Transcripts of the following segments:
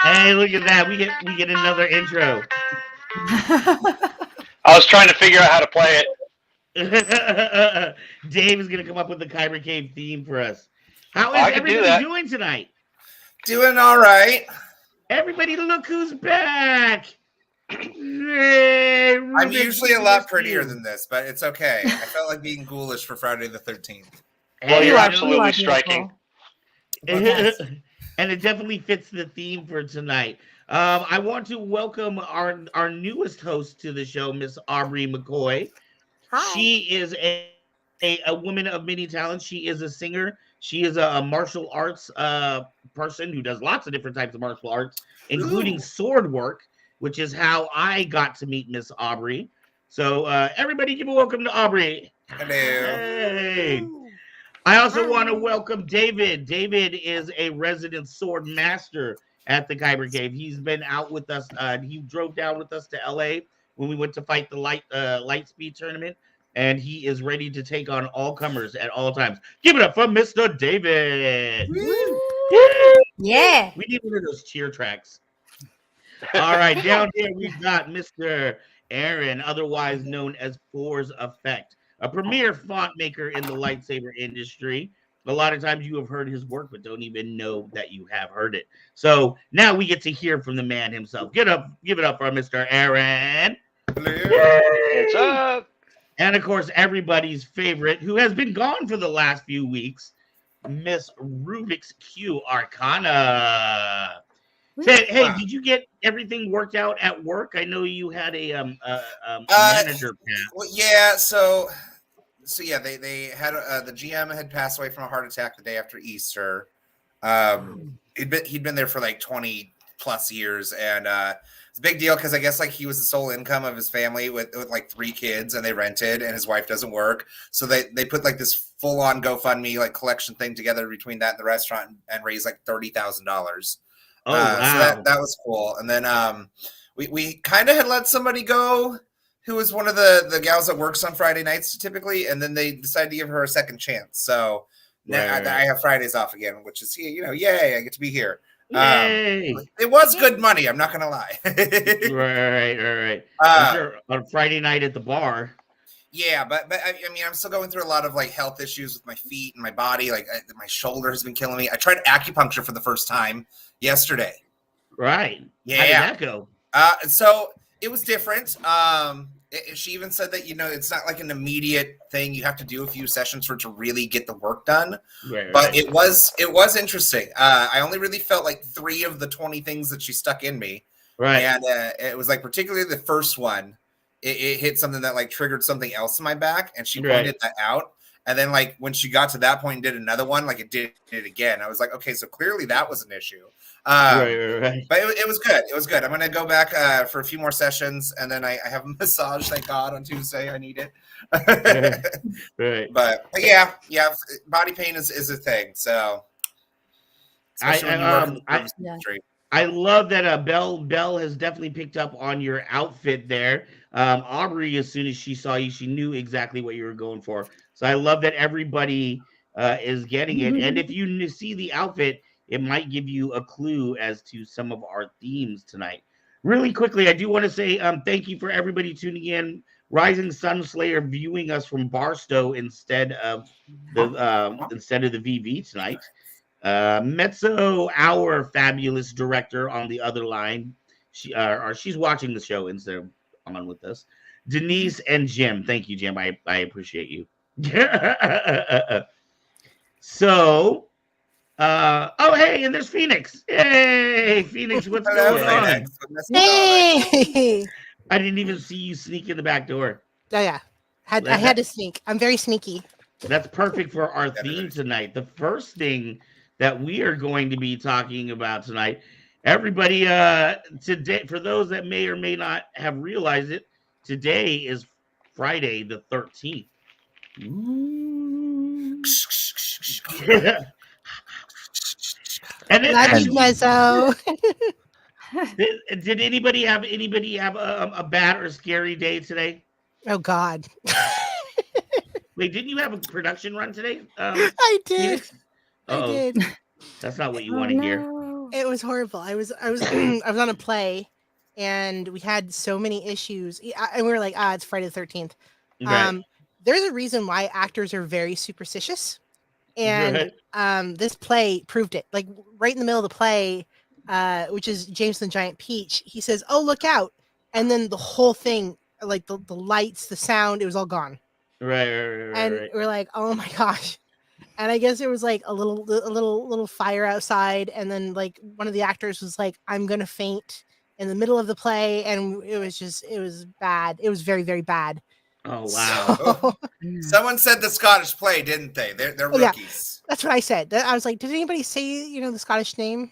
Hey, look at that. We get another intro. I was trying to figure out how to play Dave is gonna come up with the Kyber Cave theme for us. How Oh, is I could do everybody that. doing tonight? Doing all right. Everybody, look who's back! Hey, I'm Ruben, usually a we lot missed prettier you. than this, but it's okay. I felt like being ghoulish for Friday the 13th. Well, Hey, you're You are absolutely beautiful. striking. Yes. and it definitely fits the theme for tonight. I want to welcome our newest host to the show, Miss Aubrey McCoy. Hi. She is a woman of many talents. She is a singer. She is a martial arts person who does lots of different types of martial arts, including Ooh. sword work, which is how I got to meet Miss Aubrey. So everybody give a welcome to Aubrey. Hello. Hey. I also want to welcome David. David is a resident sword master at the Kyber Cave. He's been out with us. He drove down with us to LA when we went to fight the light speed tournament, and he is ready to take on all comers at all times. Give it up for Mr. David. Woo. Woo! Yeah. We need one of those cheer tracks. All right, down here we've got Mr. Aaron, otherwise known as Force Effect, a premier font maker in the lightsaber industry. A lot of times you have heard his work, but don't even know that you have heard it. So now we get to hear from the man himself. Give it up for Mr. Aaron. What's up? And of course, everybody's favorite, who has been gone for the last few weeks, Miss Rubik's Q Arcana. Hey, did you get everything worked out at work? I know you had a manager pass. Well, yeah, so yeah, they had the GM had passed away from a heart attack the day after Easter. He'd been there for like 20 plus years, and it's a big deal because I guess like he was the sole income of his family with like 3 kids, and they rented, and his wife doesn't work, so they put like this full on GoFundMe like collection thing together between that and the restaurant and raised like $30,000. Oh, wow. So that was cool. And then we kind of had let somebody go who was one of the gals that works on Friday nights typically, and then they decided to give her a second chance. So now I have Fridays off again, which is, yay, I get to be here. Yay. It was good money, I'm not gonna lie. Right. I'm sure on Friday night at the bar. Yeah, but I mean, I'm still going through a lot of like health issues with my feet and my body. Like my shoulder has been killing me. I tried acupuncture for the first time yesterday. Right. Yeah. How did that go? So it was different. She even said that, it's not like an immediate thing. You have to do a few sessions for it to really get the work done. But it was interesting. I only really felt like 3 of the 20 things that she stuck in me. Right. And it was like particularly the first one. It hit something that like triggered something else in my back, and she pointed that out. And then like when she got to that point and did another one, like it did it again. I was like, okay, so clearly that was an issue. Right. But it was good. It was good. I'm gonna go back for a few more sessions, and then I have a massage. Thank God on Tuesday. I need it. Right. But yeah. Body pain is a thing. So I love that Belle has definitely picked up on your outfit there. Aubrey, as soon as she saw you, she knew exactly what you were going for. So I love that everybody is getting it. And if you see the outfit, it might give you a clue as to some of our themes tonight. Really quickly, I do want to say thank you for everybody tuning in. Rising Sun Slayer viewing us from Barstow instead of the VV tonight. Mezzo, our fabulous director, on the other line. She's watching the show instead of on with us. Denise and Jim. Thank you, Jim. I appreciate you. So, oh, hey, and there's Phoenix. Hey, Phoenix, what's going on? Hey. I didn't even see you sneak in the back door. Oh yeah, I had to sneak. I'm very sneaky. That's perfect for our theme tonight. The first thing that we are going to be talking about tonight, everybody, today, for those that may or may not have realized it, today is Friday the 13th. And then, Love you, Mezzo. did anybody have a bad or scary day today? Oh God. Wait, didn't you have a production run today? I did. I did. That's not what you want to hear. It was horrible. I was I was on a play, and we had so many issues. And we were like, it's Friday the 13th. Right. There's a reason why actors are very superstitious, and this play proved it. Like right in the middle of the play, which is James and the Giant Peach, he says, "Oh, look out!" And then the whole thing, like the lights, the sound, it was all gone. Right. And we're like, "Oh my gosh!" And I guess there was like a little fire outside, and then like one of the actors was like, "I'm gonna faint" in the middle of the play, and it was bad. It was very, very bad. Oh wow! So, someone said the Scottish play, didn't they? They're rookies. Yeah, that's what I said. I was like, did anybody say the Scottish name?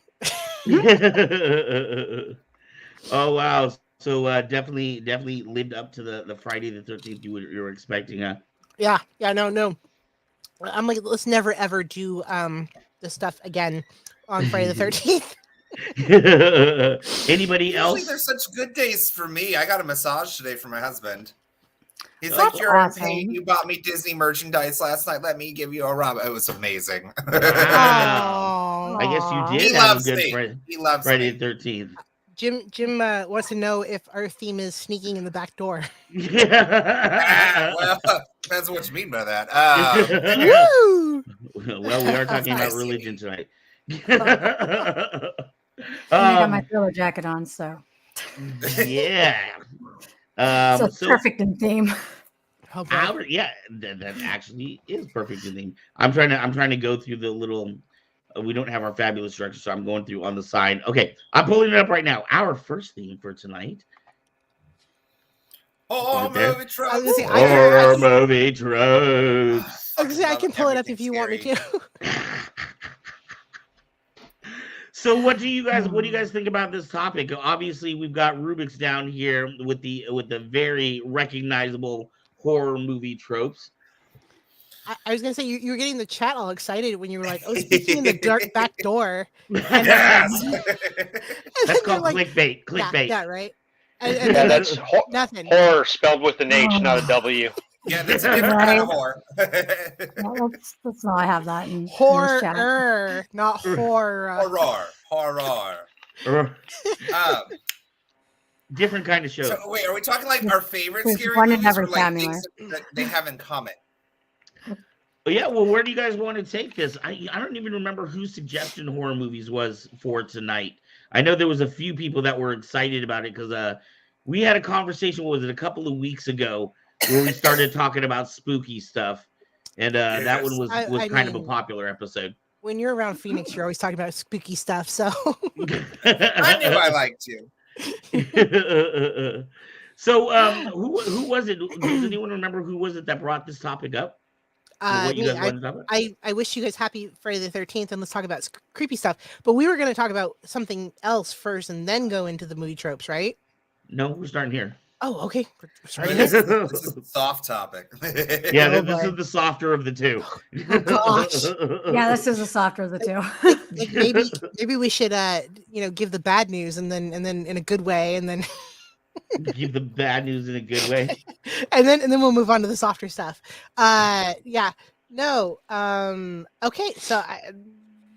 Oh wow! So definitely lived up to the Friday the 13th you were expecting, huh? Yeah. No. I'm like, let's never ever do this stuff again on Friday the 13th. Anybody else? Usually there's such good days for me. I got a massage today for my husband. He's That's like, "You're awesome. in pain. You bought me Disney merchandise last night. Let me give you a rub." It was amazing. Wow. I guess you did He have a loves good me. He loves Friday me. the 13th. Jim wants to know if our theme is sneaking in the back door. Well, depends on what you mean by that. Woo! Well, we are talking about religion tonight. I got my thriller jacket on, so Yeah. so it's perfect in theme. That actually is perfect in theme. I'm trying to go through the little. We don't have our fabulous director, so I'm going through on the side. Okay, I'm pulling it up right now. Our first theme for tonight. Movie tropes. Movie tropes. I can pull it up if you want me to. So what do you guys think about this topic? Obviously, we've got Rubik's down here with the very recognizable horror movie tropes. I was gonna say you were getting the chat all excited when you were like, "Oh, speaking in the dark back door." And Yes. That's called clickbait. Clickbait. Yeah, right. Yeah, that's nothing. horror spelled with an H, not a W. Yeah, that's a different kind of horror. Well, let's not have that in this chat. Horror, not horror. Horror. Different kind of show. So wait, are we talking like our favorite There's scary one in movies or every like family. things that they have in common? Yeah, well, where do you guys want to take this? I don't even remember whose suggestion horror movies was for tonight. I know there was a few people that were excited about it because we had a conversation, what was it, a couple of weeks ago, where we started talking about spooky stuff, and that one was kind of a popular episode. When you're around Phoenix, you're always talking about spooky stuff. So I knew I liked you. So, who was it? Does anyone remember who was it that brought this topic up? What you guys wanted to talk about? I wish you guys happy Friday the 13th, and let's talk about creepy stuff. But we were going to talk about something else first, and then go into the movie tropes, right? No, we're starting here. Oh, okay. This is a soft topic. Yeah, this is the softer of the two. Oh, gosh. Yeah, this is the softer of the two. Like maybe we should give the bad news and then in a good way, and then give the bad news in a good way, and then we'll move on to the softer stuff. Okay, so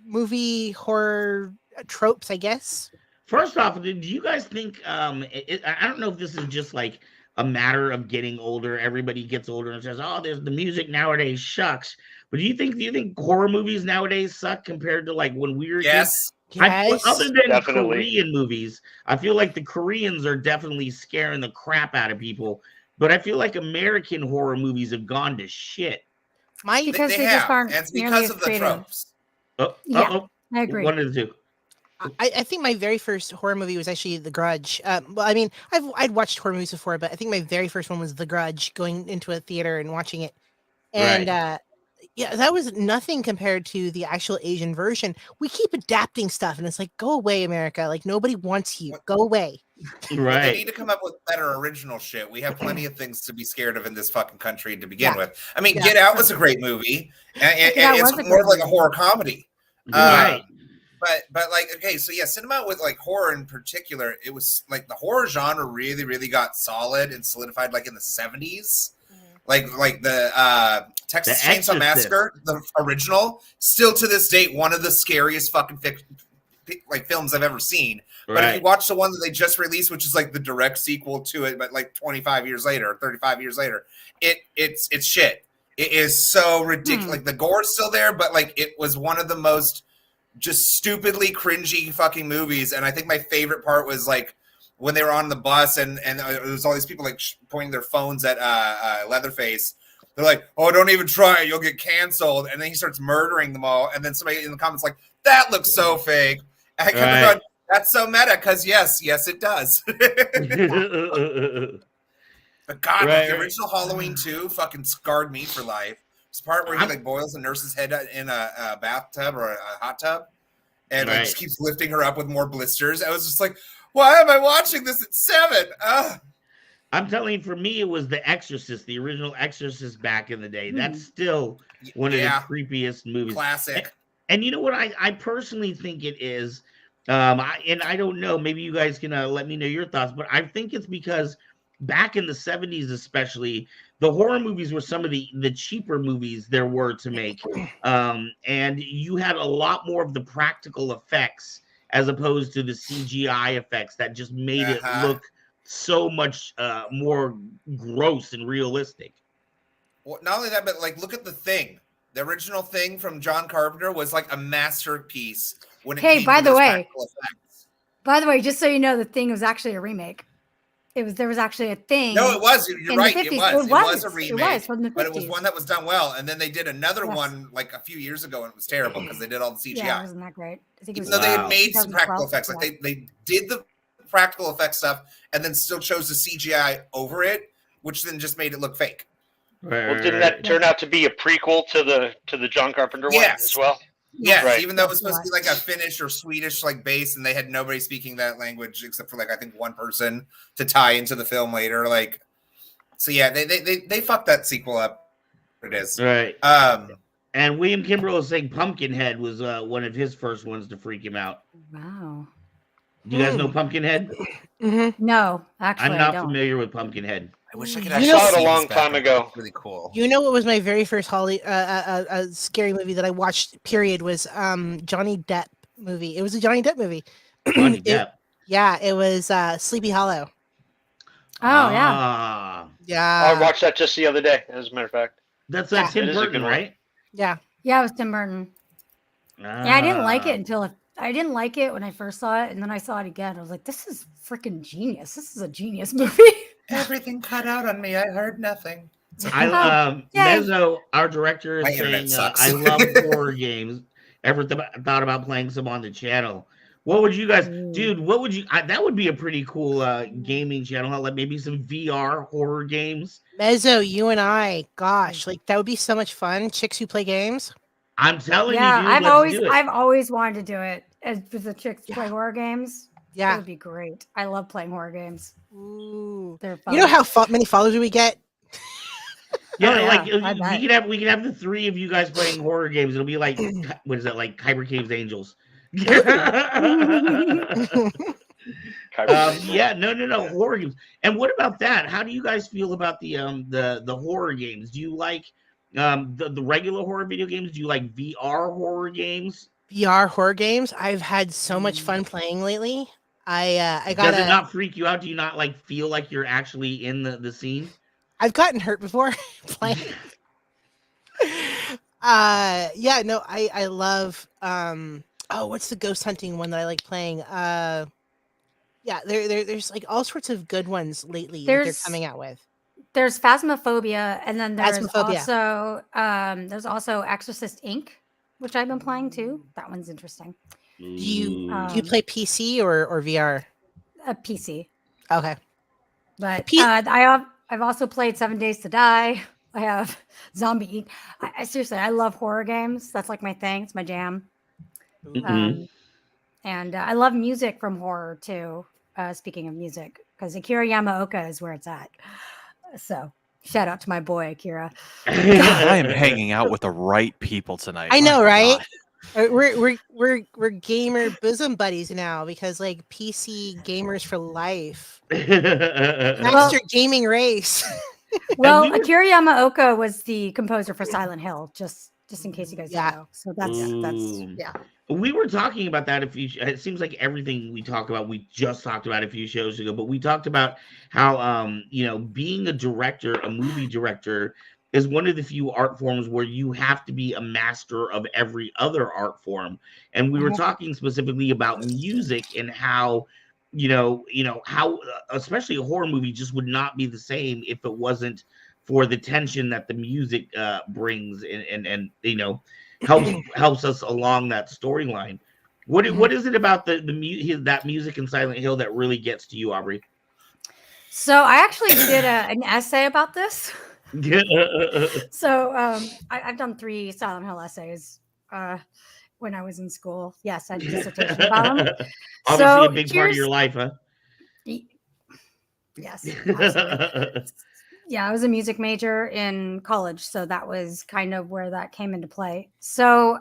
movie horror tropes, I guess. First off, do you guys think I don't know if this is just like a matter of getting older. Everybody gets older and says, "Oh, there's the music nowadays shucks." But do you think horror movies nowadays suck compared to like when we were kids? Yes. Other Yes. than Definitely. Korean movies, I feel like the Koreans are definitely scaring the crap out of people. But I feel like American horror movies have gone to shit. My Because They they just have. aren't And it's nearly because as of the creative. tropes. Oh, Yeah, oh, I agree. one of the two. I think my very first horror movie was actually The Grudge. Well, I mean, I'd watched horror movies before, but I think my very first one was The Grudge, going into a theater and watching it. And Right. yeah, that was nothing compared to the actual Asian version. We keep adapting stuff, and it's like, go away, America! Like nobody wants you. Go away. Well, they Right. need to come up with better original shit. We have plenty of things to be scared of in this fucking country to begin Yeah. with. I mean, Yeah. Get Out was a great movie, and Get Out it's was a more great of like a movie. horror comedy. Right. But like, okay, so yeah, cinema with like horror in particular, it was like the horror genre really, really got solid and solidified like in the 70s. Like the Texas The Chainsaw Exorcist. Massacre, the original, still to this date one of the scariest fucking like films I've ever seen. But if you Right. watch the one that they just released, which is like the direct sequel to it, but like 25 years later, 35 years later, it's shit. It is so ridiculous. Like the gore's still there, but like it was one of the most just stupidly cringy fucking movies. And I think my favorite part was like when they were on the bus and there was all these people like pointing their phones at Leatherface. They're like, "Oh, don't even try it, you'll get canceled." And then he starts murdering them all. And then somebody in the comments like, "That looks so fake." And I kept Right. going, "That's so meta," because yes, it does. But God, Right, the right. original Halloween 2 fucking scarred me for life. This part where he I'm- like boils the nurse's head in a bathtub or a hot tub, and like Right. just keeps lifting her up with more blisters. I was just like, why am I watching this at 7? Ugh. I'm telling you, for me, it was The Exorcist, the original Exorcist back in the day. That's still one of the creepiest movies. Classic. And you know what? I personally think it is. I don't know. Maybe you guys can let me know your thoughts, but I think it's because back in the 70s, especially, the horror movies were some of the cheaper movies there were to make. And you had a lot more of the practical effects as opposed to the CGI effects that just made it look so much more gross and realistic. Well, not only that, but like look at The Thing. The original Thing from John Carpenter was like a masterpiece when it came by to the those way, practical effects. By the way, just so you know, The Thing was actually a remake. There was actually a Thing. No, it was. You're in right. the It 50s. was a remake. It was from the 50s. But it was one that was done well. And then they did another one like a few years ago, and it was terrible because they did all the CGI. Yeah, it wasn't that great. I think it was. Even though they had made some practical 2012, effects, like they did the practical effects stuff, and then still chose the CGI over it, which then just made it look fake. Well, didn't that turn out to be a prequel to the John Carpenter one as well? Yes, Right. even though it was supposed to be like a Finnish or Swedish like base, and they had nobody speaking that language except for like I think one person to tie into the film later. Like, so yeah, they fucked that sequel up. It is right. And William Kimbrell is saying Pumpkinhead was one of his first ones to freak him out. Wow. Do you guys know Pumpkinhead? No, actually, I'm not I don't. familiar with Pumpkinhead. I wish I could. actually saw it a see long this back time then. ago. It's really cool. You know what was my very first scary movie that I watched, period, was Johnny Depp movie. It was a Johnny Depp movie. Johnny Depp. It was Sleepy Hollow. Oh, yeah. Yeah. I watched that just the other day, as a matter of fact. That's Yeah. Tim It is a Burton, good one. right? Yeah. Yeah, it was Tim Burton. Yeah, I didn't like it until I didn't like it when I first saw it, and then I saw it again. I was like, "This is freaking genius! This is a genius movie." Everything cut out on me. I heard nothing. Mezzo, our director, My is internet saying, sucks. I love horror games. Ever thought about playing some on the channel? What would you guys, dude? What would you? That would be a pretty cool gaming channel. Like maybe some VR horror games. Mezzo, you and I, gosh, like that would be so much fun. Chicks who play games. I'm telling Yeah, you, dude, I've always wanted to do it. As with the chicks play horror games. Yeah, it would be great. I love playing horror games. Ooh. They're fun. You know how many followers we get? Yeah, Oh, like yeah, I bet. we could have the three of you guys playing horror games. It'll be like what is that? Like Kyber Caves Angels. Yeah, no horror games. And what about that? How do you guys feel about the horror games? Do you like the regular horror video games? Do you like VR horror games? VR horror games. I've had so much fun playing lately. I Does it gotta. not freak you out? Do you not like feel like you're actually in the scene? I've gotten hurt before playing. Yeah, no, I love oh, what's the ghost hunting one that I like playing? Yeah, there's like all sorts of good ones lately that they're coming out with. There's Phasmophobia, and then Phasmophobia. there's also Exorcist Inc., which I've been playing too. That one's interesting. Do you Ooh. play PC or VR? A PC, Okay. but P- I've also played 7 Days to Die. I have Zombie Inc. I seriously, I love horror games. That's like my thing. It's my jam. Mhm. And I love music from horror too. Speaking of music, because Akira Yamaoka is where it's at. So shout out to my boy Akira. God, I am hanging out with the right people tonight. I know, My right? God. We're gamer bosom buddies now because like PC gamers for life. Master gaming race. Well, we were- Akira Yamaoka was the composer for Silent Hill, just in case you guys Yeah. don't know. So that's Ooh. yeah. We were talking about that it seems like everything we talk about, we just talked about a few shows ago, but we talked about how, being a director, a movie director is one of the few art forms where you have to be a master of every other art form. And we were talking specifically about music and how, how, especially a horror movie just would not be the same if it wasn't for the tension that the music brings and helps us along that storyline. What is it about that music in Silent Hill that really gets to you, Aubrey? So I actually did an essay about this. So I've done 3 Silent Hill essays when I was in school. Yes, I did a dissertation about them. Obviously, So a big part of your life, huh? Yes, absolutely. Yeah, I was a music major in college, so that was kind of where that came into play. So,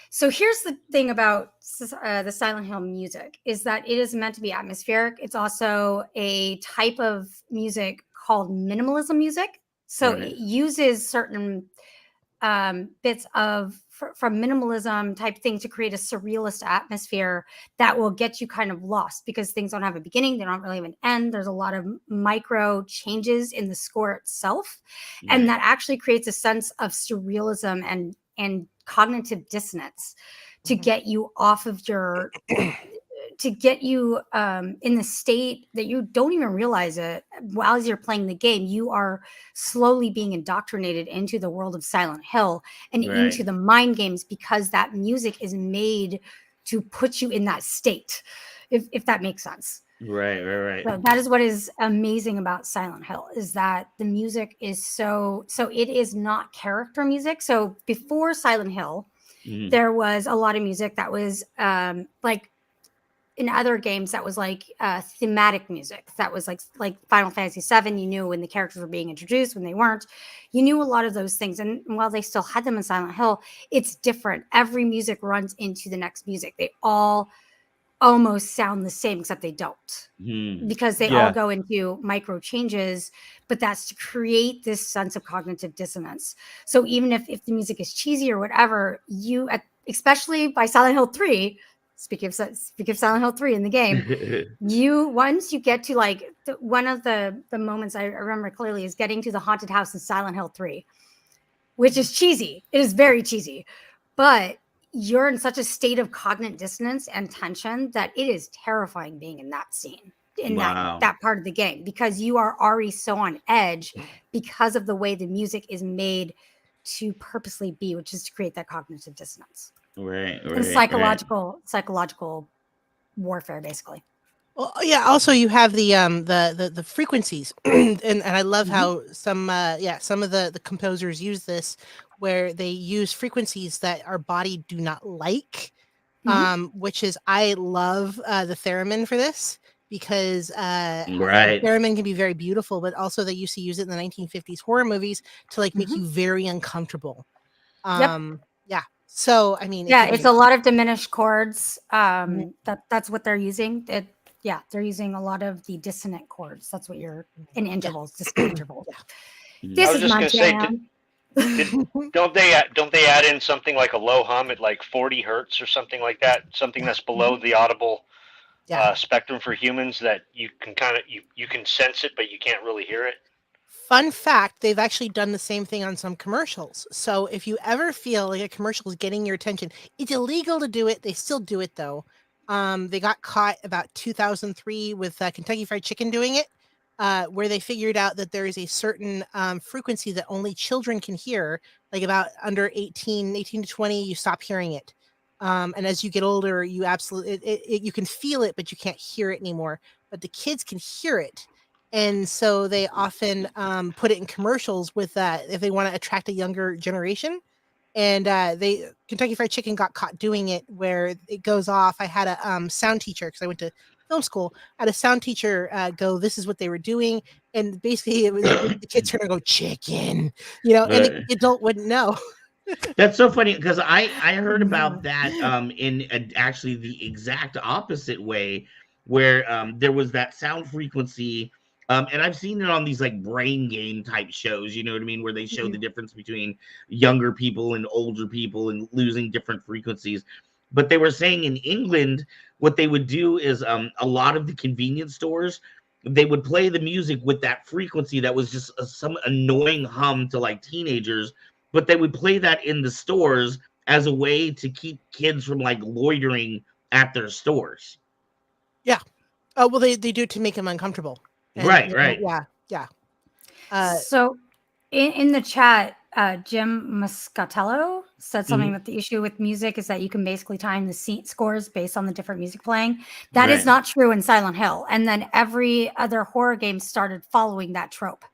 so here's the thing about the Silent Hill music is that it is meant to be atmospheric. It's also a type of music called minimalism music. So Right. it uses certain bits from minimalism type thing to create a surrealist atmosphere that will get you kind of lost because things don't have a beginning, they don't really have an end. There's a lot of micro changes in the score itself, and that actually creates a sense of surrealism and cognitive dissonance to get you off of your to get you in the state that you don't even realize it while you're playing the game. You are slowly being indoctrinated into the world of Silent Hill and into the mind games because that music is made to put you in that state, if that makes sense. Right. So that is what is amazing about Silent Hill is that the music is so it is not character music. So before Silent Hill, there was a lot of music that was like in other games that was like thematic music that was like Final Fantasy VII. You knew when the characters were being introduced, when they weren't. You knew a lot of those things, and while they still had them in Silent Hill, it's different. Every music runs into the next music. They all almost sound the same, except they don't, because they all go into micro changes. But that's to create this sense of cognitive dissonance. So even if the music is cheesy or whatever, especially by Silent Hill 3. Speaking of Silent Hill 3 in the game, once you get to like one of the moments I remember clearly is getting to the haunted house in Silent Hill 3, which is cheesy. It is very cheesy, but you're in such a state of cognitive dissonance and tension that it is terrifying being in that scene, in that part of the game, because you are already so on edge because of the way the music is made to purposely be, which is to create that cognitive dissonance. Right. And psychological warfare, basically. Well, yeah. Also, you have the frequencies, and I love how some of the composers use this, where they use frequencies that our body do not like, which is I love the theremin for this because theremin can be very beautiful, but also they used to use it in the 1950s horror movies to like make you very uncomfortable. Yeah. So I mean, it's a lot of diminished chords. That's what they're using. They're using a lot of the dissonant chords. That's what you're in intervals, discrete intervals. This is my jam. Don't they add in something like a low hum at like 40 hertz or something like that? Something that's below the audible Yeah. spectrum for humans that you can kind of you can sense it, but you can't really hear it. Fun fact, they've actually done the same thing on some commercials. So if you ever feel like a commercial is getting your attention, it's illegal to do it. They still do it though. They got caught about 2003 with Kentucky Fried Chicken doing it, where they figured out that there is a certain frequency that only children can hear, like about under 18 to 20, you stop hearing it. And as you get older, you absolutely, you can feel it, but you can't hear it anymore. But the kids can hear it. And so they often put it in commercials with if they want to attract a younger generation. And Kentucky Fried Chicken got caught doing it where it goes off. I had a sound teacher because I went to film school. I had a sound teacher go, "This is what they were doing," and basically it was the kids turn and go chicken, and the adult wouldn't know. That's so funny because I heard about that in actually the exact opposite way, where there was that sound frequency. And I've seen it on these like brain game type shows, you know what I mean, where they show the difference between younger people and older people and losing different frequencies. But they were saying in England, what they would do is a lot of the convenience stores, they would play the music with that frequency that was just some annoying hum to like teenagers, but they would play that in the stores as a way to keep kids from like loitering at their stores. Yeah. Oh, well, they do it to make them uncomfortable. And, right. Yeah. So in the chat, Jim Muscatello said something that the issue with music is that you can basically time the scene scores based on the different music playing. That is not true in Silent Hill. And then every other horror game started following that trope,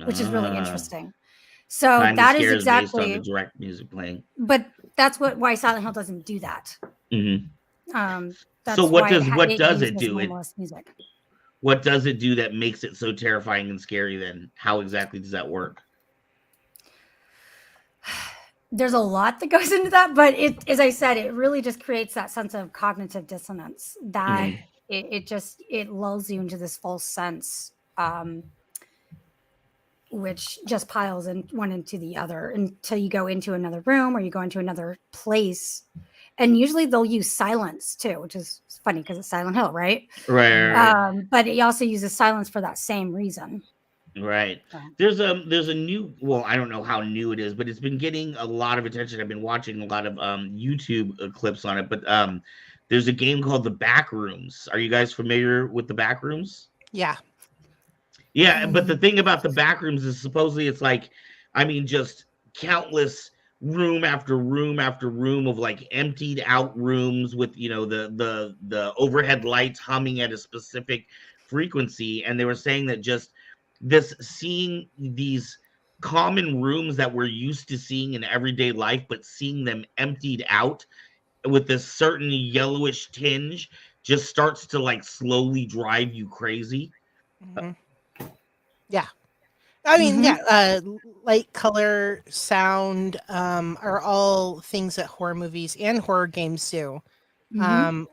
which is really interesting. So that is exactly based on the direct music playing. But that's why Silent Hill doesn't do that. That's so what does it do? Music. What does it do that makes it so terrifying and scary then? How exactly does that work? There's a lot that goes into that, but as I said, it really just creates that sense of cognitive dissonance that it lulls you into this false sense, which just piles in one into the other until you go into another room or you go into another place. And usually they'll use silence too, which is funny because it's Silent Hill, right? Right. But it also uses silence for that same reason. Right. There's a new, well, I don't know how new it is, but it's been getting a lot of attention. I've been watching a lot of YouTube clips on it, but there's a game called The Backrooms. Are you guys familiar with The Backrooms? Yeah. Yeah, but the thing about The Backrooms is supposedly it's like, I mean, just countless room after room after room of like emptied out rooms with the overhead lights humming at a specific frequency. And they were saying that just seeing these common rooms that we're used to seeing in everyday life, but seeing them emptied out with this certain yellowish tinge just starts to like slowly drive you crazy. Yeah. I mean, light, color, sound are all things that horror movies and horror games do.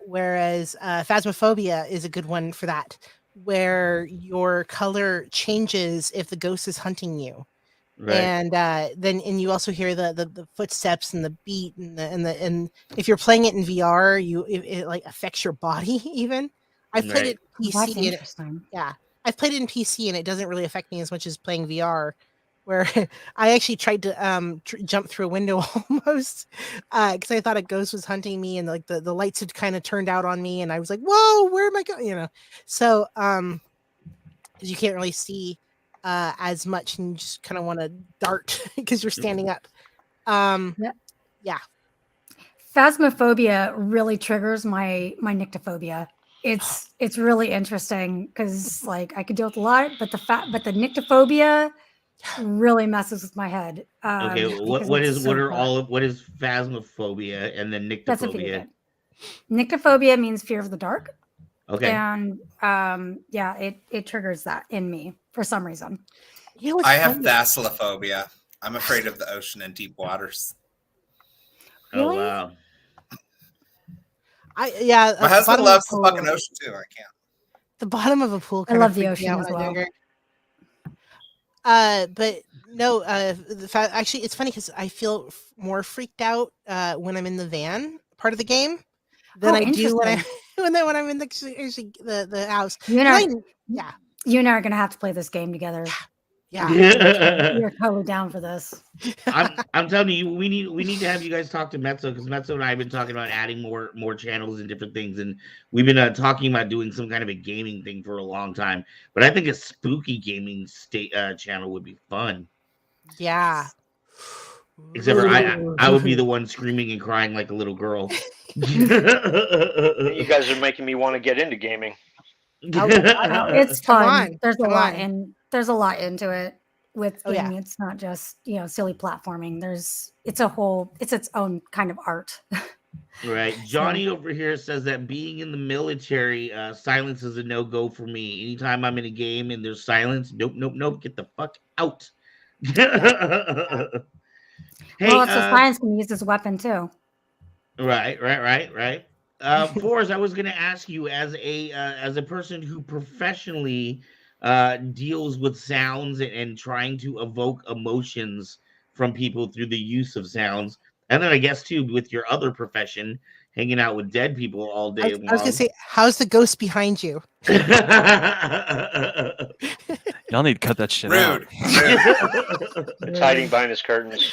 Whereas Phasmophobia is a good one for that, where your color changes if the ghost is hunting you. Right. And you also hear the footsteps and the beat and if you're playing it in VR, it like affects your body even. I've played it PC. That's interesting. I've played it in PC and it doesn't really affect me as much as playing VR, where I actually tried to jump through a window almost because I thought a ghost was hunting me and like the lights had kind of turned out on me and I was like, whoa, where am I going? So because you can't really see as much and you just kind of want to dart because you're standing up. Yeah. Phasmophobia really triggers my nyctophobia. It's really interesting because like I could deal with a lot, but the nyctophobia really messes with my head. Okay, what is phasmophobia and then nyctophobia? Nyctophobia means fear of the dark. Okay. And it triggers that in me for some reason. I have thalassophobia. I'm afraid of the ocean and deep waters. Really? Oh wow. My husband loves the fucking ocean too. I can't. The bottom of a pool. I love the ocean as well. But no, actually, it's funny because I feel more freaked out when I'm in the van part of the game than Oh, I do when I interesting. when I'm in the house. You 'Cause and I, yeah, you and I are gonna have to play this game together. yeah. You're totally down for this. I'm telling you, we need to have you guys talk to Mezzo because Mezzo and I have been talking about adding more channels and different things, and we've been talking about doing some kind of a gaming thing for a long time. But I think a spooky gaming channel would be fun. Yeah. Except for I would be the one screaming and crying like a little girl. You guys are making me want to get into gaming. No, it's Come fun. on, There's a come lot on. there's a lot into it with Oh, yeah. gaming. It's not just, silly platforming. It's its own kind of art. Right. Johnny over here says that being in the military, silence is a no-go for me. Anytime I'm in a game and there's silence, nope, get the fuck out. Hey, Well, it's a science can use as a weapon too. right. Forrest, I was gonna ask you as a person who professionally deals with sounds and trying to evoke emotions from people through the use of sounds, and then I guess too with your other profession, hanging out with dead people all day I was gonna long. say, how's the ghost behind you? Y'all need to cut that shit out. Rude. It's hiding behind his curtains.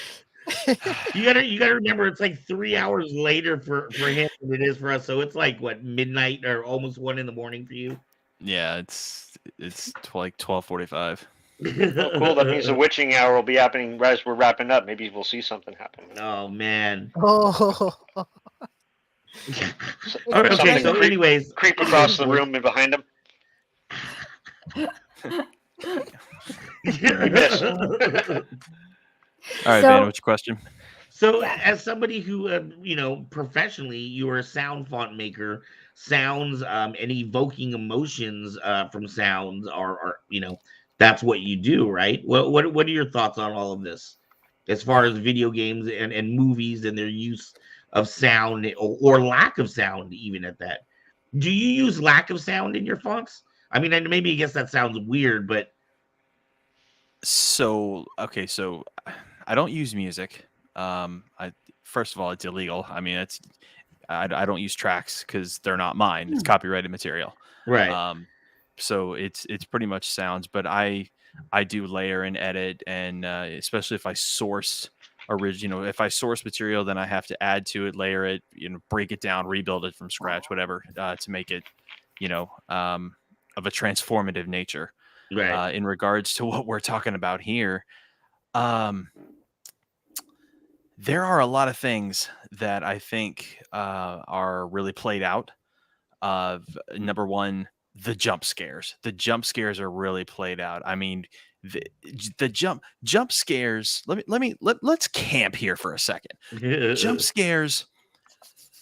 You gotta remember it's like 3 hours later for him than it is for us. So it's like what, midnight or almost 1 a.m. for you. Yeah, it's like 12:45. Oh, cool. That means the witching hour will be happening as we're wrapping up. Maybe we'll see something happen. Oh man. Oh, All right, okay, so anyways, Creep across the room and behind him. You missed. All right, So- Van, what's your question? So, as somebody who, professionally, you are a sound font maker, sounds and evoking emotions from sounds are that's what you do, right? What are your thoughts on all of this, as far as video games and movies and their use of sound or lack of sound, even at that? Do you use lack of sound in your fonts? I mean, and maybe I guess that sounds weird, but So I don't use music. I First of all, it's illegal. I mean, I don't use tracks because they're not mine. It's copyrighted material. right. So it's pretty much sounds, but I do layer and edit, and especially if I source if I source material, then I have to add to it, layer it, break it down, rebuild it from scratch, whatever, to make it, of a transformative nature. Right. In regards to what we're talking about here, there are a lot of things that I think are really played out. Number one, the jump scares. The jump scares are really played out. I mean, the jump scares. Let's camp here for a second. Jump scares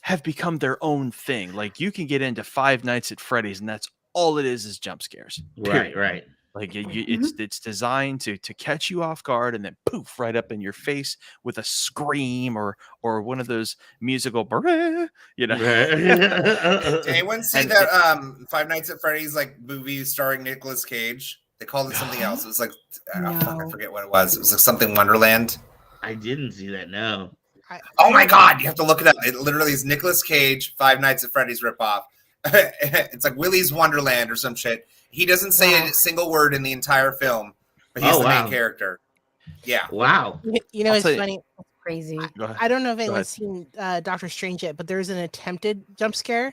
have become their own thing. Like, you can get into Five Nights at Freddy's, and that's all it is jump scares. Period. Right. Like, it's designed to catch you off guard and then poof right up in your face with a scream or one of those musical, Right. Did anyone see that Five Nights at Freddy's movie starring Nicolas Cage? They called it something else. It was like I forget what it was. It was like something Wonderland. I didn't see that. No. Oh my god, you have to look it up. It literally is Nicolas Cage, Five Nights at Freddy's ripoff. It's like Willy's Wonderland or some shit. He doesn't say a single word in the entire film, but he's the main character. Yeah. Wow. it's funny. That's crazy. I don't know if anyone's seen Doctor Strange yet, but there's an attempted jump scare.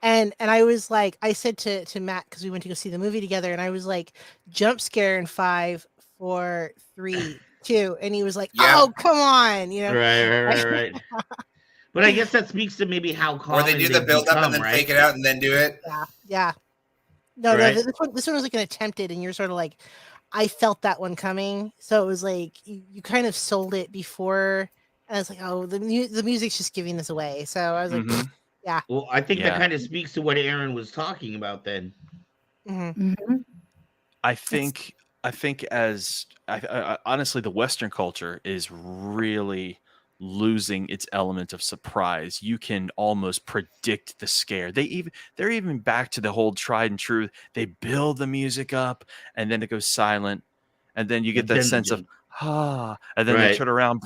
And I was like, I said to Matt, because we went to go see the movie together, and I was like, jump scare in 5, 4, 3, 2. And he was like, oh, come on. Right. But I guess that speaks to maybe how common Or they do the build up and then fake it out and then do it. Yeah. No, Right. this one was like an attempted, and you're sort of like, I felt that one coming. So it was like, you kind of sold it before. And I was like, oh, the music's just giving this away. So I was like, yeah. Well, I think that kind of speaks to what Aaron was talking about then. I think as I honestly, the Western culture is really losing its element of surprise. You can almost predict the scare. They're even back to the whole tried and true. They build the music up and then it goes silent, and then you get that sense of and then they turn around,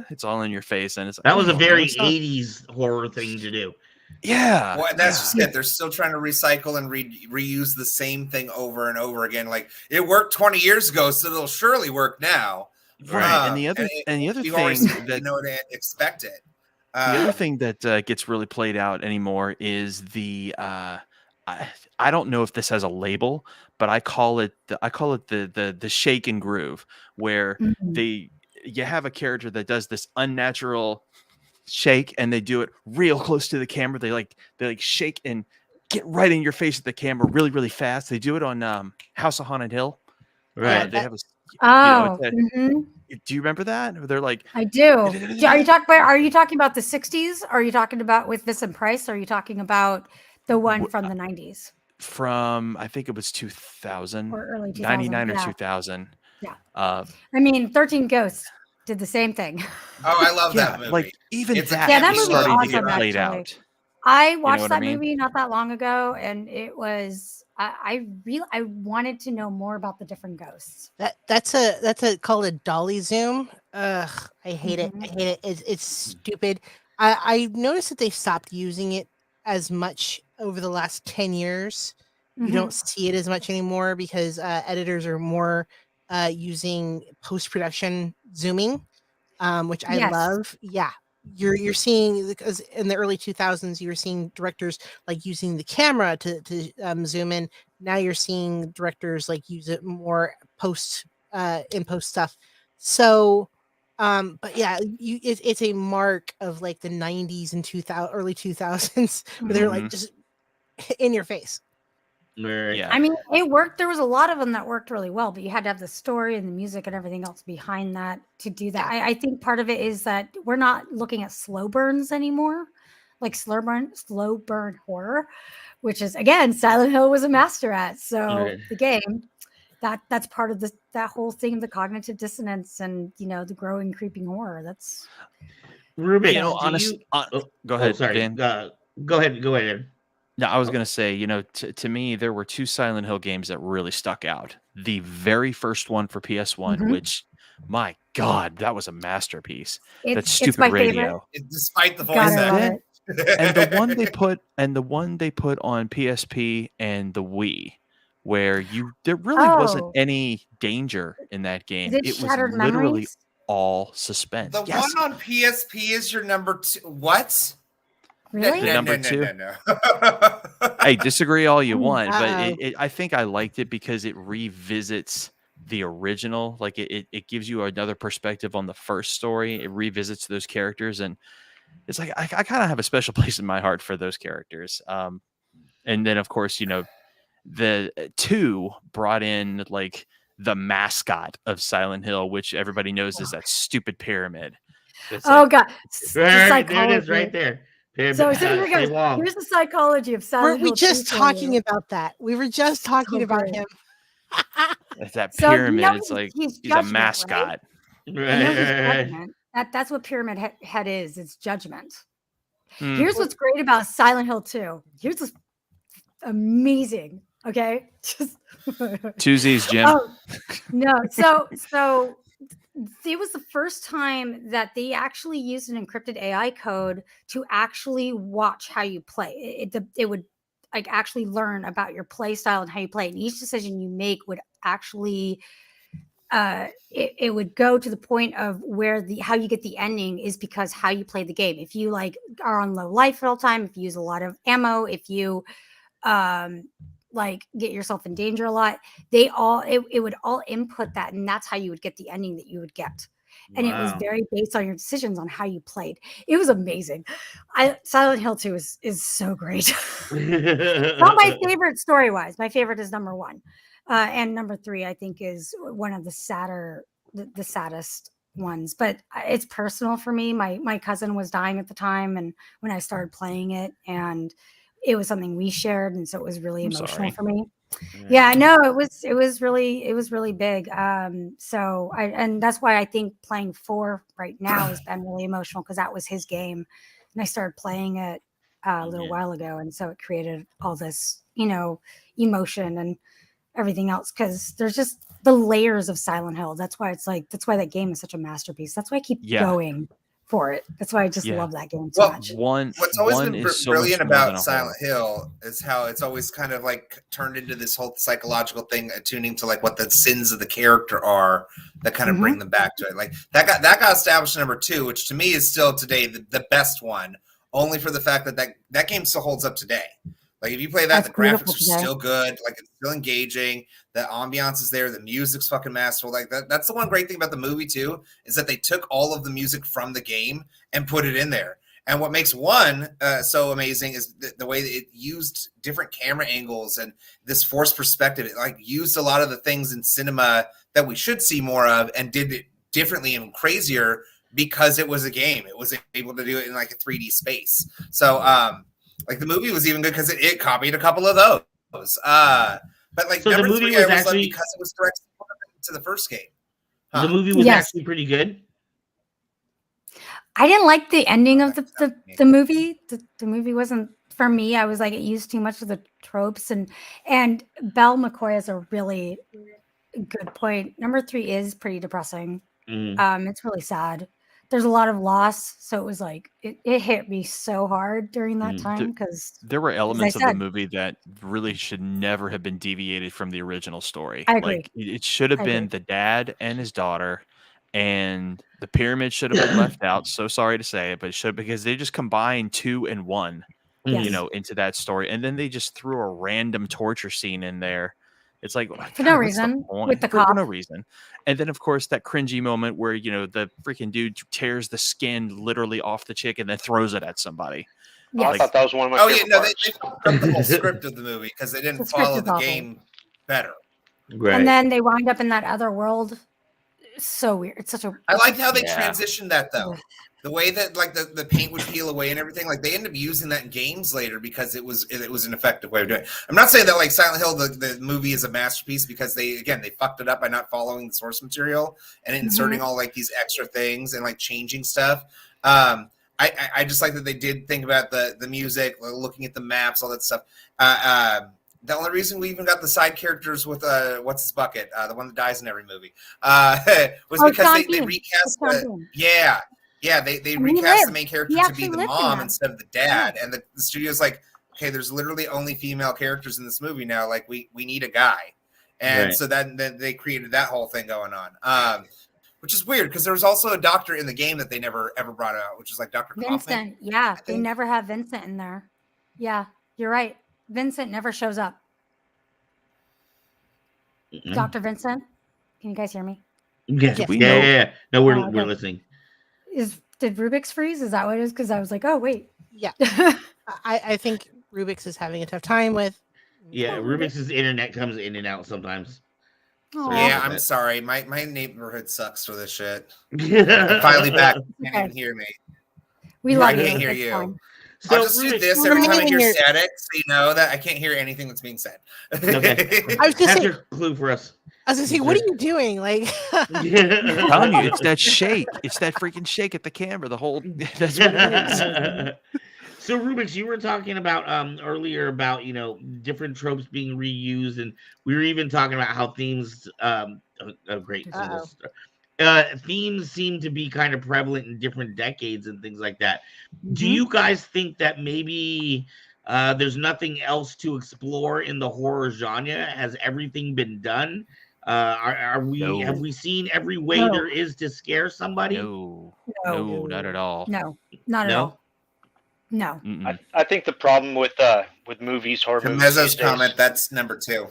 it's all in your face, and it's like, that was a very stop. 80s horror thing to do. Yeah, Well, that's just it. They're still trying to recycle and reuse the same thing over and over again. Like it worked 20 years ago, so it'll surely work now. Right. And the other thing that to expect it. The other thing that gets really played out anymore is the I don't know if this has a label, but I call it the shake and groove, where you have a character that does this unnatural shake, and they do it real close to the camera. They like shake and get right in your face at the camera really, really fast. They do it on House of Haunted Hill. Right. They have a do you remember that? They're like, I do. Are you talking about the 60s? Are you talking about with Vincent Price? Or are you talking about the one from the 90s? From, I think it was 2000 or early 99 or 2000. Yeah. I mean, 13 Ghosts did the same thing. Oh, I love that movie. Like even that movie starting awesome, to get played out. I watched that movie not that long ago, and it was I wanted to know more about the different ghosts. That's called a dolly zoom. Ugh, I hate it. I hate it. It's stupid. I noticed that they stopped using it as much over the last 10 years. You don't see it as much anymore because editors are more using post-production zooming, which I love. Yeah. You're seeing, because in the early 2000s you were seeing directors like using the camera to zoom in. Now you're seeing directors like use it more in post stuff. So but yeah, it's a mark of like the 90s and early 2000s where they're like just in your face. Yeah. I mean, it worked. There was a lot of them that worked really well, but you had to have the story and the music and everything else behind that to do that. I think part of it is that we're not looking at slow burns anymore, like slow burn horror, which is, again, Silent Hill was a master at. So the game, that's part of that whole thing of the cognitive dissonance and, the growing, creeping horror. That's Ruben. Go ahead. Sorry. Dan. Go ahead. No, I was going to say, to me, there were two Silent Hill games that really stuck out. The very first one for PS1, which, my God, that was a masterpiece. That stupid radio. Despite the voice acting. And the one they put on PSP and the Wii, where there really wasn't any danger in that game. It was literally all suspense. The one on PSP is your number 2. What? Really? Number two. Hey, disagree all you want, but I think I liked it because it revisits the original. Like it gives you another perspective on the first story. It revisits those characters, and it's like I kind of have a special place in my heart for those characters. And then, of course, the 2 brought in like the mascot of Silent Hill, which everybody knows is that stupid pyramid. God! There it is, right there. So here's the psychology of Silent Hill. We're just talking about that. We were just talking about him. It's that pyramid. It's like he's a mascot. Right? That's what Pyramid Head is. It's judgment. Here's what's great about Silent Hill 2. Here's what's amazing. Okay, just 2Z's, Jim. No, so it was the first time that they actually used an encrypted AI code to actually watch how you play. It would like actually learn about your play style and how you play. And each decision you make would actually it would go to the point of where how you get the ending is because how you play the game. If you like are on low life at all time, if you use a lot of ammo, if you like get yourself in danger a lot, it would all input that, and that's how you would get the ending that you would get. And it was very based on your decisions on how you played. It was amazing. Silent Hill 2 is so great. Not my favorite story wise. My favorite is number 1, and number 3 I think is one of the saddest ones. But it's personal for me. My cousin was dying at the time, and when I started playing it, and it was something we shared, and so it was really emotional for me. Yeah, no, it was really big. So and that's why I think playing 4 right now has been really emotional, because that was his game, and I started playing it a little while ago, and so it created all this, emotion and everything else, because there's just the layers of Silent Hill. That's why that's why that game is such a masterpiece. That's why I keep going for it. That's why I just love that game so much. What's always been is so brilliant much more than about a Silent horror. Hill is how it's always kind of like turned into this whole psychological thing, attuning to like what the sins of the character are that kind of bring them back to it. Like that got established in number 2, which to me is still today the best one, only for the fact that game still holds up today. Like if you play that, the graphics are still good, like it's still engaging, the ambiance is there, the music's fucking masterful. Like that's the one great thing about the movie too, is that they took all of the music from the game and put it in there. And what makes one so amazing is the way that it used different camera angles and this forced perspective. It like used a lot of the things in cinema that we should see more of and did it differently and crazier because it was a game. It was able to do it in like a 3D space. So like the movie was even good because it copied a couple of those. But like so number the movie 3 was I actually because it was directed to the first game. The movie was actually pretty good. I didn't like the ending of the movie. The movie wasn't for me. I was like, it used too much of the tropes, and Belle McCoy has a really good point. Number 3 is pretty depressing. It's really sad. There's a lot of loss, so it was like it hit me so hard during that time because there were elements of the movie that really should never have been deviated from the original story. I agree. Like it should have been the dad and his daughter, and the pyramid should have been left out. So sorry to say it, but it should, because they just combined 2 and 1, you know, into that story, and then they just threw a random torture scene in there. It's like for no reason with the cop. For no reason. And then of course that cringy moment where, you know, the freaking dude tears the skin literally off the chick and then throws it at somebody. Oh, I thought that was one of my favorite parts. They fucked up the whole script of the movie because they didn't follow the game better. Right. And then they wind up in that other world. So weird. It's such a. I like how they transitioned that though. The way that like the paint would peel away and everything, like they end up using that in games later because it was an effective way of doing it. I'm not saying that like Silent Hill the movie is a masterpiece because they fucked it up by not following the source material and inserting all like these extra things and like changing stuff. I just like that they did think about the music, looking at the maps, all that stuff. The only reason we even got the side characters with what's his bucket, the one that dies in every movie, was because they recast they recast the main character to be the mom instead of the dad, and the studio's like, okay, there's literally only female characters in this movie now, like we need a guy, and so then they created that whole thing going on, which is weird because there was also a doctor in the game that they never ever brought out, which is like Dr. Vincent. Yeah, they never have Vincent in there. Yeah, you're right. Vincent never shows up. Dr. Vincent, can you guys hear me? Yes. Yeah. No, we're listening. Did Rubik's freeze? Is that what it is? Because I was like, oh wait. Yeah. I think Rubik's is having a tough time with. Yeah, Rubik's internet comes in and out sometimes. So I'm sorry. My neighborhood sucks for this shit. I'm finally back. You can't even hear me. I can't hear you. Fine. So I'll just do this every time I hear static, so you know that I can't hear anything that's being said. Okay. I was just your clue for us. I was gonna say, what are you doing? Like, I'm telling you, it's that shake. It's that freaking shake at the camera. The whole that's what it is. So Rubik's, you were talking about earlier about different tropes being reused, and we were even talking about how themes. Themes seem to be kind of prevalent in different decades and things like that. Do you guys think that maybe there's nothing else to explore in the horror genre? Has everything been done? Have we seen every way there is to scare somebody? No, not at all. No, not at all. No. I think the problem with movies, horror movies. Mezzo's comment, that's number 2.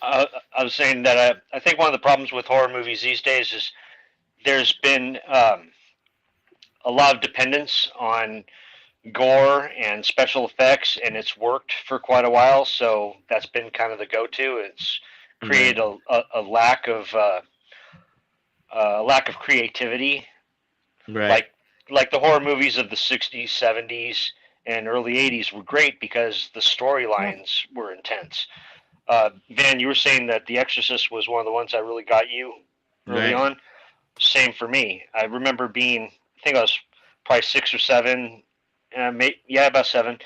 I was saying that I think one of the problems with horror movies these days is there's been a lot of dependence on gore and special effects, and it's worked for quite a while. So that's been kind of the go-to. It's created a lack of creativity, right? Like the horror movies of the 60s, 70s, and early 80s were great because the storylines were intense. Van, you were saying that The Exorcist was one of the ones that really got you early on. Same for me. I remember I think I was probably 6 or 7, about 7,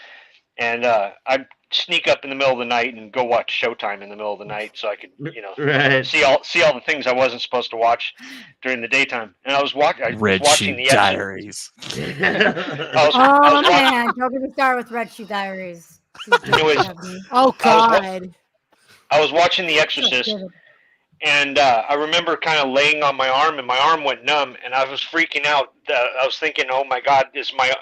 and I sneak up in the middle of the night and go watch Showtime in the middle of the night, so I could, Right. see all the things I wasn't supposed to watch during the daytime. And I was watching Red watching Shoe the Exorcist. Diaries. I was Oh watching- man, don't get me started with Red Shoe Diaries. Please don't It was- have me. Oh I was God. I was watching The So Exorcist, good. and I remember kind of laying on my arm, and my arm went numb, and I was freaking out. I was thinking, "Oh my God, is my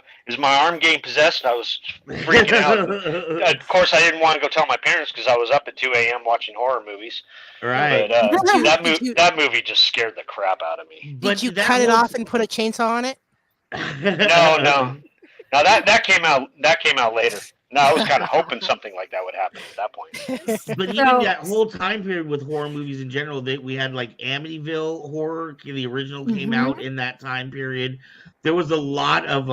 arm getting possessed?" I was freaking out. Of course, I didn't want to go tell my parents because I was up at 2 a.m. watching horror movies. Right. But Did you- that movie just scared the crap out of me. Did you cut it off and put a chainsaw on it? No. Now that came out later. No, I was kind of hoping something like that would happen at that point. But even So- that whole time period with horror movies in general, we had like Amityville horror. The original came out in that time period. There was a lot of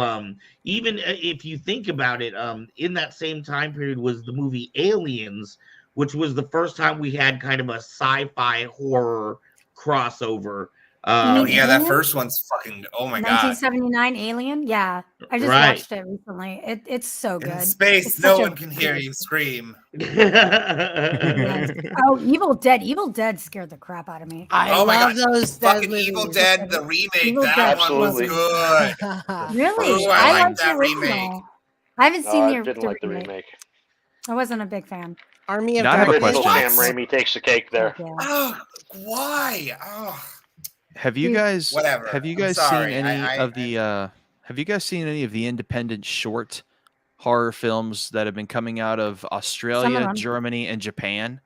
even if you think about it, in that same time period was the movie Aliens, which was the first time we had kind of a sci-fi horror crossover. Oh mean yeah, that Alien? first one's fucking. Oh my god. 1979 Alien. Yeah, I just Right. watched it recently. It's so good. In space, It's no such a one can hear you scream. Yes. Oh, Evil Dead. Evil Dead scared the crap out of me. I Oh my love God. those Fucking movies. Evil Dead, the remake. Evil That Dead. one was Absolutely. good. Really? Ooh, I like liked the that remake. original. I haven't No, seen I the, didn't like the remake. I wasn't a big fan. Army of Now I have a Darkness. question. Sam Raimi takes the cake there. Yeah. Oh, why? Oh, Have you Dude, guys whatever. have you I'm guys sorry. seen any I- of the have you guys seen any of the independent short horror films that have been coming out of Australia, them. Germany, and Japan?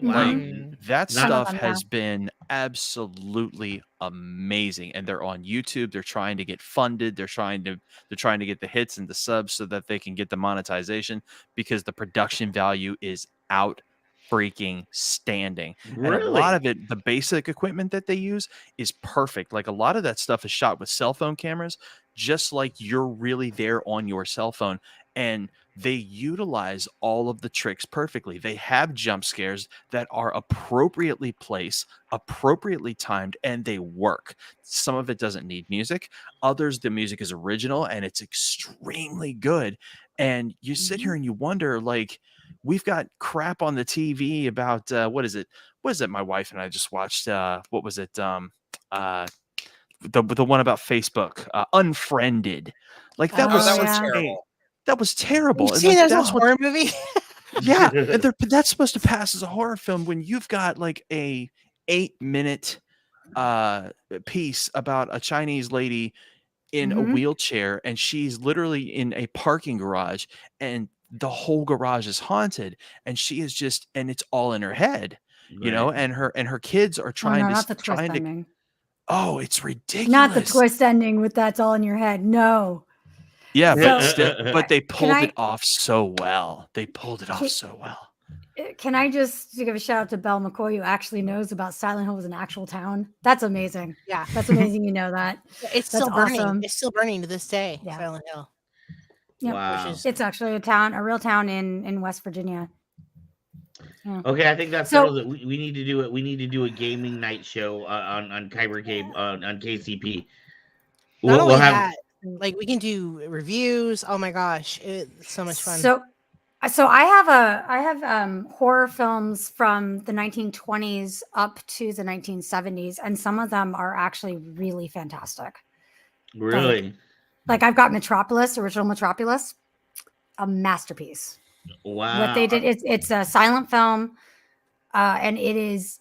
Wow. Mm. That Some of stuff them, has been absolutely amazing, and they're on YouTube. They're trying to get funded. They're trying to get the hits and the subs so that they can get the monetization, because the production value is out freaking standing. And a lot of it, the basic equipment that they use is perfect. Like a lot of that stuff is shot with cell phone cameras, just like you're really there on your cell phone. And they utilize all of the tricks perfectly. They have jump scares that are appropriately placed, appropriately timed, and they work. Some of it doesn't need music. Others, the music is original and it's extremely good. And you sit here and you wonder, like, we've got crap on the TV about what is it? What is it? My wife and I just watched. What was it? The one about Facebook, Unfriended. Like that Oh, was that was yeah. terrible. that was terrible. You And, see, like, there's a that's what- horror movie. yeah, and but that's supposed to pass as a horror film when you've got like a 8-minute piece about a Chinese lady in a Mhm. wheelchair, and she's literally in a parking garage, and the whole garage is haunted, and she is just, and it's all in her head, and her kids are Oh, trying no, to not the twist trying to. ending. Oh, it's ridiculous. Not the twist ending with that's all in your head. No. Yeah, So- but still, but they Can pulled I- it off so well. They pulled it off Can- so well. Can I just give a shout out to Belle McCoy, who actually knows about Silent Hill was an actual town? That's amazing. Yeah, That's amazing. You know that. it's That's still burning. awesome. It's still burning to this day. Yeah. Silent Hill. Yep. Wow. Which is It's actually a real town in West Virginia. Okay, I think that So- settles it. We need to do it. We need to do a gaming night show on Kyber Game on KCP. not only We'll have that, like we can do reviews. Oh my gosh, it's so much fun. So I have horror films from the 1920s up to the 1970s, and some of them are actually really fantastic. really. Like I've got Metropolis, original Metropolis, a masterpiece. Wow. What they did, it's a silent film, and it's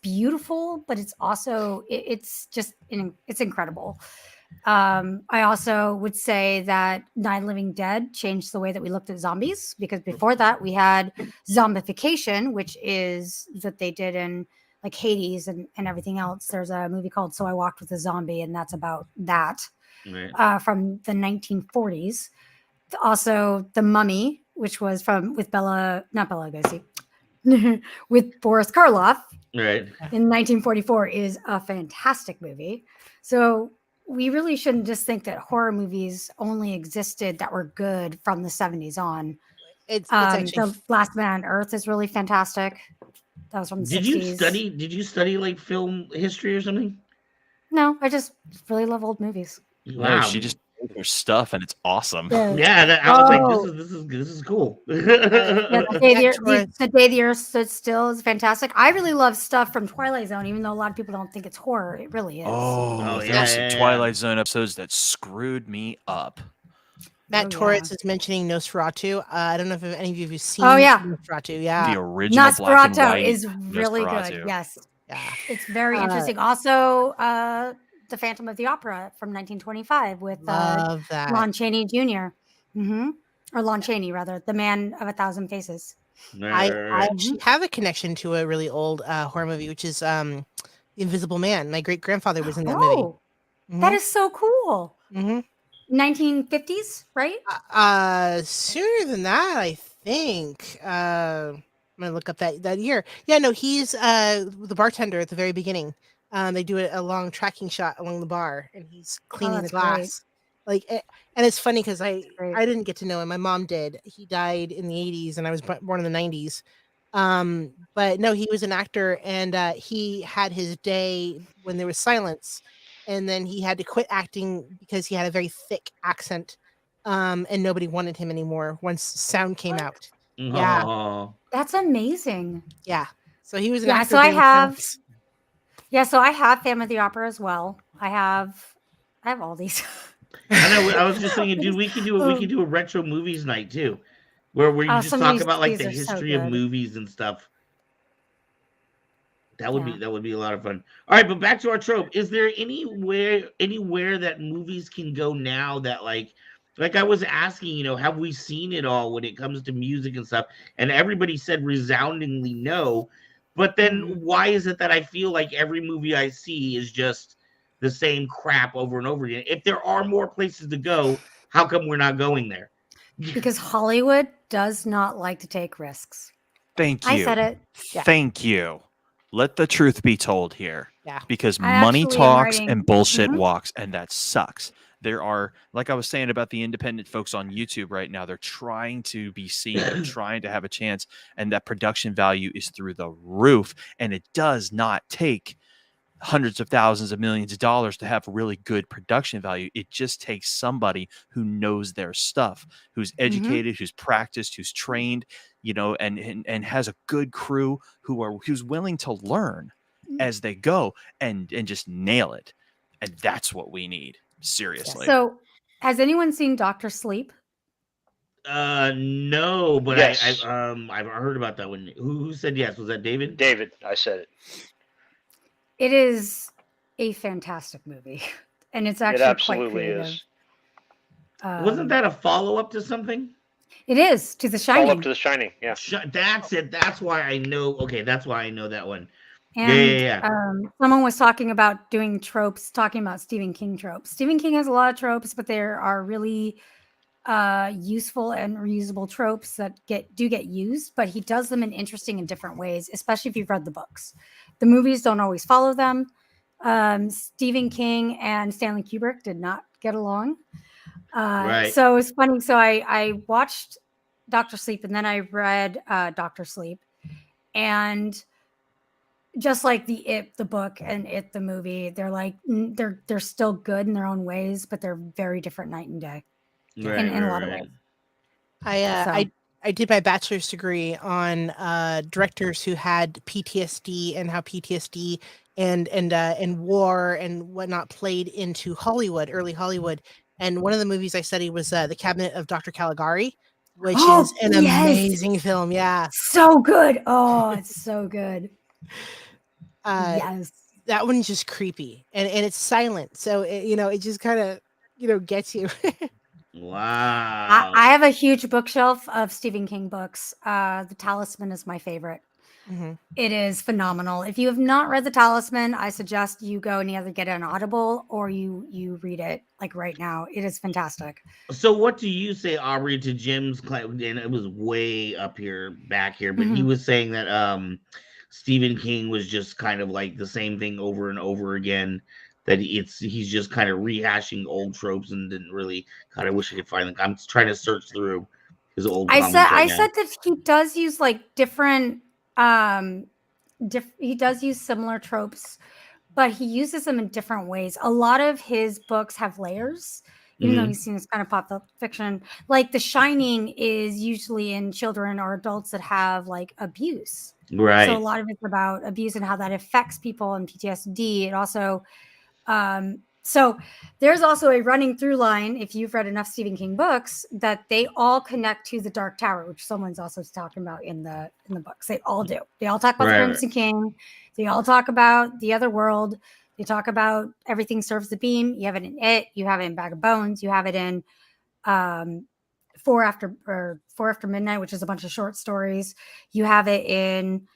beautiful, but it's also it's incredible. I also would say that Night of the Living Dead changed the way that we looked at zombies, because before that we had zombification, which is that they did in like Hades and everything else. There's a movie called So I Walked with a Zombie, and that's about that Right. from the 1940s. Also, The Mummy, which was with Bela Lugosi, with Boris Karloff Right. in 1944, is a fantastic movie. So we really shouldn't just think that horror movies only existed that were good from the 70s on. it's actually The Last Man on Earth is really fantastic. That was from the Did 60s. you study like film history or something? No, I just really love old movies. No, Wow. she just Their stuff, and it's awesome. Yeah, I was like, this is cool. Yeah, the day the Earth stood still is fantastic. I really love stuff from Twilight Zone, even though a lot of people don't think it's horror. It really is. Oh, there's some Twilight Zone episodes that screwed me up. Matt Torres is mentioning Nosferatu. I don't know if any of you have seen Nosferatu. Yeah, the original Nosferatu black and white is really good. Yes, it's very interesting. Also, The Phantom of the Opera from 1925 with Lon Chaney Jr. Or Lon Chaney, rather, the Man of a Thousand Faces. I actually have a connection to a really old horror movie, which is The Invisible Man. My great grandfather was in that movie. That is so cool. 1950s, right? Sooner than that, I think. I'm gonna look up that year. Yeah, no, he's the bartender at the very beginning. They do a long tracking shot along the bar, and he's cleaning the glass. Great. And it's funny because I didn't get to know him. My mom did. He died in the 80s, and I was born in the 90s. But no, he was an actor, and he had his day when there was silence. And then he had to quit acting because he had a very thick accent, and nobody wanted him anymore once sound came out. Yeah, that's amazing. Yeah, so he was an actor. So I have Phantom of the Opera as well. I have all these. I know. I was just thinking, dude, we could do a retro movies night too, where we just talk about like the history of movies and stuff. That would be a lot of fun. All right, but back to our trope. Is there anywhere that movies can go now that like I was asking, have we seen it all when it comes to music and stuff? And everybody said resoundingly no. But then why is it that I feel like every movie I see is just the same crap over and over again? If there are more places to go, how come we're not going there? Because Hollywood does not like to take risks. Thank you. I said it. Yeah. Thank you. Let the truth be told here. Yeah. Because money talks and bullshit walks, and that sucks. There are, like I was saying about the independent folks on YouTube right now, they're trying to be seen, they're trying to have a chance, and that production value is through the roof. And it does not take hundreds of thousands of millions of dollars to have really good production value. It just takes somebody who knows their stuff, who's educated, who's practiced, who's trained, and has a good crew who's willing to learn as they go and just nail it. And that's what we need. Seriously. So, has anyone seen Dr. Sleep? No, but yes. I've heard about that one. Who said yes? Was that David? David, I said it. It is a fantastic movie, and it's actually absolutely quite creative. Is. Wasn't that a follow-up to something? It is to The Shining. Follow-up to The Shining, yeah. That's it. That's why I know. Okay, that's why I know that one. And someone was talking about doing tropes, talking about Stephen King tropes. Stephen King has a lot of tropes, but there are really useful and reusable tropes that do get used, but he does them in interesting and different ways, especially if you've read the books. The movies don't always follow them. Stephen King and Stanley Kubrick did not get along. So it's funny. So I watched Dr. Sleep, and then I read Dr. Sleep, and just like the book and the movie, they're like they're still good in their own ways, but they're very different night and day in a lot of ways. I did my bachelor's degree on directors who had PTSD and how PTSD and war and whatnot played into Hollywood, early Hollywood. And one of the movies I studied was The Cabinet of Dr. Caligari, which is an amazing film. Yeah, so good. Oh, it's so good. Yes, that one's just creepy, and it's silent, so it just kind of gets you. Wow. I have a huge bookshelf of Stephen King books. The Talisman is my favorite. It is phenomenal. If you have not read The Talisman, I suggest you go and either get an Audible or you read it like right now. It is fantastic. So what do you say, Aubrey, to Jim's claim? And it was way back here, but he was saying that Stephen King was just kind of like the same thing over and over again. That he's just kind of rehashing old tropes and didn't really. God, I wish I could find them. I'm trying to search through his old. I said that he does use like different. He does use similar tropes, but he uses them in different ways. A lot of his books have layers. even though he's seen as kind of pop fiction. Like The Shining is usually in children or adults that have like abuse. Right. So a lot of it's about abuse and how that affects people and PTSD. It also, so there's also a running through line, if you've read enough Stephen King books, that they all connect to the Dark Tower, which someone's also talking about in the books. They all do. They all talk about the Crimson King. They all talk about the other world. They talk about Everything Serves the Beam. You have it in It. You have it in Bag of Bones. You have it in Four After Midnight, which is a bunch of short stories. You have it in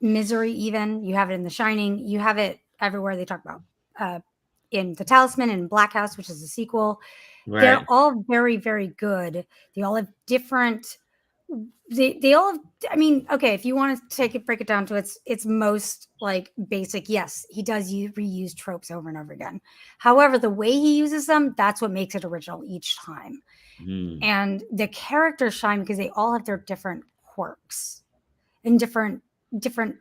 Misery. Even you have it in The Shining. You have it everywhere. They talk about in The Talisman and Black House, which is a sequel. Right. They're all very, very good. They all have different. They all have, I mean, okay, if you want to break it down to its most like basic, yes, he does reuse tropes over and over again. However, the way he uses them, that's what makes it original each time. And the characters shine because they all have their different quirks and different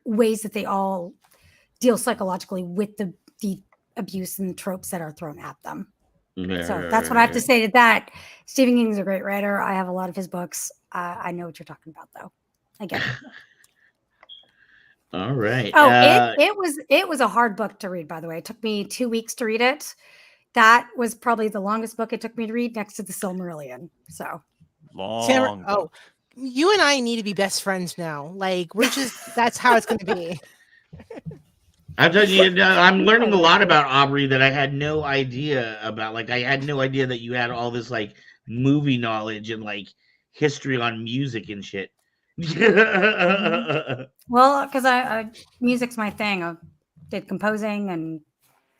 ways that they all deal psychologically with the abuse and the tropes that are thrown at them. So that's what I have to say to that. Stephen King's a great writer. I have a lot of his books. I know what you're talking about, though. I get it. All right. Oh, it was a hard book to read, by the way. It took me 2 weeks to read it. That was probably the longest book it took me to read, next to the Silmarillion. So long. Oh, you and I need to be best friends now. Like that's how it's going to be. I'm telling you, I'm learning a lot about Aubrey that I had no idea about. Like, I had no idea that you had all this like movie knowledge and like history on music and shit. Well, because I music's my thing. I did composing and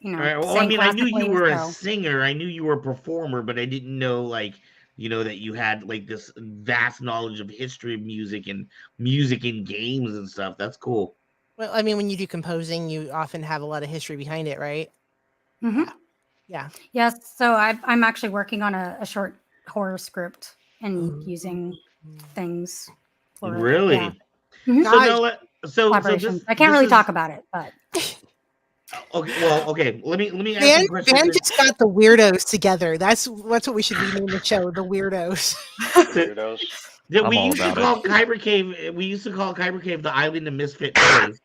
Right. Well, I mean, I knew you were a singer. I knew you were a performer, but I didn't know like that you had like this vast knowledge of history of music and music in games and stuff. That's cool. Well, I mean, when you do composing, you often have a lot of history behind it, right? Mm-hmm. Yeah. Yes. So I'm actually working on a short horror script and using things. For really? It. Yeah. So I can't really talk about it, but. Okay. Well, okay. Let me ask you a question. Van just got the weirdos together. That's what we should rename the show, the weirdos. Weirdos. That we used to call Kyber Cave. We used to call Kyber Cave the island of misfit toys.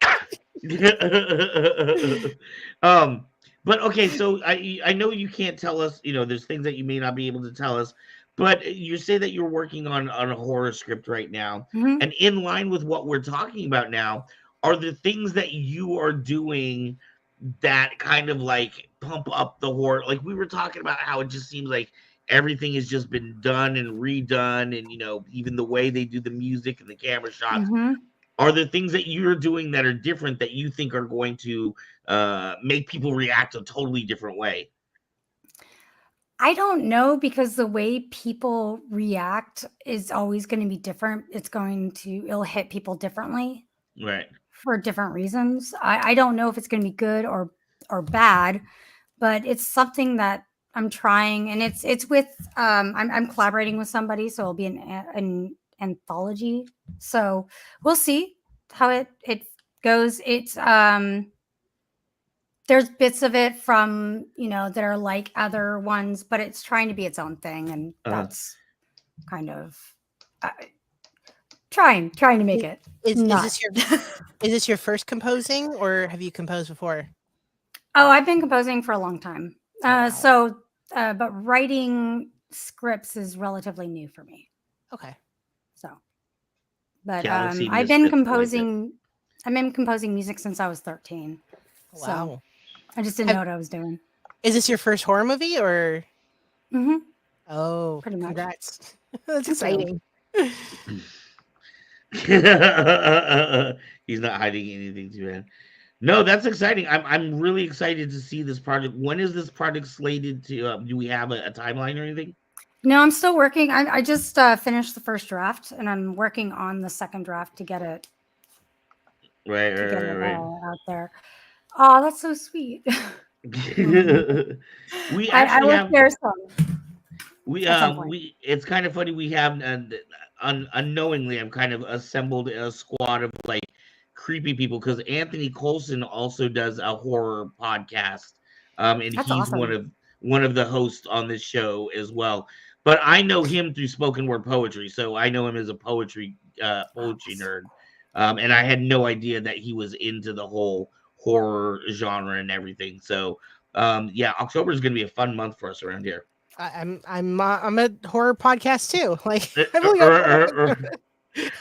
But okay, so I know you can't tell us. There's things that you may not be able to tell us. But you say that you're working on a horror script right now, and in line with what we're talking about now, are the things that you are doing that kind of like pump up the horror? Like we were talking about how it just seems like everything has just been done and redone, and even the way they do the music and the camera shots. Are there things that you're doing that are different that you think are going to make people react a totally different way? I don't know, because the way people react is always going to be different. It'll hit people differently. Right. For different reasons. I don't know if it's going to be good or bad, but it's something that I'm trying, and it's with I'm collaborating with somebody, so it'll be an anthology. So we'll see how it goes. It's there's bits of it from that are like other ones, but it's trying to be its own thing, and that's kind of trying to make it. Is this your first composing, or have you composed before? Oh, I've been composing for a long time. But writing scripts is relatively new for me. Okay. So, but Galaxy I've been Misfits composing. I've been composing music since I was 13. Wow. So I just didn't know what I was doing. Is this your first horror movie, or? Mm-hmm. Oh, pretty much. Congrats. That's exciting. He's not hiding anything too bad. No, that's exciting. I'm really excited to see this project. When is this project slated to? Do we have a timeline or anything? No, I'm still working. I just finished the first draft, and I'm working on the second draft to get it. Right. Out there. Oh, that's so sweet. We I will have. share some. It's kind of funny. We have unknowingly, I've kind of assembled a squad of like creepy people, because Anthony Colson also does a horror podcast, and That's he's awesome. one of the hosts on this show as well. But I know him through spoken word poetry, so I know him as a poetry nerd. And I had no idea that he was into the whole horror genre and everything. So yeah, October is going to be a fun month for us around here. I'm a horror podcast too. Like I've only got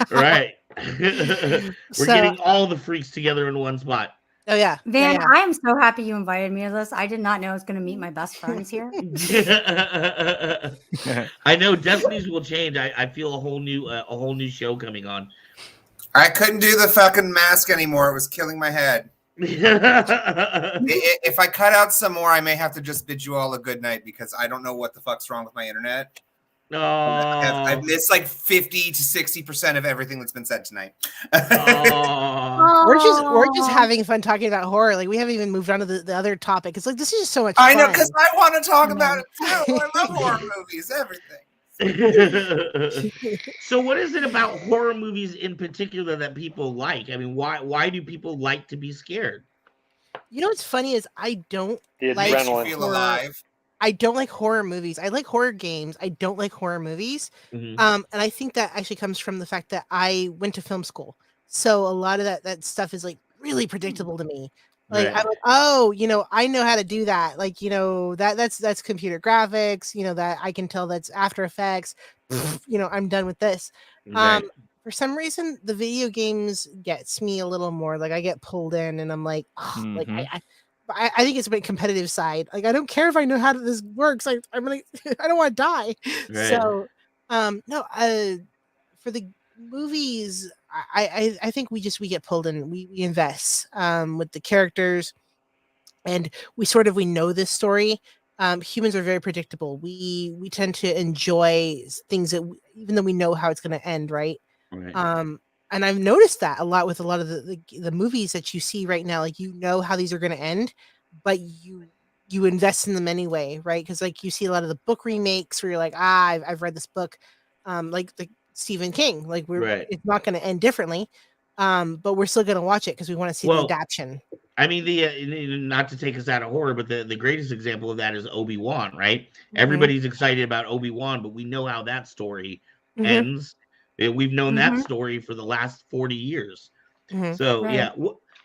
right. We're getting all the freaks together in one spot. Oh yeah, Van, yeah. I am so happy you invited me to this. I did not know I was going to meet my best friends here. I know destinies will change. I feel a whole new show coming on. I couldn't do the fucking mask anymore. It was killing my head. If I cut out some more, I may have to just bid you all a good night because I don't know what the fuck's wrong with my internet. I've missed like 50 to 60% of everything that's been said tonight. We're just having fun talking about horror. Like we haven't even moved on to the other topic. It's like this is just so much fun. I know, because I want to talk about it too. I love horror movies, everything. So what is it about horror movies in particular that people like? I mean, why do people like to be scared? You know what's funny is I don't like feel alive. I don't like horror movies. I like horror games. I don't like horror movies. Mm-hmm. And I think that actually comes from the fact that I went to film school. So a lot of that stuff is like really predictable to me. Like I'm like, oh, I know how to do that. Like, that's computer graphics, that I can tell that's After Effects. I'm done with this. Right. For some reason, the video games gets me a little more. Like I get pulled in and I'm like, oh, like I think it's a bit competitive side. Like I don't care if I know how this works. Like I don't want to die. Right. So for the movies, I think we get pulled in. We invest with the characters, and we know this story. Humans are very predictable. We tend to enjoy things that even though we know how it's going to end, right? Right. And I've noticed that a lot with a lot of the movies that you see right now. Like how these are going to end, but you invest in them anyway, right? Because like you see a lot of the book remakes where you're like, I've read this book, like the Stephen King. Like it's not going to end differently, but we're still going to watch it because we want to see the adaptation. I mean, not to take us out of horror, but the greatest example of that is Obi-Wan, right? Mm-hmm. Everybody's excited about Obi-Wan, but we know how that story ends. We've known that story for the last 40 years. Mm-hmm. So yeah,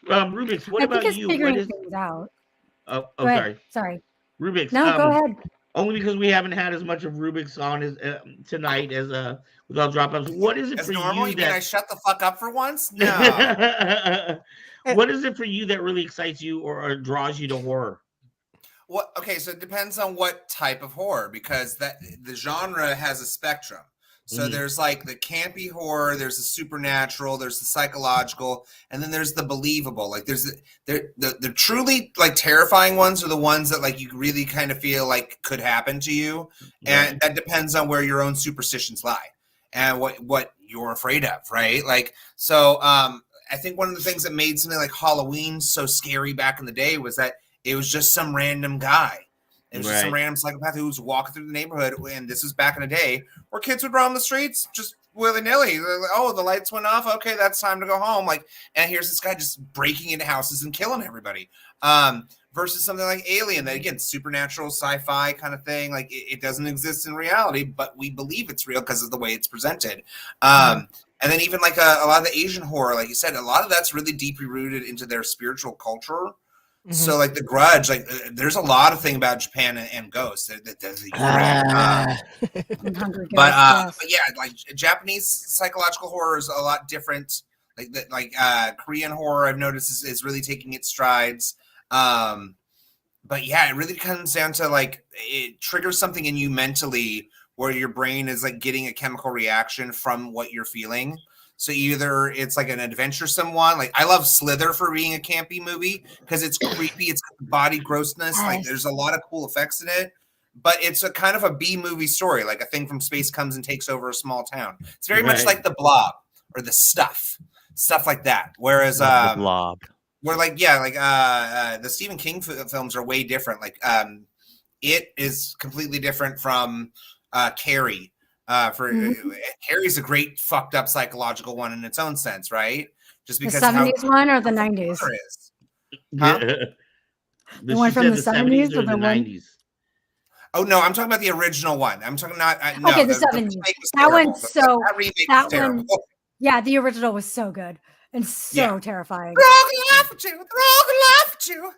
Rubik's, what about you? What is things out? Sorry. Rubik's. No, go ahead. Only because we haven't had as much of Rubik's on as tonight as without drop-ups. What is it as for normal? you? I shut the fuck up for once? No. What is it for you that really excites you or draws you to horror? Okay, so it depends on what type of horror, because the genre has a spectrum. So there's like the campy horror, there's the supernatural, there's the psychological, and then there's the believable. Like there's the truly like terrifying ones are the ones that like you really kind of feel like could happen to you, and that depends on where your own superstitions lie and what you're afraid of, right? Like so, I think one of the things that made something like Halloween so scary back in the day was that it was just some random guy. It was just some random psychopath who was walking through the neighborhood, and this was back in the day where kids would roam the streets just willy-nilly. Like, oh, the lights went off. Okay, that's time to go home. Like, and here's this guy just breaking into houses and killing everybody. Versus something like Alien, that again, supernatural sci-fi kind of thing. Like it doesn't exist in reality, but we believe it's real because of the way it's presented. And then even like a lot of the Asian horror, like you said, a lot of that's really deeply rooted into their spiritual culture. Mm-hmm. So like The Grudge, like there's a lot of thing about Japan and ghosts but yeah, like Japanese psychological horror is a lot different. Like Korean horror, I've noticed is really taking its strides. But yeah, it really comes down to like it triggers something in you mentally where your brain is like getting a chemical reaction from what you're feeling. So either it's like an adventuresome one, like I love Slither for being a campy movie because it's creepy, it's body grossness, like there's a lot of cool effects in it, but it's a kind of a B movie story, like a thing from space comes and takes over a small town. It's very much like The Blob or The Stuff like that. Whereas The Blob, where the Stephen King films are way different. Like It is completely different from Carrie. Carrie's a great fucked up psychological one in its own sense, right? Just because the 70s one or the 90s? Huh? The one from the 70s or the 90s? Oh no, I'm talking about the original one. I'm talking not no. Okay, the The 70s. remake was That terrible. one's so. That remake That was one. terrible. Yeah, the original was so good and so Yeah. terrifying. They're all gonna laugh at you. They're all gonna laugh at you.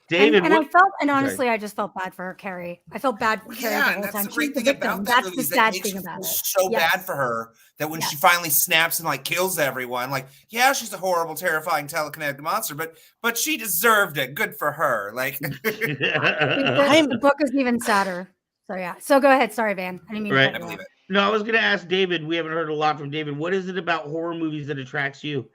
David, And I what? felt, and Sorry. honestly, I just felt bad for her, Carrie. I felt bad for Carrie Yeah, the and whole that's time. the She's great the thing victim. about that That's movie the is that sad makes thing you about feel it. so Yes. bad for her that when she Yes. finally snaps and like kills everyone, like yeah, she's a horrible, terrifying telekinetic monster, but she deserved it. Good for her. Like The book is even sadder. So yeah. So go ahead. Sorry, Van. I didn't mean to Right. cut I you believe off. it. No, I was going to ask David. We haven't heard a lot from David. What is it about horror movies that attracts you?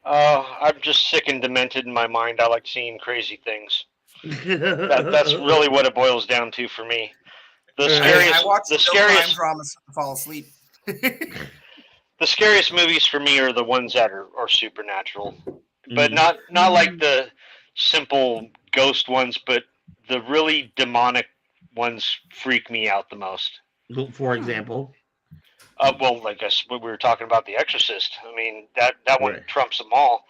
I'm just sick and demented in my mind. I like seeing crazy things. That's really what it boils down to for me. The I scariest, watch the no crime scariest, dramas to fall asleep. the scariest movies for me are the ones that are supernatural, but Mhm. not like the simple ghost ones, but the really demonic ones freak me out the most. For example. Well, like us, we were talking about The Exorcist. I mean, that one Right. trumps them all.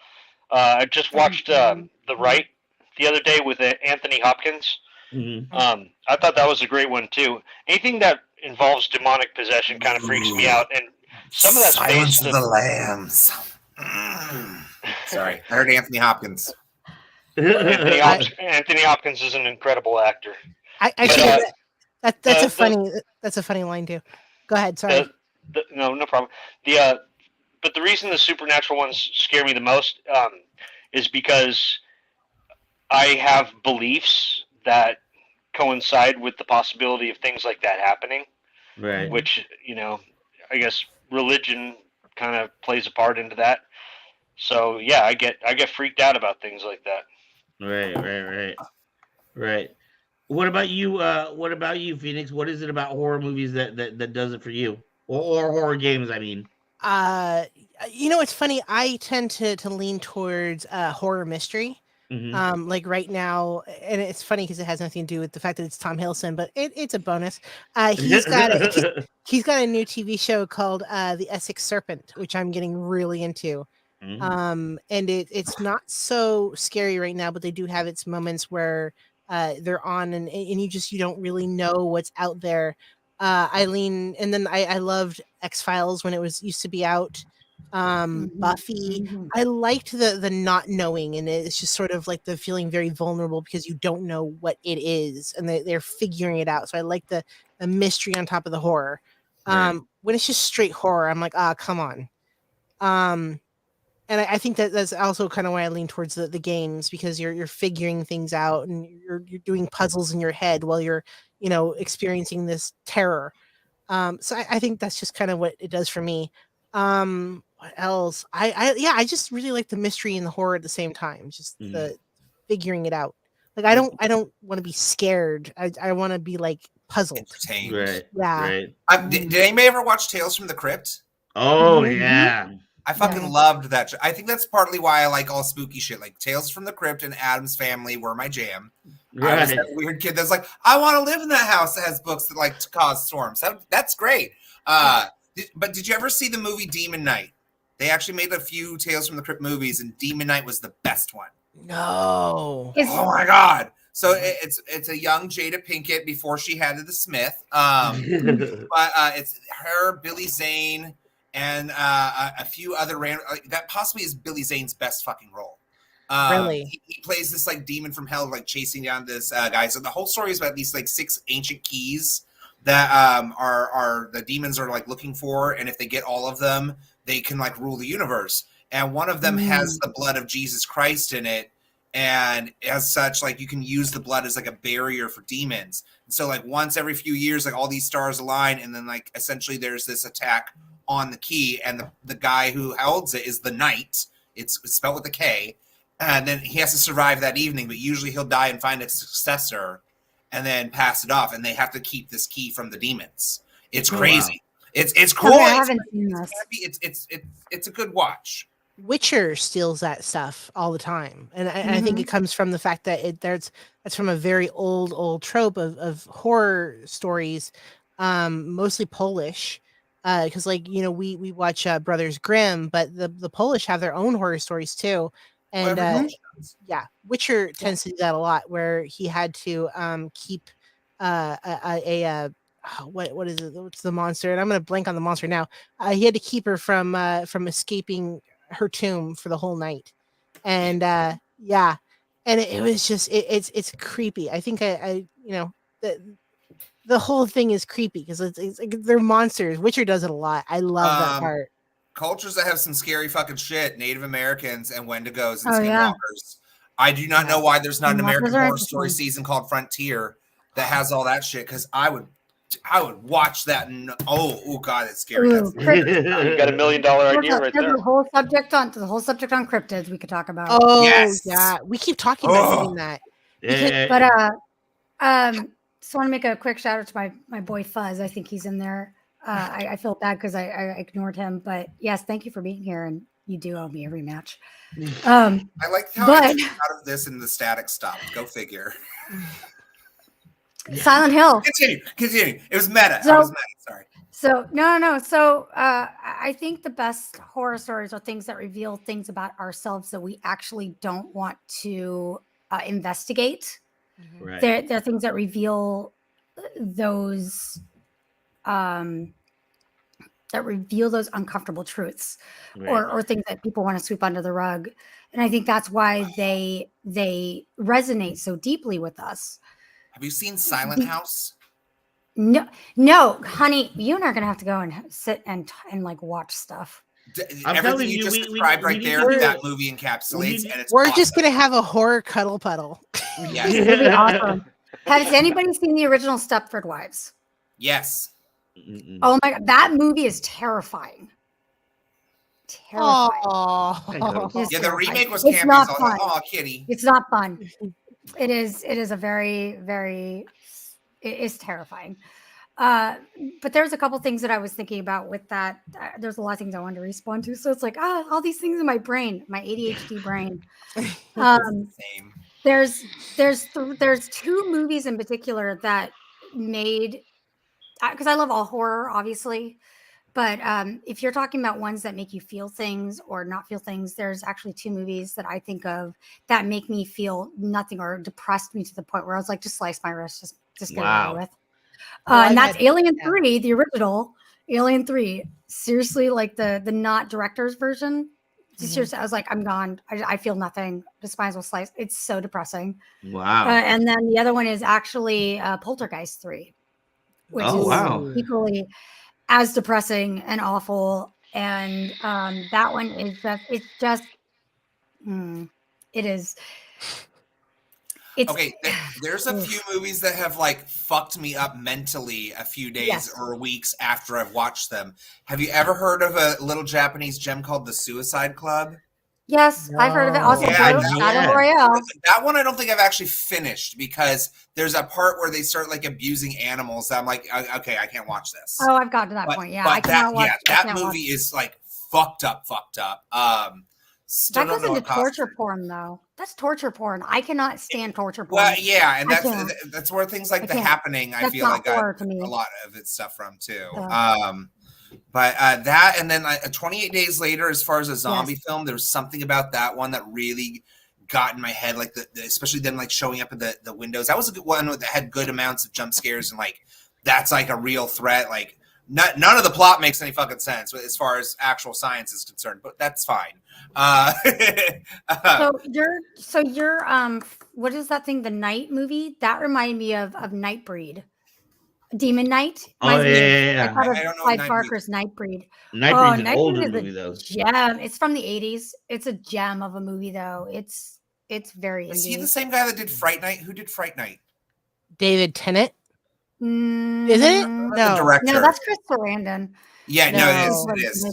I just watched The Right the other day with Anthony Hopkins. Mhm. I thought that was a great one too. Anything that involves demonic possession kind of freaks me out, and some of that's Silence based of the Lambs. Sorry, I heard Anthony Hopkins. Anthony Hopkins is an incredible actor. Actually, that's the- a funny line too. Go ahead. Sorry. No problem. But the reason the supernatural ones scare me the most is because I have beliefs that coincide with the possibility of things like that happening, Right. which, I guess religion kind of plays a part into that. So yeah, I get freaked out about things like that. Right. What about you? What about you, Phoenix? What is it about horror movies that does it for you, or horror games? I mean, Uh, it's funny. I tend to lean towards horror mystery. mhm. Like right now, and it's funny because it has nothing to do with the fact that it's Tom Hiddleston, but it's a bonus. He's got a new TV show called The Essex Serpent, which I'm getting really into. Mhm. And it's not so scary right now, but they do have its moments where they're on and you don't really know what's out there. Eileen, and then I loved X-Files when it used to be out. Buffy. I liked the not knowing, and it's just sort of like the feeling very vulnerable because you don't know what it is, and they're figuring it out. So I like the mystery on top of the horror. Right. When it's just straight horror, I'm like, come on. And I think that's also kind of why I lean towards the games, because you're figuring things out and you're doing puzzles in your head while you're experiencing this terror. So I think that's just kind of what it does for me. What else? I just really like the mystery and the horror at the same time. Just Mhm. the figuring it out. Like I don't want to be scared. I want to be like puzzled. Entertained. Right. Yeah. Right. Did anybody ever watch Tales from the Crypt? Oh yeah. I fucking loved that show. I think that's partly why I like all spooky shit. Like Tales from the Crypt and Addams Family were my jam. I was that weird kid that's like, I want to live in that house that has books that like to cause storms. That's great. But did you ever see the movie Demon Knight? They actually made a few Tales from the Crypt movies, and Demon Knight was the best one. No. Oh my god. So it's a young Jada Pinkett before she had the Smith. But it's her, Billy Zane, and a few other random that possibly is Billy Zane's best fucking role. Really? He plays this like demon from hell, like chasing down this guy. So the whole story is about these like 6 ancient keys that are the demons are like looking for, and if they get all of them, they can like rule the universe. And one of them has the blood of Jesus Christ in it, and as such, like you can use the blood as like a barrier for demons. And so like once every few years, like all these stars align, and then like essentially there's this attack on the key, and the guy who holds it is the knight. It's spelled with a K, and then he has to survive that evening, but usually he'll die and find a successor and then pass it off, and they have to keep this key from the demons. It's crazy. Wow. It's cool. Okay, I haven't seen this. It's a good watch. Witcher steals that stuff all the time, and I think it comes from the fact that that's from a very old trope of horror stories, mostly Polish, because like we watch Brothers Grimm, but the Polish have their own horror stories too, And Whatever. yeah, Witcher tends to do that a lot, where he had to keep what is it? What's the monster? And I'm gonna blank on the monster now. He had to keep her from escaping her tomb for the whole night, and yeah, and it was just it's creepy. I think I the whole thing is creepy because it's like they're monsters. Witcher does it a lot. I love that part. Cultures that have some scary fucking shit, Native Americans and Wendigos and Oh, yeah. Skinwalkers. I do not know why there's not an Skinwalkers American are Horror interesting. Story season called Frontier that has all that shit, because I would watch that and oh god, it's scary. Ooh, That's cryptids. You got $1 million idea right There's there. a whole subject on cryptids we could talk about. Oh Yes. yeah, we keep talking about doing that. Yeah. But just want to make a quick shout out to my boy Fuzz. I think he's in there. I feel bad because I ignored him, but yes, thank you for being here, and you do owe me a rematch. I like how but- I took out of this and the static stopped. Go figure. Silent Hill. Continue. It was meta. So- I was meta. Sorry. So no. So I think the best horror stories are things that reveal things about ourselves that we actually don't want to investigate. Right. They're things that reveal those uncomfortable truths, Right. or things that people want to sweep under the rug. And I think that's why they resonate so deeply with us. Have you seen Silent House? No, honey, you and I are gonna have to go and sit and like watch stuff. I'm Everything telling you you, just we described right need there, to- that movie encapsulates, and it's We're just awesome. gonna have a horror cuddle puddle. Yes. It's really awesome. Has anybody seen the original Stepford Wives? Yes. Mm-mm. Oh my god, that movie is terrifying. Terrifying. Oh, It's Yeah, the terrifying. remake was It's campy. not It's all like, fun. oh, kitty. It's not fun. It is a very, very, it is terrifying. But there's a couple things that I was thinking about with that. There's a lot of things I wanted to respond to. So it's like, all these things in my brain, my ADHD brain. Same. There's two movies in particular that made, because I love all horror, obviously. But if you're talking about ones that make you feel things or not feel things, there's actually two movies that I think of that make me feel nothing or depressed me to the point where I was like, just slice my wrist, just get it Wow. over with. Well, And I've that's had- Alien yeah. 3, the original Alien 3. Seriously, like the not director's version. Seriously, I was like, I'm gone. I feel nothing. Just might as well slice. It's so depressing. Wow. And then the other one is actually Poltergeist 3, which Oh, is wow. equally as depressing and awful. And that one is just it is. It's Okay, there's a few movies that have like fucked me up mentally a few days Yes. or weeks after I've watched them. Have you ever heard of a little Japanese gem called The Suicide Club? Yes, I've heard of it. Also, Yeah, Blue, that Battle one. Royale. That one I don't think I've actually finished because there's a part where they start like abusing animals. I'm like, okay, I can't watch this. Oh, I've gotten to that point. Yeah, I that, cannot watch. yeah, I that can't movie watch. is like fucked up. Still That don't goes know into what caused torture it. porn, though. That's torture porn. I cannot stand torture porn. Well, yeah, and I can't. that's where things like I The can't. Happening, I That's feel not like got horror to me. a lot of its stuff from too. Yeah. But that, and then 28 Days Later, as far as a zombie film, there was something about that one that really got in my head, like especially them like showing up at the windows. That was a good one that had good amounts of jump scares, and like that's like a real threat. Like none of the plot makes any fucking sense as far as actual science is concerned, but that's fine. So you're what is that thing? The Night movie that reminded me of Nightbreed, Demon Knight. Oh, Reminds me of- yeah. I thought of I don't know Clive Nightbreed. Barker's Nightbreed. Nightbreed's an Nightbreed older is a movie though. gem. It's from the 80s. It's a gem of a movie though. It's very Is he indie. the same guy that did Fright Night? Who did Fright Night? David Tennant. Mm, Is it? The No. director. No, that's Chris Sarandon. Yeah, no, it is. No. It is.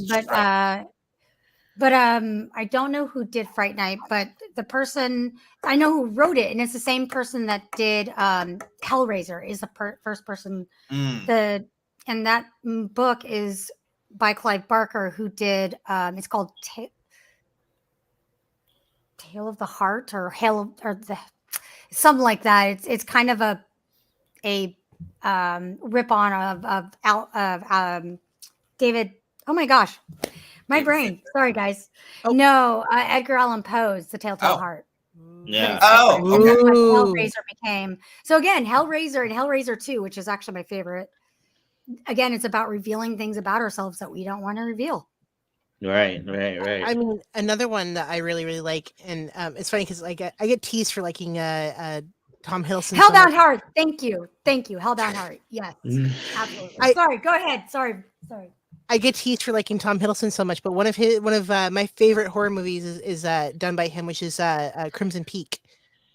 But I don't know who did Fright Night, but the person I know who wrote it, and it's the same person that did Hellraiser. Is the first person. Mm. And that book is by Clive Barker, who did. It's called Tale of the Heart or Hell or the something like that. It's kind of a rip on of David. Oh my gosh, My brain. Sorry, guys. Oh. No, Edgar Allan Poe's The Telltale Oh. Heart. Yeah. Oh, But okay. it's like Ooh. Hellraiser became. So again, Hellraiser and Hellraiser 2, which is actually my favorite. Again, it's about revealing things about ourselves that we don't want to reveal. Right. I mean, another one that I really, really like, and it's funny because like I get teased for liking Tom Hiddleston. so Hellbound much. Heart. Thank you. Hellbound Heart. Yes, absolutely. Sorry. Go ahead. Sorry. I get teased for liking Tom Hiddleston so much, but one of my favorite horror movies is done by him, which is Crimson Peak.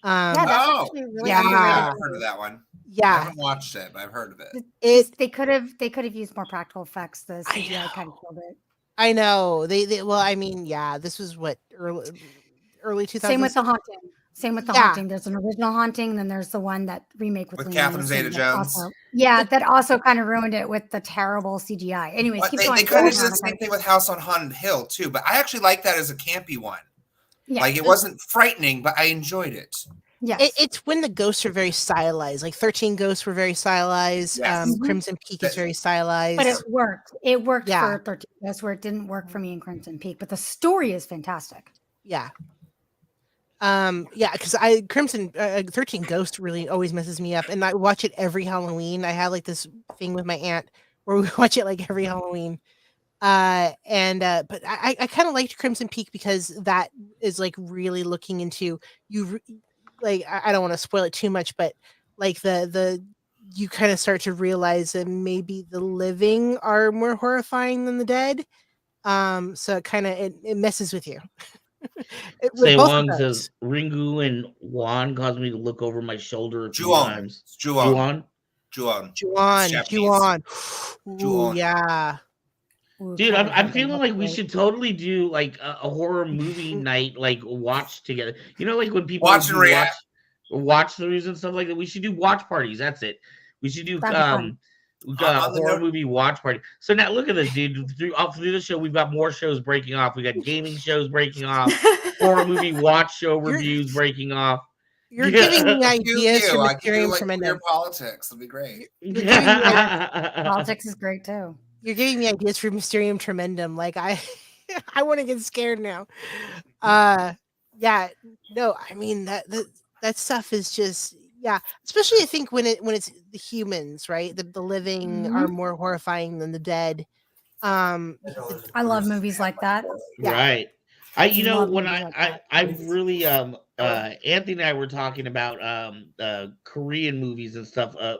Yeah, that's Oh, actually really yeah. underrated. I've heard of that one. I Yeah, haven't watched it, but I've heard of it. They could have used more practical effects. The CGI kind of killed it. I know. They well, I mean, yeah, this was what early 2000s. Same with the haunting. Yeah. Haunting. There's an original haunting, then there's the one that remake with Liam Catherine Neeson Zeta-Jones. that also kind of ruined it with the terrible CGI. Anyways, But keep they going. could have done the same thing with House on Haunted Hill too, but I actually like that as a campy one. Yeah. Like it wasn't frightening, but I enjoyed it. Yes. It's when the ghosts are very stylized. Like 13 Ghosts were very stylized. Yes. Crimson Peak is very stylized. But it worked. It worked Yeah. for 13 Ghosts where it didn't work for me in Crimson Peak. But the story is fantastic. Yeah. Because 13 Ghost really always messes me up, and I watch it every Halloween. I have like this thing with my aunt where we watch it like every Halloween. But I kind of liked Crimson Peak because that is like really looking into like I don't want to spoil it too much, but like the you kind of start to realize that maybe the living are more horrifying than the dead. So it messes with you. Say Wong says Ringu and Juan caused me to look over my shoulder a few times. Juon. Ooh, yeah. Dude, I'm feeling like we should totally do like a horror movie night, like watch together. You know, like when people watch and react, watch throughs and stuff like that. We should do watch parties. That's it. We should do horror movie watch party. So now look at this, dude. Through the show, we've got more shows breaking off. We got gaming shows breaking off, horror movie watch show reviews breaking off. You're giving me ideas for Mysterium Tremendum. Politics would be great. Politics is great too. You're giving me ideas for Mysterium Tremendum. Like I want to get scared now. Yeah, no, I mean that stuff is just especially I think when it's the humans, right? The living are more horrifying than the dead. I love movies like that. Yeah. Right. I really Anthony and I were talking about Korean movies and stuff a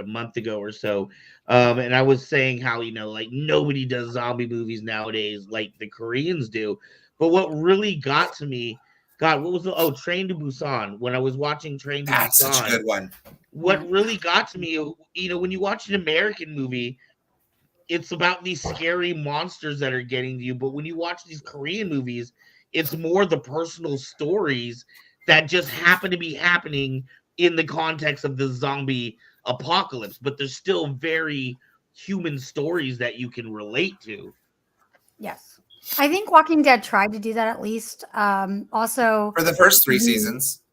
month ago or so. And I was saying how, like nobody does zombie movies nowadays like the Koreans do. But what really got to me, God, what was Train to Busan? When I was watching Train to Busan. That's such a good one. What really got to me, when you watch an American movie, it's about these scary monsters that are getting to you. But when you watch these Korean movies, it's more the personal stories that just happen to be happening in the context of the zombie apocalypse. But there's still very human stories that you can relate to. Yes. I think Walking Dead tried to do that at least. Also for the first 3 seasons.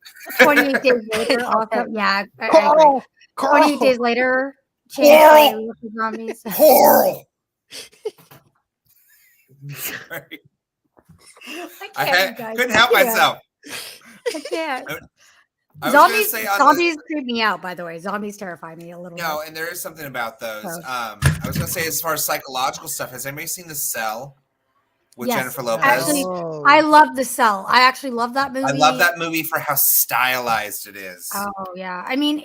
28 days later, also, I agree. 28 days later, changed zombies. Coral. I couldn't help myself. I can't. Zombies creep me out, by the way. Zombies terrify me a little bit. No, and there is something about those. I was going to say, as far as psychological stuff, has anybody seen The Cell with Jennifer Lopez? Actually, I love The Cell. I actually love that movie. I love that movie for how stylized it is. Oh, yeah. I mean,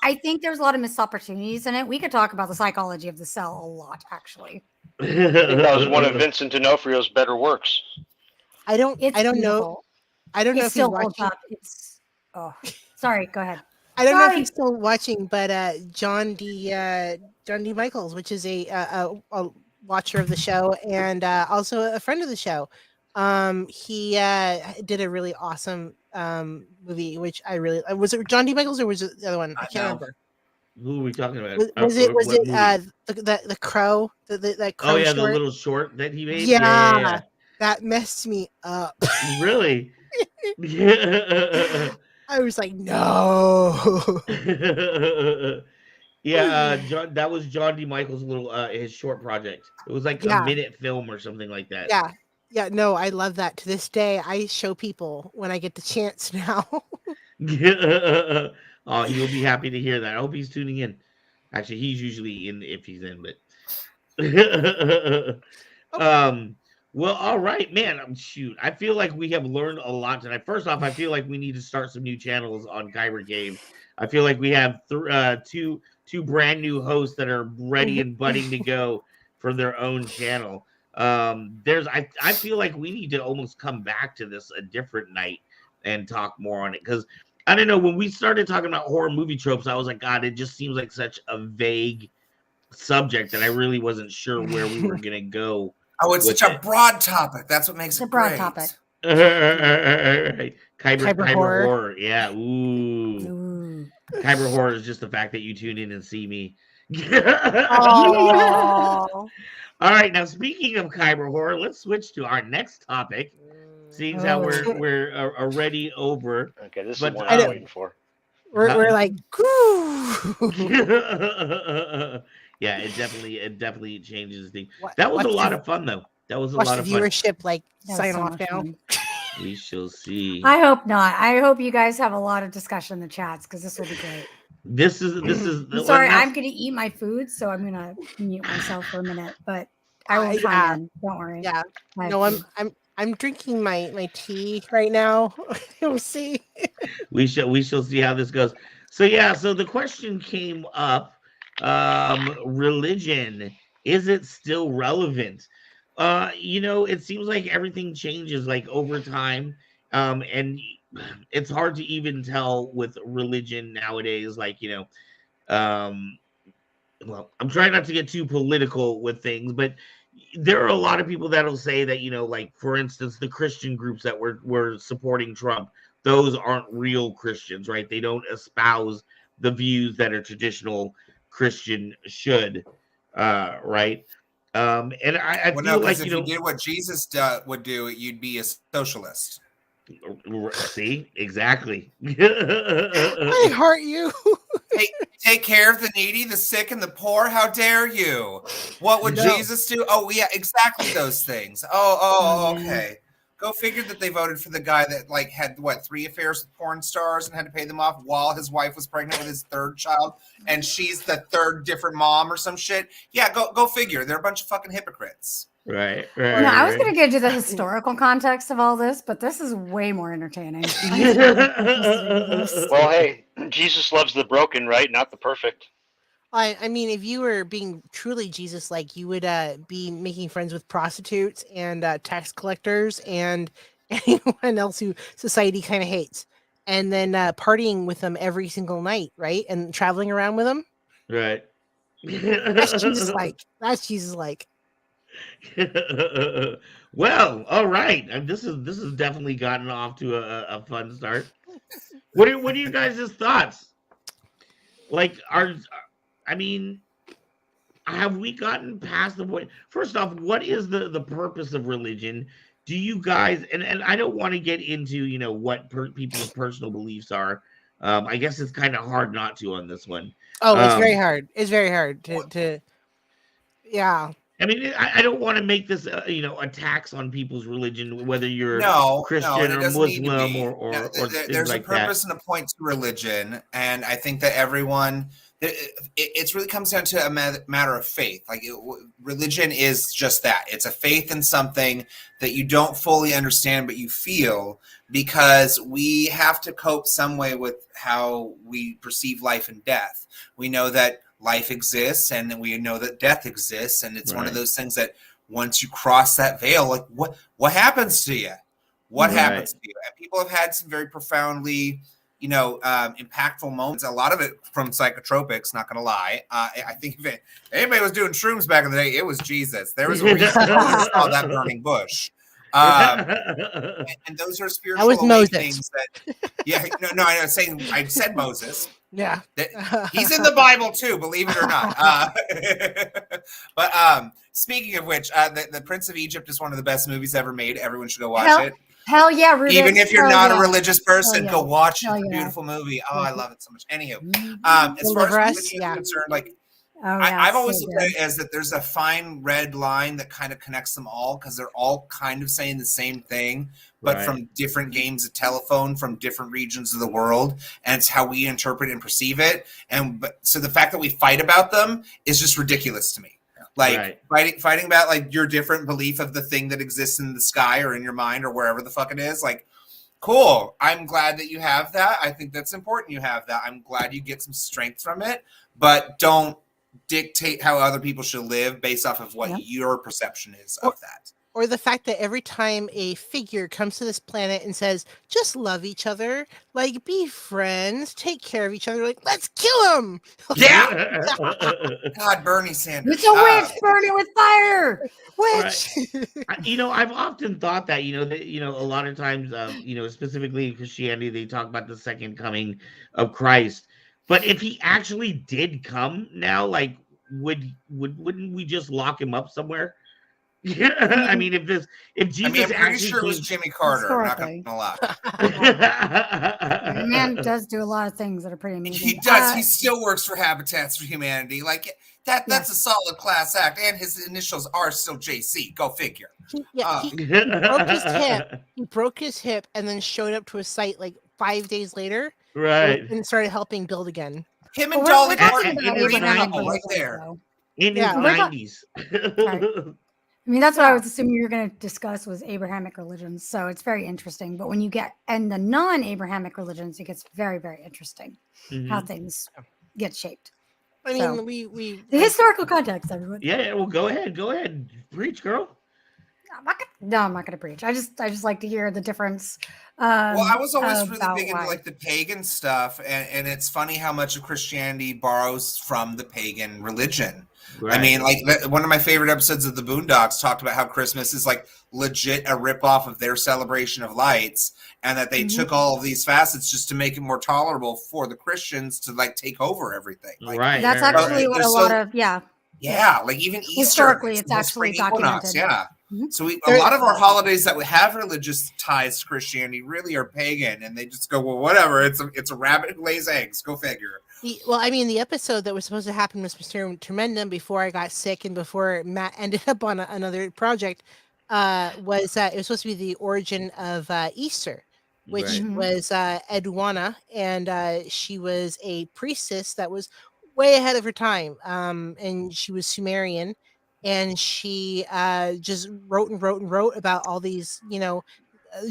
I think there's a lot of missed opportunities in it. We could talk about the psychology of The Cell a lot, actually. I think that was one of Vincent D'Onofrio's better works. I don't know. I don't know if he's watching. Sorry, go ahead. I don't know if he's still watching, but John D. Michaels, which is a watcher of the show and also a friend of the show, he did a really awesome movie, which I really was it John D. Michaels or was it the other one? I can't remember. Who are we talking about? Was it the Crow? That Crow the short? little short that he made. Yeah. That messed me up. Really? I was like, no. Yeah, John. That was John D. Michael's little his short project. It was like a Yeah. minute film or something like that. Yeah. Yeah. No, I love that. To this day, I show people when I get the chance now. Oh, he will be happy to hear that. I hope he's tuning in. Actually, he's usually in if he's in, but well, all right, man. Shoot. I feel like we have learned a lot tonight. First off, I feel like we need to start some new channels on Kyber Game. I feel like we have two brand new hosts that are ready and budding to go for their own channel. I feel like we need to almost come back to this a different night and talk more on it, because I don't know, when we started talking about horror movie tropes, I was like, God, it just seems like such a vague subject that I really wasn't sure where we were gonna go. Oh, it's such a broad topic. That's what makes It's a it broad great. topic. Kyber horror. horror. Yeah. Ooh. Ooh. Kyber horror is just the fact that you tune in and see me. Oh. All right. Now, speaking of Kyber horror, let's switch to our next topic. Seeing how we're already over. Okay, this But is what I I'm don't- waiting for. We're like, "Whew." Yeah, it definitely changes things. What- That was a watch lot the- of fun, though. That was a Watch lot the of fun. viewership like That was sign so off much now. fun. We shall see. I hope not. I hope you guys have a lot of discussion in the chats because this will be great. This is I'm sorry, I'm going to eat my food, so I'm going to mute myself for a minute, but I will Yeah. chime in. Don't worry. Yeah. I have No, food. I'm drinking my tea right now. We'll see. we shall see how this goes. So yeah, so the question came up, religion, is it still relevant? It seems like everything changes like over time, and it's hard to even tell with religion nowadays, like, well, I'm trying not to get too political with things, but there are a lot of people that'll say that, like, for instance, the Christian groups that were supporting Trump, those aren't real Christians, right? They don't espouse the views that a traditional Christian should, right? And I Well, feel no, like, because if you did what Jesus would do, you'd be a socialist. see, exactly. I heart you. Take care of the needy, the sick, and the poor. How dare you? What would No. Jesus do? Oh, yeah, exactly those things. Oh, okay. Go figure that they voted for the guy that like had 3 affairs with porn stars and had to pay them off while his wife was pregnant with his 3rd child, and she's the 3rd different mom or some shit. Yeah, go figure. They're a bunch of fucking hypocrites. Right. Well, no, I was going to get into the historical context of all this, but this is way more entertaining. Well, hey, Jesus loves the broken, right? Not the perfect. I mean, if you were being truly Jesus-like, you would be making friends with prostitutes and tax collectors and anyone else who society kind of hates, and then partying with them every single night, right? And traveling around with them. Right. That's Jesus-like. That's Jesus-like. Well, all right. This has definitely gotten off to a fun start. What are you guys' thoughts? Like, have we gotten past the point? First off, what is the purpose of religion? Do you guys, and I don't want to get into what people's personal beliefs are. I guess it's kind of hard not to on this one. Oh, it's very hard. It's very hard to yeah. I mean, I don't want to make this, a tax on people's religion, whether you're Christian and it or doesn't need to Muslim be. or things there's like a purpose and a point to religion, and I think that everyone, it really comes down to a matter of faith. Like religion is just that. It's a faith in something that you don't fully understand, but you feel, because we have to cope some way with how we perceive life and death. We know that life exists, and we know that death exists, and it's one of those things that once you cross that veil, like what happens to you? What happens to you? And people have had some very profoundly, impactful moments. A lot of it from psychotropics, not gonna lie. I think if anybody was doing shrooms back in the day, it was Jesus. There was a reason why we saw that burning bush. And those are spiritual awakenings that, no, I said Moses. Yeah. He's in the Bible too, believe it or not. Speaking of which, the Prince of Egypt is one of the best movies ever made. Everyone should go watch Hell, it. hell yeah, Rubik. Even if you're Hell not yeah. a religious person, yeah. go watch it. Hell It's a yeah. beautiful movie. Oh, I love it so much. Anywho, as Deliver far as Us, religion yeah. is concerned, like Oh, yeah, I've so always looked good. at it as that there's a fine red line that kind of connects them all because they're all kind of saying the same thing, but Right. from different games of telephone from different regions of the world, and it's how we interpret and perceive it. So the fact that we fight about them is just ridiculous to me. Like fighting about like your different belief of the thing that exists in the sky or in your mind or wherever the fuck it is. Like, cool. I'm glad that you have that. I think that's important. You have that. I'm glad you get some strength from it, but don't dictate how other people should live based off of what your perception is of that. Or the fact that every time a figure comes to this planet and says, just love each other, like be friends, take care of each other, like let's kill them. Yeah. God, Bernie Sanders. It's a witch burning with fire. Witch. I've often thought that, a lot of times, specifically in Christianity, they talk about the second coming of Christ. But if he actually did come now, like, wouldn't we just lock him up somewhere? Yeah, I mean, if Jesus I'm pretty actually sure it was Jimmy Carter. I'm not going to lie. The man does do a lot of things that are pretty amazing. He does. He still works for Habitats for Humanity. Like that's a solid class act, and his initials are still JC. Go figure. He broke his hip. He broke his hip and then showed up to a site like 5 days later, right, and started helping build again. Him and Dolly talking Parton about Abraham right there. In his 90s. I mean, that's what I was assuming you were going to discuss was Abrahamic religions. So it's very interesting. But when you get and the non-Abrahamic religions, it gets very, very interesting how things get shaped. I mean, we the historical context, everyone. Yeah, well, go ahead, preach, girl. No, I'm not going to preach. I just like to hear the difference. Well, I was always really big into like the pagan stuff, and it's funny how much of Christianity borrows from the pagan religion. Right. I mean, like one of my favorite episodes of the Boondocks talked about how Christmas is like legit a ripoff of their celebration of lights, and that they took all of these facets just to make it more tolerable for the Christians to like take over everything. Like, right. That's actually what a lot of yeah, like even Easter, historically, it's actually documented. Yeah. So a lot of our holidays that we have religious ties to Christianity really are pagan, and they just go, well, whatever. It's a rabbit who lays eggs. Go figure. Well, I mean, the episode that was supposed to happen with Mr. Tremendum before I got sick and before Matt ended up on another project was it was supposed to be the origin of Easter, which was Edwana, and she was a priestess that was way ahead of her time, and she was Sumerian. And she just wrote about all these,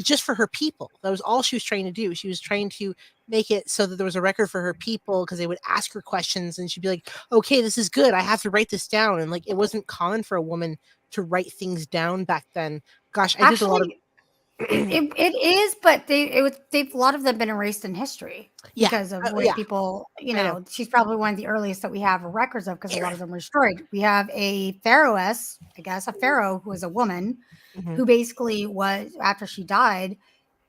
just for her people. That was all she was trying to do. She was trying to make it so that there was a record for her people because they would ask her questions and she'd be like, okay, this is good. I have to write this down. And like, it wasn't common for a woman to write things down back then. Gosh, I did a lot of. It is, but a lot of them been erased in history because of the way people, she's probably one of the earliest that we have records of because a lot of them were destroyed. We have a pharaohess, I guess, a pharaoh who was a woman who basically was, after she died,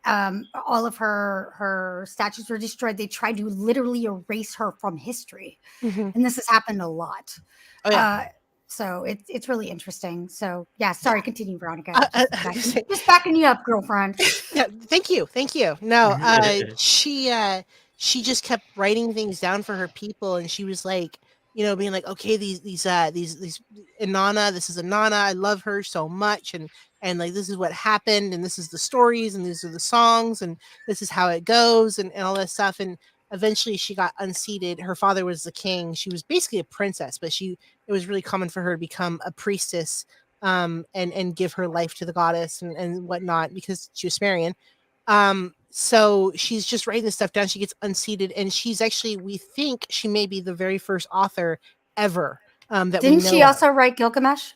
all of her statues were destroyed. They tried to literally erase her from history. And this has happened a lot. Oh, yeah. So it's really interesting. So yeah, sorry, continue, Veronica. Just backing you up, girlfriend. Yeah, thank you. No, she just kept writing things down for her people, and she was like, being like, okay, these Inanna, this is Inanna, I love her so much, and like this is what happened, and this is the stories, and these are the songs, and this is how it goes, and all that stuff, and eventually she got unseated. Her father was the king. She was basically a princess, but it was really common for her to become a priestess and give her life to the goddess and whatnot because she was Sumerian. So she's just writing this stuff down. She gets unseated, and she's actually, we think she may be the very first author ever. Didn't she also write Gilgamesh?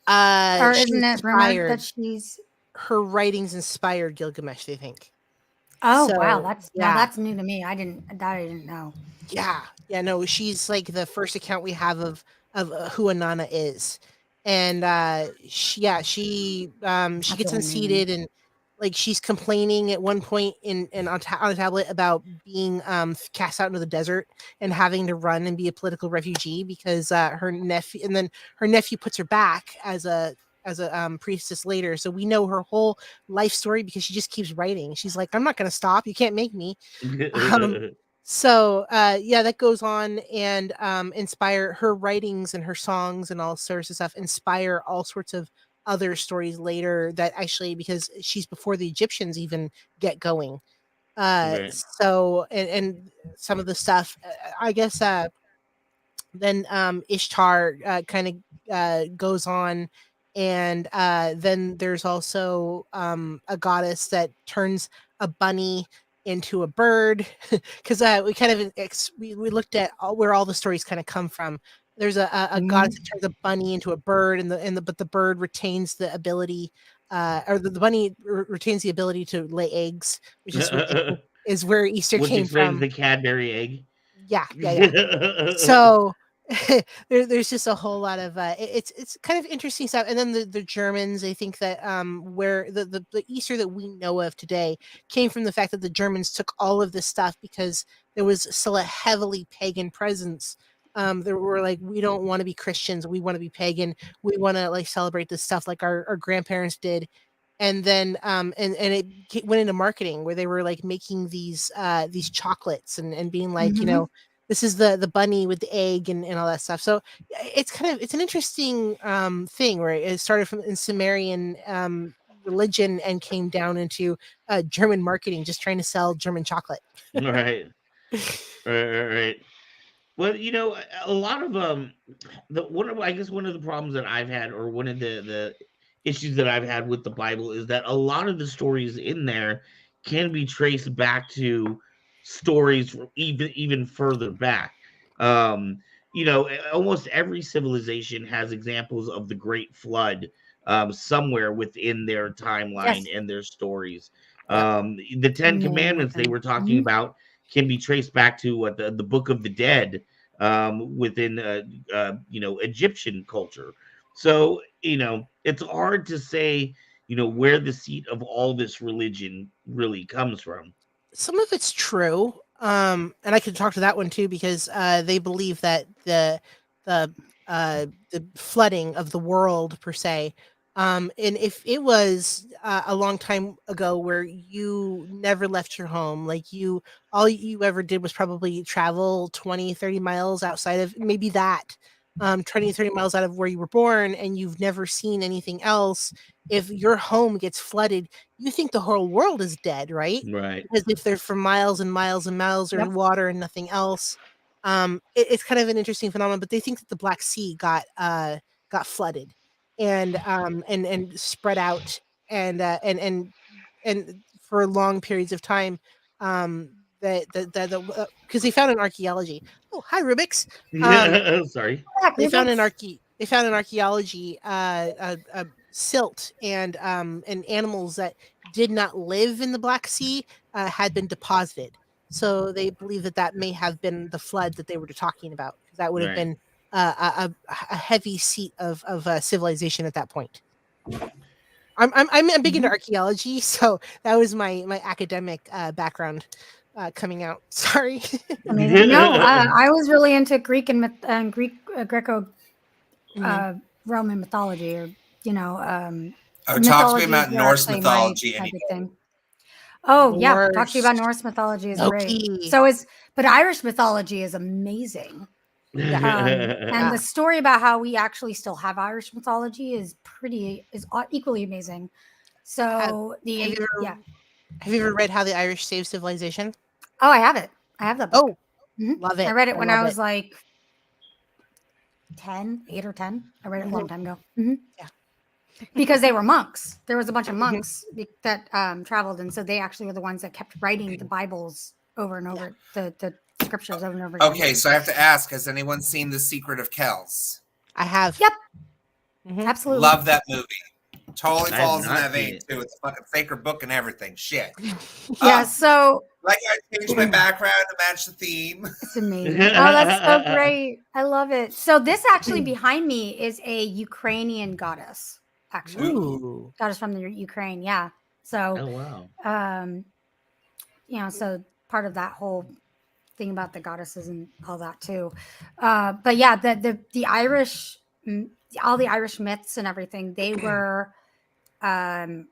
Or isn't it rumored that her writings inspired Gilgamesh, they think. Oh, so, wow, that's new to me. I didn't know. Yeah, no, she's like the first account we have of who Inanna is, and she gets unseated, and like she's complaining at one point on a tablet about being cast out into the desert and having to run and be a political refugee because her nephew puts her back as a priestess later. So we know her whole life story because she just keeps writing. She's like, I'm not going to stop. You can't make me. So yeah, that goes on and inspire her writings and her songs and all sorts of stuff, inspire all sorts of other stories later that actually, because she's before the Egyptians even get going. Right. So and some of the stuff, I guess then Ishtar kind of goes on, and then there's also a goddess that turns a bunny into a bird because we kind of we looked at where all the stories kind of come from. There's a goddess that turns a bunny into a bird, but the bird retains the ability, or the bunny retains the ability to lay eggs, which is really cool, is where Easter Which came explains from. the Cadbury egg. Yeah. So there's just a whole lot of it's kind of interesting stuff. And then the Germans, I think that where the Easter that we know of today came from the fact that the Germans took all of this stuff because there was still a heavily pagan presence. There were like, we don't want to be Christians, we want to be pagan, we want to like celebrate this stuff like our grandparents did. And then and it went into marketing where they were like making these chocolates and being like, you know, this is the bunny with the egg and all that stuff. So it's an interesting thing where it started from in Sumerian religion and came down into German marketing, just trying to sell German chocolate. Right. Right. Well, you know, a lot of I guess one of the problems that I've had, or one of the issues that I've had with the Bible, is that a lot of the stories in there can be traced back to stories from even further back. Um, you know, almost every civilization has examples of the Great Flood somewhere within their timeline Yes. and their stories. Yep. The Ten Commandments they Amazing. were talking about can be traced back to what the Book of the Dead within you know, Egyptian culture. So you know, it's hard to say, you know, where the seat of all this religion really comes from. Some of it's true, and I could talk to that one too because they believe that the the flooding of the world per se, and if it was a long time ago where you never left your home, like you all you ever did was probably travel 20-30 miles outside of maybe that 20-30 miles out of where you were born, and you've never seen anything else. If your home gets flooded, you think the whole world is dead, right? Right. Because if they're for miles and miles and miles are Yep. in water and nothing else, it's kind of an interesting phenomenon. But they think that the Black Sea got flooded and spread out and for long periods of time. That because they found in archaeology. Oh, hi Rubik's. Sorry. They found in archaeology silt and animals that did not live in the Black Sea had been deposited. So they believe that that may have been the flood that they were talking about. That would have Right. been a heavy seat of civilization at that point. I'm big into archaeology, so that was my academic background coming out. Sorry. Amazing. No, I was really into Greek and Greco Mhm. Roman mythology, or you know, Oh, talk to me mythologies about were Norse actually my mythology any big thing. Oh yeah, talk to you about Norse. Norse mythology is great. Loki. So but Irish mythology is amazing. And the story about how we actually still have Irish mythology is equally amazing. So Have you ever read How the Irish Saved Civilization? oh, I have it. I have that book. Oh, love it. I read it when I love was like 8 or 10. I read it a long time ago. Yeah. Because they were monks. There was a bunch of monks that traveled, and so they actually were the ones that kept writing the Bibles over and over, the scriptures over and over again. Okay, so I have to ask: has anyone seen The Secret of Kells? I have. Yep. Mhm. Absolutely. Love that movie. Totally I have falls in not that seen vein it. too. It's a fucking sacred book and everything. Shit. Yeah. So Like I changed my background to match the theme. it's amazing. Oh, that's so great. I love it. So this actually behind me is a Ukrainian goddess, actually. Ooh. Goddess from the Ukraine. Yeah. So, Oh wow. So part of that whole thing about the goddesses and all that too. But yeah, the Irish, all the Irish myths and everything, um,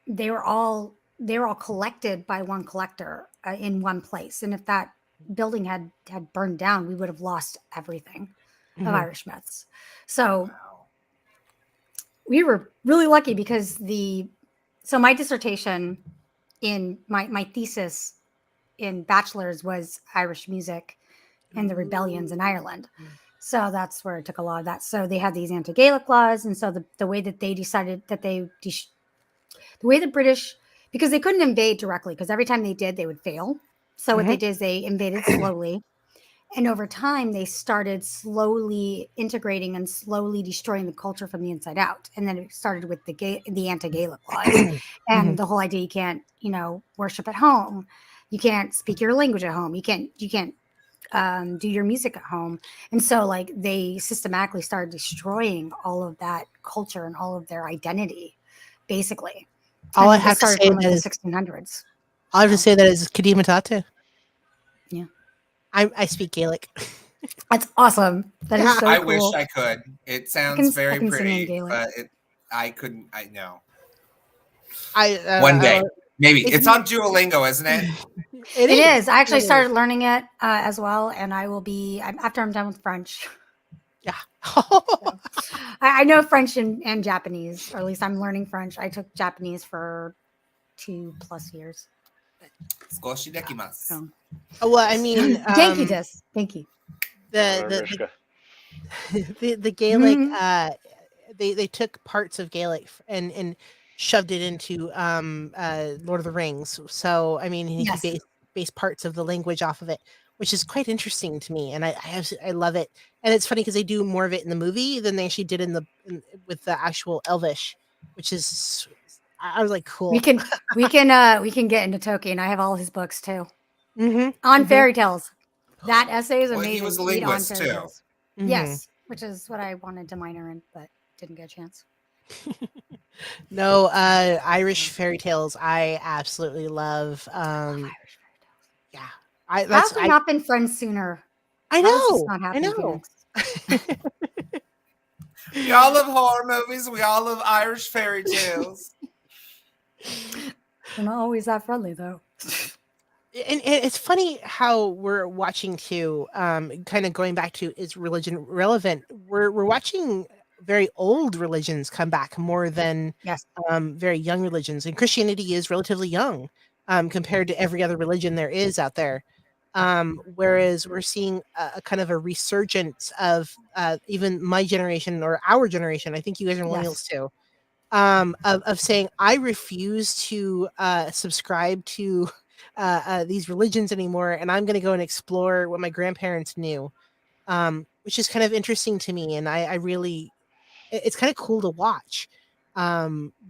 they were all collected by one collector in one place. And if that building had burned down, we would have lost everything of Irish myths. So we were really lucky because my dissertation in my thesis in bachelor's was Irish music and the rebellions in Ireland. So that's where I took a lot of that. So they had these anti-Gaelic laws, and so the way that they decided that the way the British, because they couldn't invade directly, because every time they did, they would fail. So what they did is they invaded slowly, and over time they started slowly integrating and slowly destroying the culture from the inside out. And then it started with the anti-Gaelic laws and the whole idea you can't worship at home, you can't speak your language at home, you can't do your music at home. And so like they systematically started destroying all of that culture and all of their identity, basically. All I This have to started say from like that the is 1600s. all I have to say that is Kadima Tatu. Yeah. I speak Gaelic. That's awesome. That is so I cool. wish I could. It I sounds very can sing in pretty, Gaelic. but I couldn't. I know. I One day, maybe. If It's you- on Duolingo, isn't it? It is. I actually It is. started learning it as well, and I will be after I'm done with French. Yeah. I know French and Japanese, or at least I'm learning French. I took Japanese for 2+ years. Skoshi dekimasu. So. Well, I mean, Thank you, Des. Thank you. the Gaelic, Mhm. they took parts of Gaelic and shoved it into Lord of the Rings. So I mean, he Yes. based parts of the language off of it, which is quite interesting to me, and I love it. And it's funny because they do more of it in the movie than they actually did with the actual Elvish, which is I was like, cool. We can get into Tolkien. I have all his books too. On fairy tales. That essay is Well, amazing. he was a Read on linguist, fairy too. tales. Yes, which is what I wanted to minor in, but didn't get a chance. No, Irish fairy tales I absolutely love. Irish fairy tales. Yeah, How have we not been friends sooner? I How is this know, not I happening, know. Phoenix? We all love horror movies. We all love Irish fairy tales. They're not always that friendly, though. And it's funny how we're watching too. Kind of going back to is religion relevant? We're watching very old religions come back more than Yes. very young religions, and Christianity is relatively young compared to every other religion there is out there. Whereas we're seeing a kind of a resurgence of even my generation or our generation. I think you guys are millennials too. Of saying I refuse to subscribe to these religions anymore, and I'm going to go and explore what my grandparents knew, which is kind of interesting to me, and I really, it's kind of cool to watch,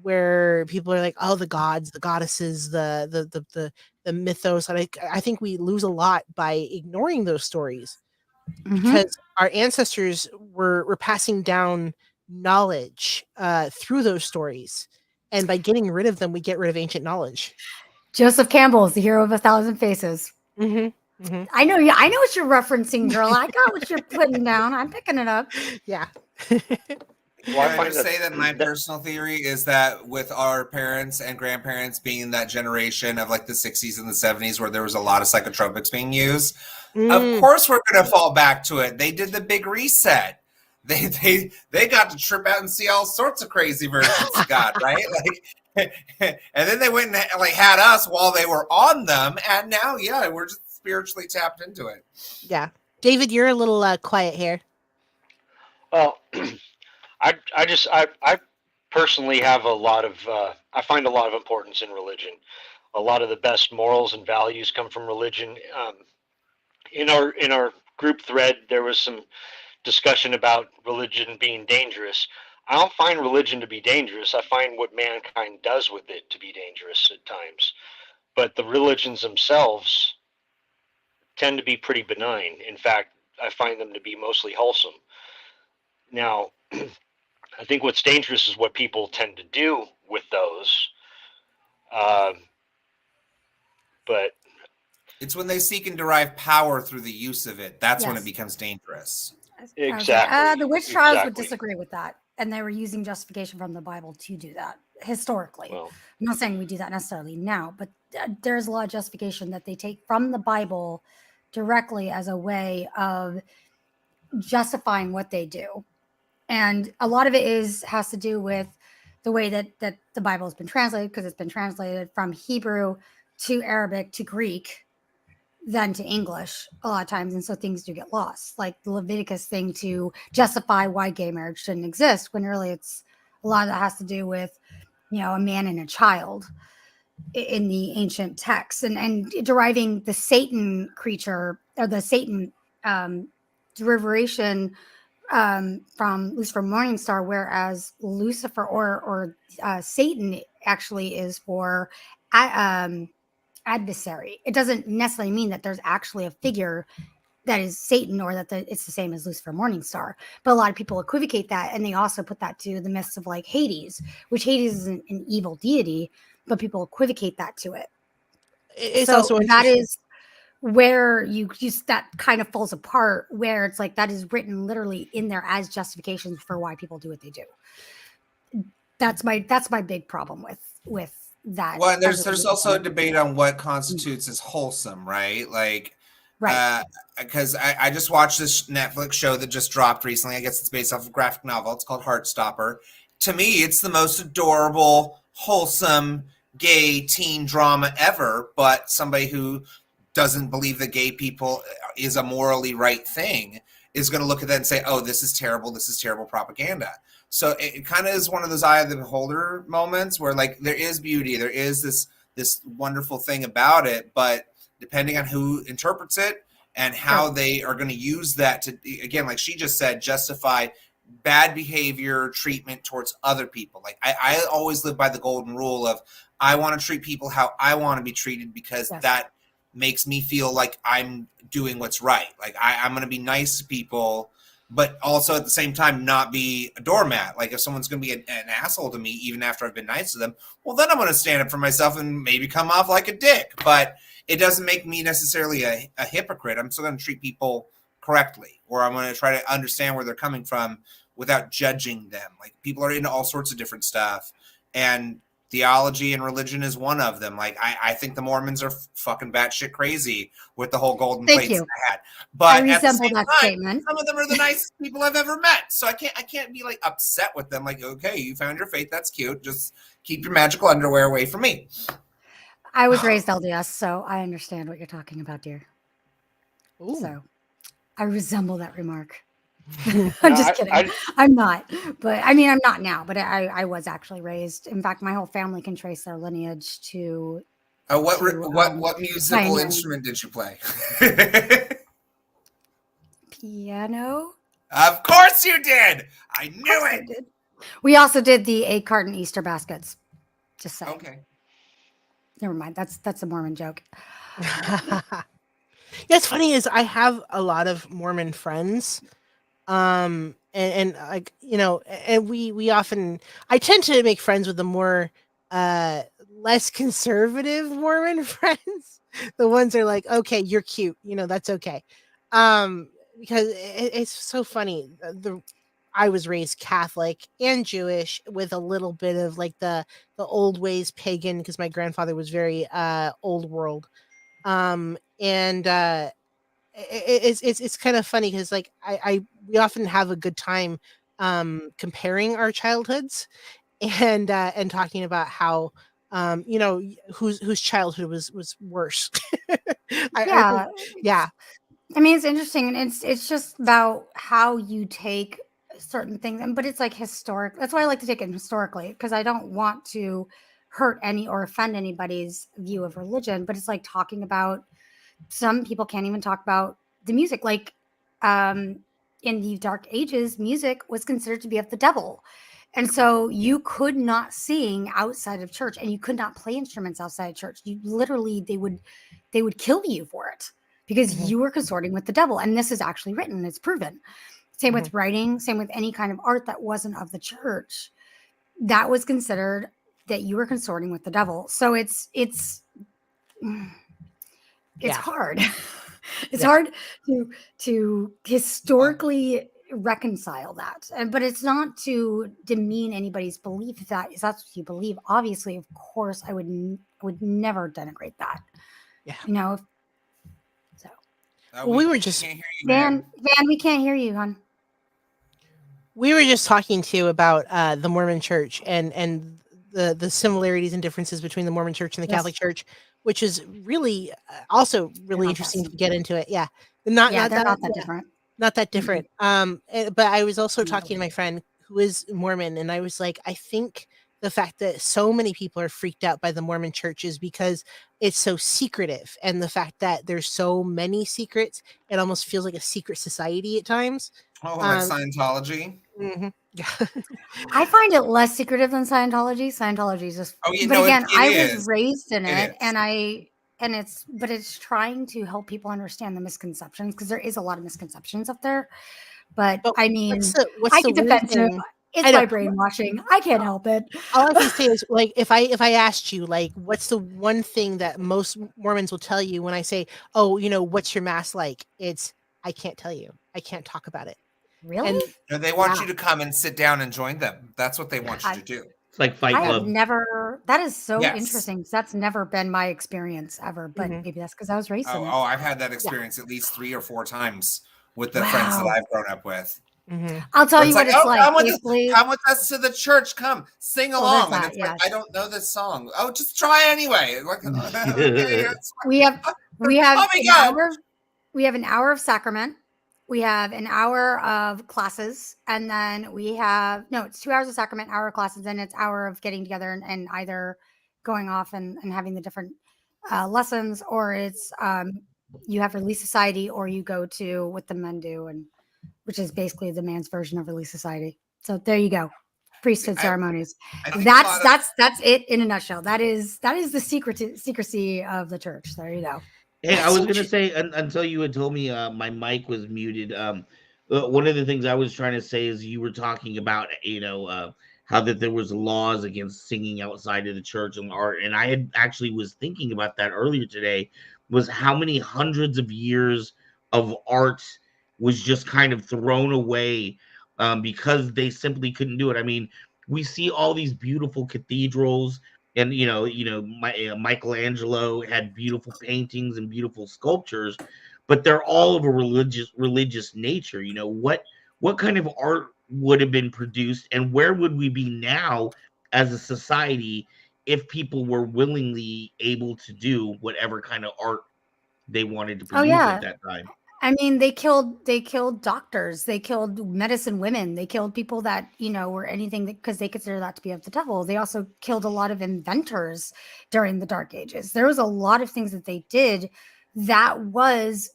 where people are like, oh, the gods, the goddesses, the mythos, and I think we lose a lot by ignoring those stories because our ancestors were passing down knowledge through those stories, and by getting rid of them, we get rid of ancient knowledge. Joseph Campbell is the hero of 1,000 faces. I know you. I know what you're referencing, girl. I got what you're putting down. I'm picking it up. Yeah. Well, I find say that my personal theory is that with our parents and grandparents being that generation of like the 60s and the 70s where there was a lot of psychotropics being used, of course we're going to fall back to it. They did the big reset. They got to trip out and see all sorts of crazy versions of God, right? Like, and then they went and like had us while they were on them, and now, yeah, we're just spiritually tapped into it. Yeah, David, you're a little quiet here. Well, I personally have a lot of I find a lot of importance in religion. A lot of the best morals and values come from religion. In our group thread, there was some discussion about religion being dangerous. I don't find religion to be dangerous. I find what mankind does with it to be dangerous at times. But the religions themselves tend to be pretty benign. In fact, I find them to be mostly wholesome. Now, I think what's dangerous is what people tend to do with those. It's when they seek and derive power through the use of it. That's when it Yes. becomes dangerous. Exactly. The witch trials would Exactly. disagree with that, and they were using justification from the Bible to do that historically. Well, I'm not saying we do that necessarily now, but there's a lot of justification that they take from the Bible directly as a way of justifying what they do. And a lot of it has to do with the way that the Bible has been translated, because it's been translated from Hebrew to Arabic to Greek, then to English a lot of times. And so things do get lost, like the Leviticus thing to justify why gay marriage shouldn't exist, when really it's a lot of that has to do with, a man and a child in the ancient texts, and deriving the Satan creature, or the Satan derivation from Lucifer Morningstar, whereas Lucifer or Satan actually is for adversary. It doesn't necessarily mean that there's actually a figure that is Satan, or that it's the same as Lucifer Morningstar. But a lot of people equivocate that, and they also put that to the myths of like Hades, which Hades is an evil deity, but people equivocate that to it. It's so also that interesting. is where you just, that kind of falls apart, where it's like that is written literally in there as justifications for why people do what they do. That's my big problem with that. Well, and there's also a debate on what constitutes as wholesome, right? Like, right. Because I just watched this Netflix show that just dropped recently. I guess it's based off a graphic novel. It's called Heartstopper. To me, it's the most adorable, wholesome, gay teen drama ever. But somebody who doesn't believe that gay people is a morally right thing is going to look at that and say, oh, this is terrible propaganda. So it kind of is one of those eye of the beholder moments where, like, there is beauty, there is this wonderful thing about it, but depending on who interprets it and how they are going to use that to, again, like she just said, justify bad behavior, treatment towards other people. Like I always live by the golden rule of, I want to treat people how I want to be treated, because that makes me feel like I'm doing what's right. Like I'm going to be nice to people, but also at the same time not be a doormat. Like if someone's going to be an asshole to me, even after I've been nice to them, well, then I'm going to stand up for myself and maybe come off like a dick. But it doesn't make me necessarily a hypocrite. I'm still going to treat people correctly, or I'm going to try to understand where they're coming from without judging them. Like people are into all sorts of different stuff, and theology and religion is one of them. Like I think the Mormons are fucking batshit crazy with the whole golden plates in the hat. But I resemble that statement. Some of them are the nicest people I've ever met. So I can't be like upset with them. Like, okay, you found your faith, that's cute. Just keep your magical underwear away from me. I was raised LDS, so I understand what you're talking about, dear. Ooh. So I resemble that remark. I'm just kidding. I'm not, but I mean, I'm not now, but I was actually raised. In fact, my whole family can trace their lineage to. What musical instrument did you play? Piano. Of course you did. I knew it. We also did the 8-carton Easter baskets. Just saying. Okay. Never mind. That's a Mormon joke. Yeah, it's funny is I have a lot of Mormon friends. And like, and we often, I tend to make friends with the more less conservative Mormon friends. The ones that are like, okay, you're cute, that's okay. Because it's so funny. I was raised Catholic and Jewish with a little bit of like the old ways pagan, because my grandfather was very old world. It's kind of funny because like we often have a good time comparing our childhoods and talking about how whose childhood was worse. Yeah. I mean, it's interesting, and it's just about how you take certain things, but it's like historic. That's why I like to take it historically, because I don't want to hurt any or offend anybody's view of religion. But it's like talking about, some people can't even talk about the music. Like in the Dark Ages, music was considered to be of the devil. And so you could not sing outside of church, and you could not play instruments outside of church. You literally, they would kill you for it, because you were consorting with the devil. And this is actually written, it's proven. Same with writing, same with any kind of art that wasn't of the church. That was considered that you were consorting with the devil. So it's it's Yeah. hard. It's Yeah. hard to historically reconcile that, but it's not to demean anybody's belief. If that's what you believe, obviously, of course, I would never denigrate that. Yeah. You know. So Well, we were just can't hear you, Van, we can't hear you, hon. we were just talking to you about the Mormon Church and the similarities and differences between the Mormon Church and the Yes. Catholic Church, which is really also really not interesting that to get into it. Yeah, not Yeah, not they're that, not that yeah, different. not that different. But I was also No. talking to my friend who is Mormon, and I was like, I think the fact that so many people are freaked out by the Mormon Church is because it's so secretive, and the fact that there's so many secrets, it almost feels like a secret society at times. Oh, like Scientology. Mhm. Yeah. I find it less secretive than Scientology. Scientology is just, Oh, but again, it I is. was raised in It it, is. and it's trying to help people understand the misconceptions, because there is a lot of misconceptions up there. But But I mean, what's I the get weird defensive. thing? It's I know. my brainwashing. I can't help it. All I can say is, like, if I asked you, like, what's the one thing that most Mormons will tell you when I say, "Oh, what's your mass like?" It's, I can't tell you. I can't talk about it. Really? And No, they want yeah, you to come and sit down and join them. That's what they want you to do. It's like Fight I have Club. never. That is so Yes. interesting, because that's never been my experience ever. But Mhm. maybe that's because I was raised in it. Oh, I've had that experience at least 3 or 4 times with the friends that Wow. I've grown up with. Mhm. I'll tell Where you it's what like, it's oh, like. Basically, come with us to the church. Come sing Well, there's along, and that, it's yes. like, I don't know this song. Oh, just try anyway. Like, okay, that's fine. we have Let me an go. hour. We have an hour of sacrament. We have an hour of classes, and then it's 2 hours of sacrament, hour of classes, and it's hour of getting together and either going off and having the different lessons, or it's you have Relief Society, or you go to what the men do, and which is basically the man's version of Relief Society. So there you go, priesthood ceremonies. I think a lot of- That's it in a nutshell. That is the secrecy of the church. There you go. Hey, I That's was so gonna true. say until you had told me my mic was muted. One of the things I was trying to say is you were talking about how that there was laws against singing outside of the church and art, and I had actually was thinking about that earlier today. Was how many hundreds of years of art was just kind of thrown away because they simply couldn't do it. I mean, we see all these beautiful cathedrals and Michelangelo had beautiful paintings and beautiful sculptures, but they're all of a religious nature. What kind of art would have been produced, and where would we be now as a society if people were willingly able to do whatever kind of art they wanted to Oh produce yeah. at that time? I mean, they killed doctors, they killed medicine women, they killed people that, were anything, because they consider that to be of the devil. They also killed a lot of inventors during the Dark Ages. There was a lot of things that they did that was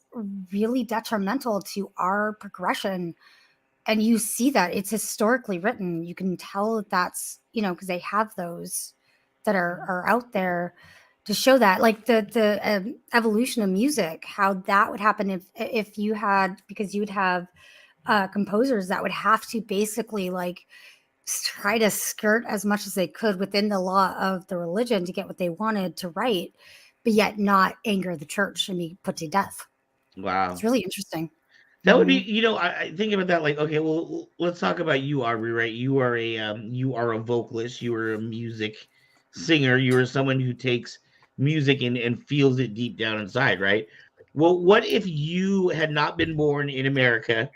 really detrimental to our progression. And you see that it's historically written. You can tell that that's, because they have those that are out there to show that, like the evolution of music, how that would happen if you had, because you would have composers that would have to basically like try to skirt as much as they could within the law of the religion to get what they wanted to write, but yet not anger the church and be put to death. Wow. It's really interesting. That would be, I think about that like, okay, well, let's talk about you, Aubrey, right? You are a vocalist, you are a music singer, you are someone who takes music and feels it deep down inside, right? Well, what if you had not been born in America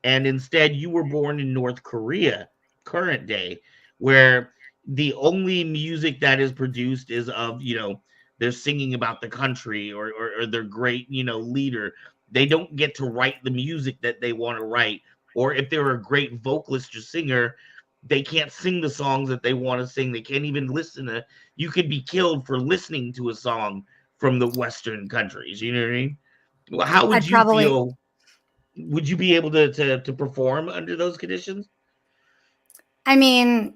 and instead you were born in North Korea, current day, where the only music that is produced is of, they're singing about the country or their great, leader. They don't get to write the music that they want to write. Or if they're a great vocalist or singer, they can't sing the songs that they want to sing. They can't even listen to. You could be killed for listening to a song from the Western countries. You know what I mean? Well, how would I'd you probably, feel? Would you be able to perform under those conditions? I mean,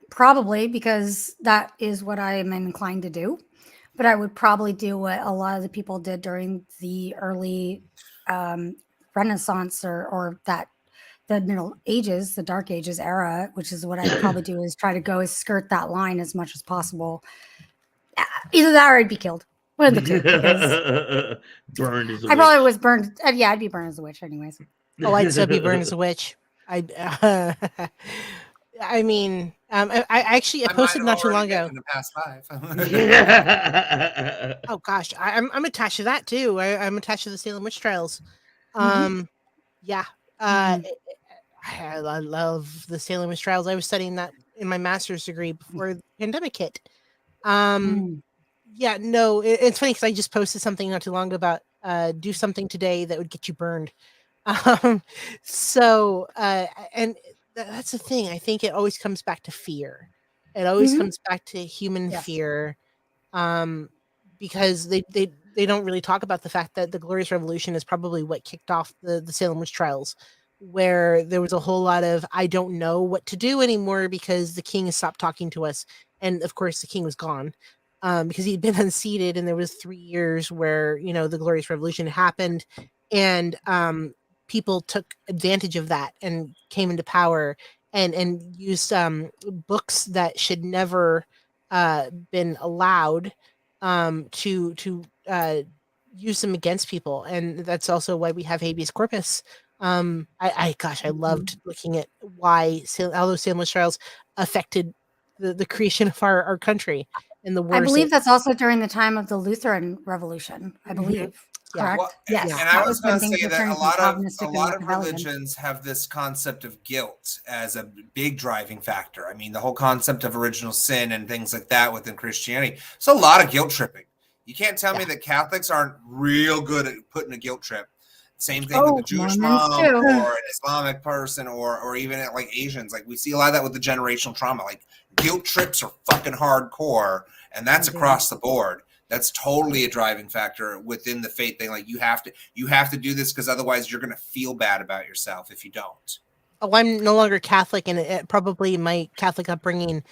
probably, because that is what I am inclined to do. But I would probably do what a lot of the people did during the early Renaissance, or the Middle Ages, the Dark Ages era, which is what I'd probably do, is try to skirt that line as much as possible. Either that or I'd be killed. One of the two. Because Burned as a I probably witch. was burned. Yeah, I'd be burned as a witch, anyways. Oh, I'd still be burned as a witch. I, I mean, I actually I I might posted have not too long already been ago. in the past 5. Oh gosh, I'm attached to that too. I'm attached to the Salem witch trials. Mhm. Yeah. Mhm. I love the Salem witch trials. I was studying that in my master's degree before the pandemic hit. Um, Mm. yeah, no, it's funny because I just posted something not too long ago about do something today that would get you burned. Um, so and that's the thing. I think it always comes back to fear. It always Mhm. comes back to human Yes. fear, um, because they don't really talk about the fact that the Glorious Revolution is probably what kicked off the Salem witch trials, where there was a whole lot of I don't know what to do anymore because the king has stopped talking to us, and of course the king was gone. Because he'd been unseated, and there was 3 years where the Glorious Revolution happened, and people took advantage of that and came into power and used books that should never been allowed to use them against people, and that's also why we have habeas corpus. I gosh, I Mhm. loved looking at why all those Salem trials affected the creation of our country and the I wars that. believe that's also during the time of the Lutheran Revolution. I Mhm. believe. Yeah, Well, Correct? Yes. and I That was was going when to things say were that turning a from lot of a Calvinistic and lot of Machiavellian. religions have this concept of guilt as a big driving factor. I mean, the whole concept of original sin and things like that within Christianity. It's a lot of guilt tripping. You can't tell me yeah. that Catholics aren't real good at putting a guilt trip. Same thing with the Oh, Jewish Mormons mom too. or an Islamic person or even like Asians. Like we see a lot of that with the generational trauma. Like guilt trips are fucking hardcore, and that's Mhm. across the board. That's totally a driving factor within the faith thing. Like you have to do this because otherwise you're going to feel bad about yourself if you don't. Oh, I'm no longer Catholic, and probably my Catholic upbringing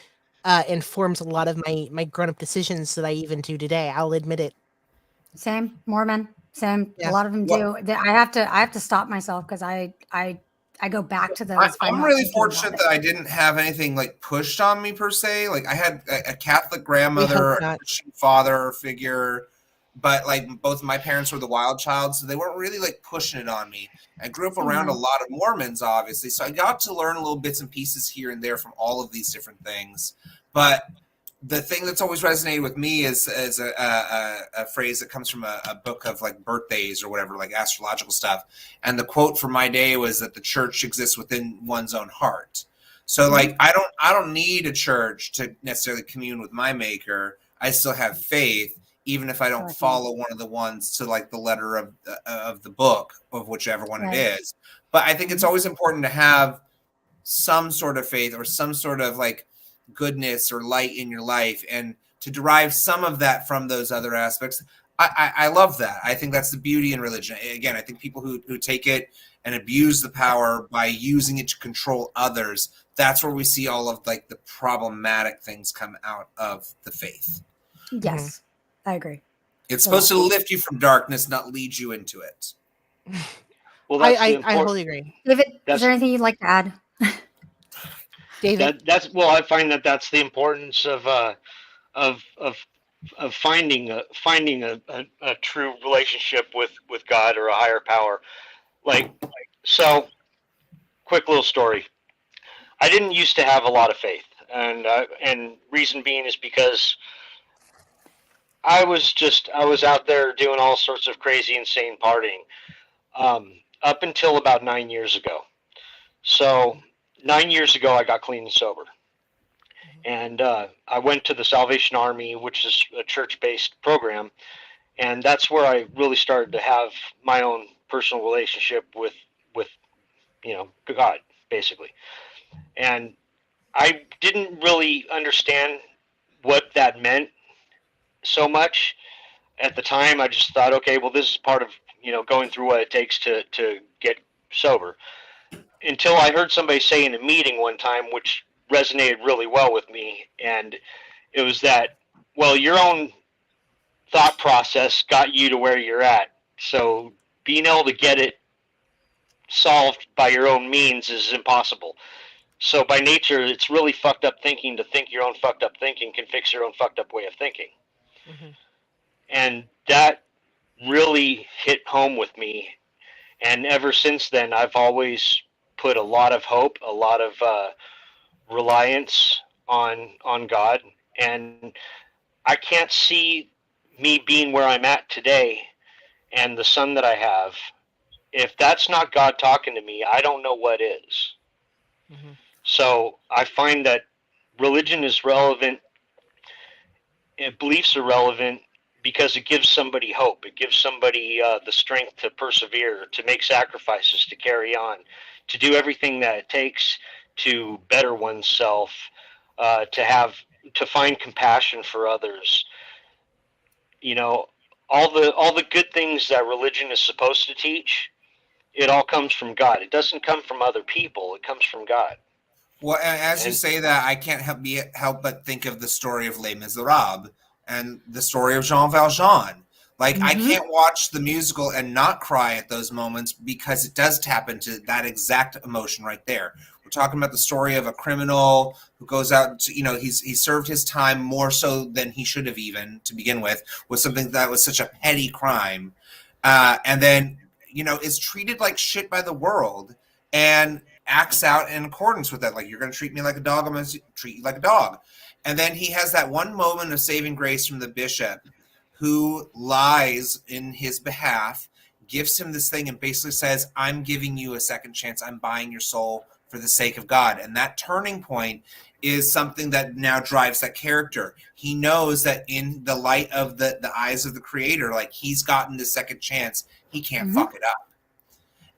informs a lot of my grown up decisions that I even do today. I'll admit it. Same. Mormon. Same. A Yeah. lot of them Well, do. I have to stop myself because I go back to those if I'm I'm not really thinking about fortunate it. that I didn't have anything like pushed on me per se. Like I had a Catholic We hope grandmother, a not. Christian father figure, but like both of my parents were the wild child, so they weren't really like pushing it on me. I grew up around a Mhm. lot of Mormons, obviously, so I got to learn little bits and pieces here and there from all of these different things. But the thing that's always resonated with me is a phrase that comes from a book of like birthdays or whatever, like astrological stuff. And the quote for my day was that the church exists within one's own heart. So like Mhm. I don't need a church to necessarily commune with my maker. I still have faith, even if I don't Exactly. follow one of the ones to like the letter of the book of whichever one it Right. is. But I think it's Mhm. always important to have some sort of faith or some sort of like goodness or light in your life and to derive some of that from those other aspects. I love that. I think that's the beauty in religion. Again, I think people who take it and abuse the power by using it to control others, that's where we see all of like the problematic things come out of the faith. Mhm. Yes. I agree. It's A lot. supposed to lift you from darkness, not lead you into it. Well, I, that's the I important. wholly agree, David, is there That's anything you'd like to add? David. that's well, I find that that's the importance of of of finding a true relationship with God or a higher power. Like so, quick little story. I didn't used to have a lot of faith, and reason being is because I was out there doing all sorts of crazy, insane partying up until about 9 years ago. So 9 years ago, I got clean and sober, and I went to the Salvation Army, which is a church-based program, and that's where I really started to have my own personal relationship with God, basically. And I didn't really understand what that meant so much at the time. I just thought, okay, well, this is part of going through what it takes to get sober. Until I heard somebody say in a meeting one time, which resonated really well with me, and it was that, well, your own thought process got you to where you're at. So being able to get it solved by your own means is impossible. So by nature, it's really fucked up thinking to think your own fucked up thinking can fix your own fucked up way of thinking. Mhm. And that really hit home with me. And ever since then, I've always put a lot of hope, a lot of reliance on God. And I can't see me being where I'm at today and the son that I have. If that's not God talking to me, I don't know what is. Mm-hmm. So I find that religion is relevant and beliefs are relevant because it gives somebody hope. It gives somebody the strength to persevere, to make sacrifices, to carry on, to do everything that it takes to better oneself, to find compassion for others. You know, all the good things that religion is supposed to teach, it all comes from God. It doesn't come from other people. It comes from God. Well, as you And say that, I can't help but think of the story of Les Miserables and the story of Jean Valjean. Like, I Mhm. can't watch the musical and not cry at those moments because it does tap into that exact emotion right there. We're talking about the story of a criminal who goes out to, he served his time more so than he should have even to begin with something that was such a petty crime. And then, is treated like shit by the world and acts out in accordance with that. Like, you're going to treat me like a dog, I'm going to treat you like a dog. And then he has that one moment of saving grace from the bishop who lies in his behalf, gives him this thing and basically says, I'm giving you a second chance. I'm buying your soul for the sake of God. And that turning point is something that now drives that character. He knows that in the light of the eyes of the creator, like, he's gotten the second chance. He can't fuck it up.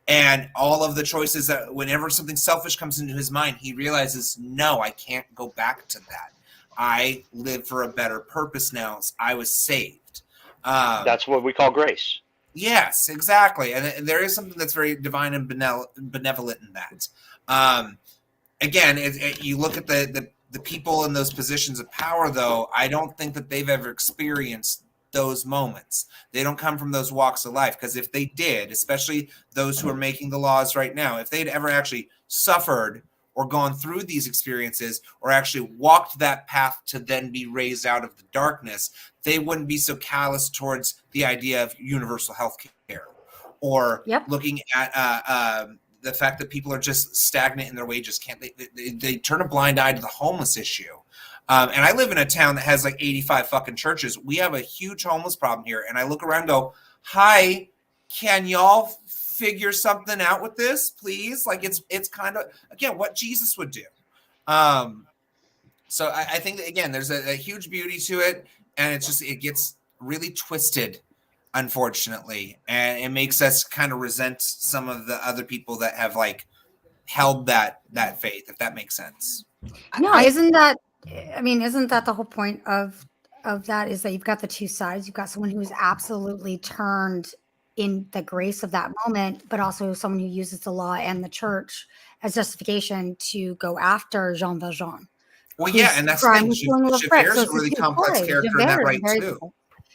And all of the choices that whenever something selfish comes into his mind, he realizes, no, I can't go back to that. I live for a better purpose now. I was saved. that's what we call grace. Yes, exactly. And there is something that's very divine and benevolent in that. Again, you look at the people in those positions of power, though, I don't think that they've ever experienced those moments. They don't come from those walks of life, because if they did, especially those who are making the laws right now, if they'd ever actually suffered or gone through these experiences or actually walked that path to then be raised out of the darkness, they wouldn't be so callous towards the idea of universal health care or looking at the fact that people are just stagnant in their wages. They turn a blind eye to the homeless issue. And I live in a town that has like 85 fucking churches. We have a huge homeless problem here. And I look around and go, hi, can y'all figure something out with this, please? Like, it's kind of, again, what Jesus would do. So I think that, again, there's a huge beauty to it. And it gets really twisted, unfortunately. And it makes us kind of resent some of the other people that have like held that faith, if that makes sense. No, isn't that the whole point of that, is that you've got the two sides. You've got someone who is absolutely turned in the grace of that moment, but also someone who uses the law and the church as justification to go after Jean Valjean. Well, yeah, and that's the thing. Javert's a really complex character in that right, too.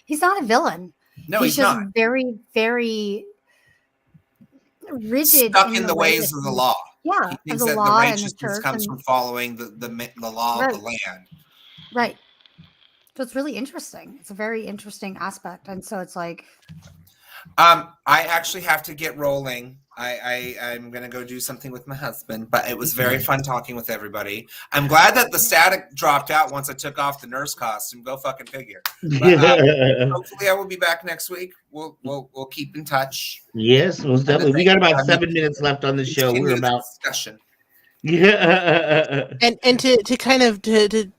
He's not a villain. No, he's just not. Very, very rigid. Stuck in the ways of the law. Yeah, he thinks that the righteousness comes from following the law of the land. Right. So it's really interesting. It's a very interesting aspect, and so it's like, I actually have to get rolling. I'm gonna go do something with my husband, but it was very fun talking with everybody. I'm glad that the static dropped out once I took off the nurse costume. Go fucking figure. But, hopefully, I will be back next week. We'll keep in touch. Yes, most definitely. We got about 7 minutes left on the show. We're about discussion. Yeah. And to kind of to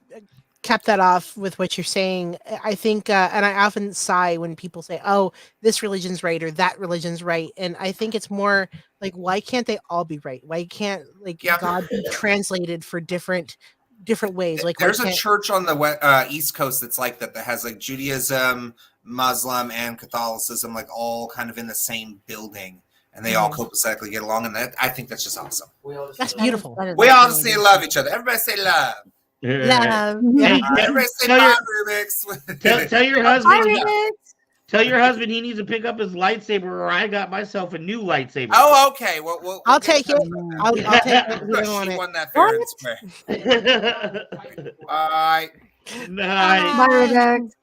cap that off with what you're saying, I think, and I often sigh when people say, "Oh, this religion's right" or "that religion's right," and I think it's more like, why can't they all be right? Why can't God be translated for different ways? Like, there's a church on the East Coast that's like that has like Judaism, Muslim, and Catholicism like all kind of in the same building, and they all copacetically get along, and I think that's just awesome. That's beautiful. We all just need to love each other. Everybody say love. Love. Hey, everybody say bye, Rubik's. Tell your husband. Tell your husband he needs to pick up his lightsaber, or I got myself a new lightsaber. Oh, okay. Well I'll take it. I'll take it. She won that fair and square. Bye. Nice. Bye, Rubik's.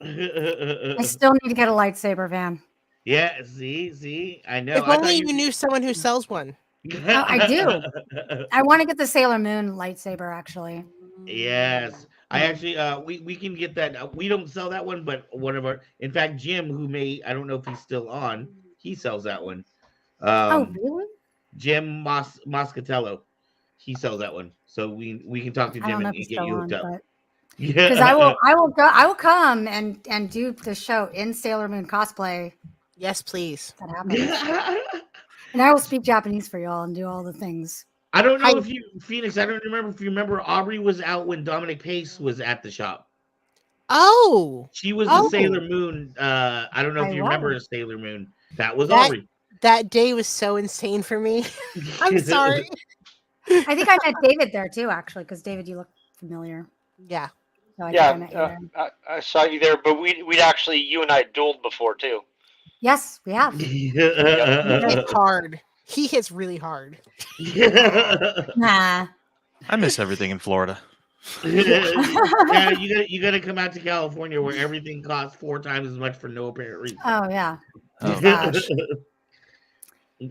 I still need to get a lightsaber, Van. Yeah, see, I know. If only you knew someone who sells one. Oh, I do. I want to get the Sailor Moon lightsaber, actually. Yes, I actually we can get that. We don't sell that one, but one of our, in fact, Jim, who I don't know if he's still on, he sells that one. Oh, really? Jim Moscatello, he sells that one. So we can talk to I don't Jim know and if he's get still you on, hooked up. but because I will come and do the show in Sailor Moon cosplay. Yes, please. That happens. And I will speak Japanese for y'all and do all the things. I don't know if you, Phoenix, I don't remember if you remember Aubrey was out when Dominic Pace was at the shop. Oh. She was the Sailor Moon. I don't know if you remember Sailor Moon. That was Aubrey. That day was so insane for me. I'm sorry. I think I met David there too, actually, because David, you look familiar. Yeah. So I saw you there, but we'd actually, you and I dueled before too. Yes, we have. He hits hard. He hits really hard. Nah. I miss everything in Florida. Yeah, you gotta come out to California where everything costs 4 times as much for no apparent reason. Oh yeah. Oh gosh.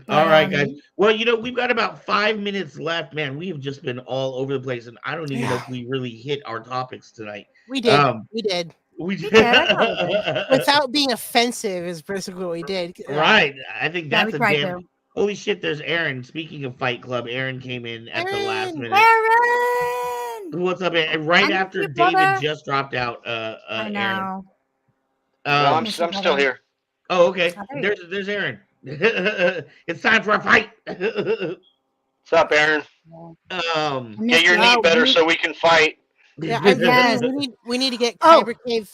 All right, guys. Well, we've got about 5 minutes left, man. We have just been all over the place, and I don't even know if we really hit our topics tonight. We did. We did. Without being offensive is basically what we did. Right. I think that's a damn. Holy shit! There's Aaron. Speaking of Fight Club, Aaron came in at the last minute. Aaron, what's up? And right after David just dropped out. I know. Aaron. I'm still here. Oh, okay. There's Aaron. It's time for a fight. What's up, Aaron? Get your knee better so we can fight. Yeah, we need to get Kyber Cave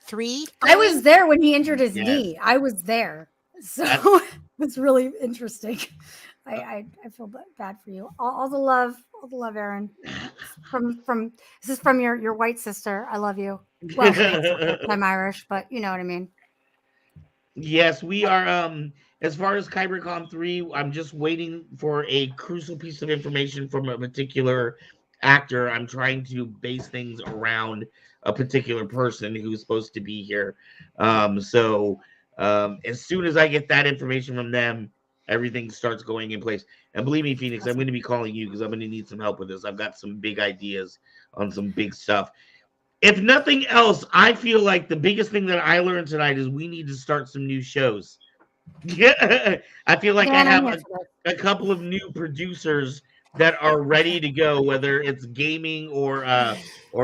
3. I was there when he injured his knee. I was there, so it's really interesting. I feel bad for you. All the love, Aaron. This is from your white sister. I love you. Well, I'm Irish, but you know what I mean. Yes, we are. As far as KyberCon 3, I'm just waiting for a crucial piece of information from a particular actor. I'm trying to base things around a particular person who's supposed to be here. So as soon as I get that information from them, everything starts going in place. And believe me, Phoenix, I'm going to be calling you because I'm going to need some help with this. I've got some big ideas on some big stuff. If nothing else, I feel like the biggest thing that I learned tonight is we need to start some new shows. Yeah, I feel like I have a couple of new producers that are ready to go, whether it's gaming or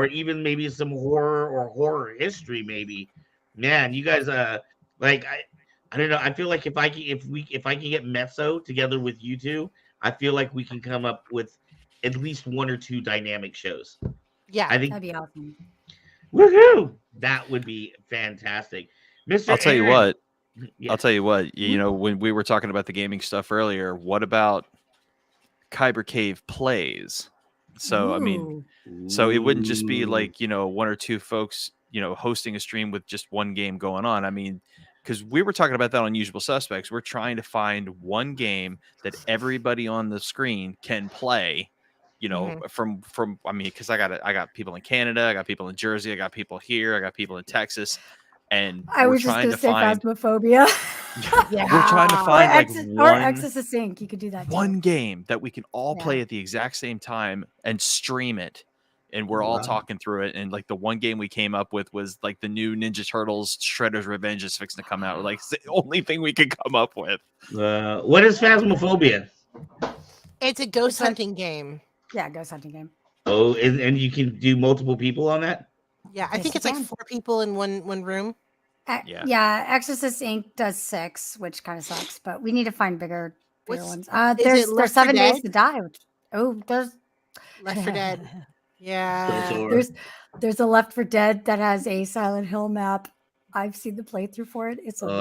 even maybe some horror history. Maybe, man, you guys I don't know. I feel like if I can get Mezzo together with you two, I feel like we can come up with at least 1 or 2 dynamic shows. Yeah, I think that'd be awesome. Woohoo! That would be fantastic, Mr. I'll tell you what. Yeah. I'll tell you what. You know, when we were talking about the gaming stuff earlier, what about Kyber Cave plays? So I mean, so it wouldn't just be like 1 or 2 folks hosting a stream with just one game going on. I mean, because we were talking about that on Usual Suspects. We're trying to find one game that everybody on the screen can play. From I mean, because I got people in Canada, I got people in Jersey, I got people here, I got people in Texas, and I was just going to say Phasmophobia. Yeah, we're trying to find or Exorcist Inc. You could do that too. One game that we can all play at the exact same time and stream it, and we're all talking through it. And like the one game we came up with was like the new Ninja Turtles Shredder's Revenge is fixing to come out. Like it's the only thing we could come up with. What is Phasmophobia? It's a ghost hunting game. Yeah, ghost hunting game. Oh, and you can do multiple people on that? Yeah, I think it's like 4 people in one room. Yeah, Exorcist Inc. does 6, which kind of sucks, but we need to find bigger ones. There's 7 Days to Die. There's Left 4 Dead. Yeah. There's a Left 4 Dead that has a Silent Hill map. I've seen the playthrough for it. It's amazing.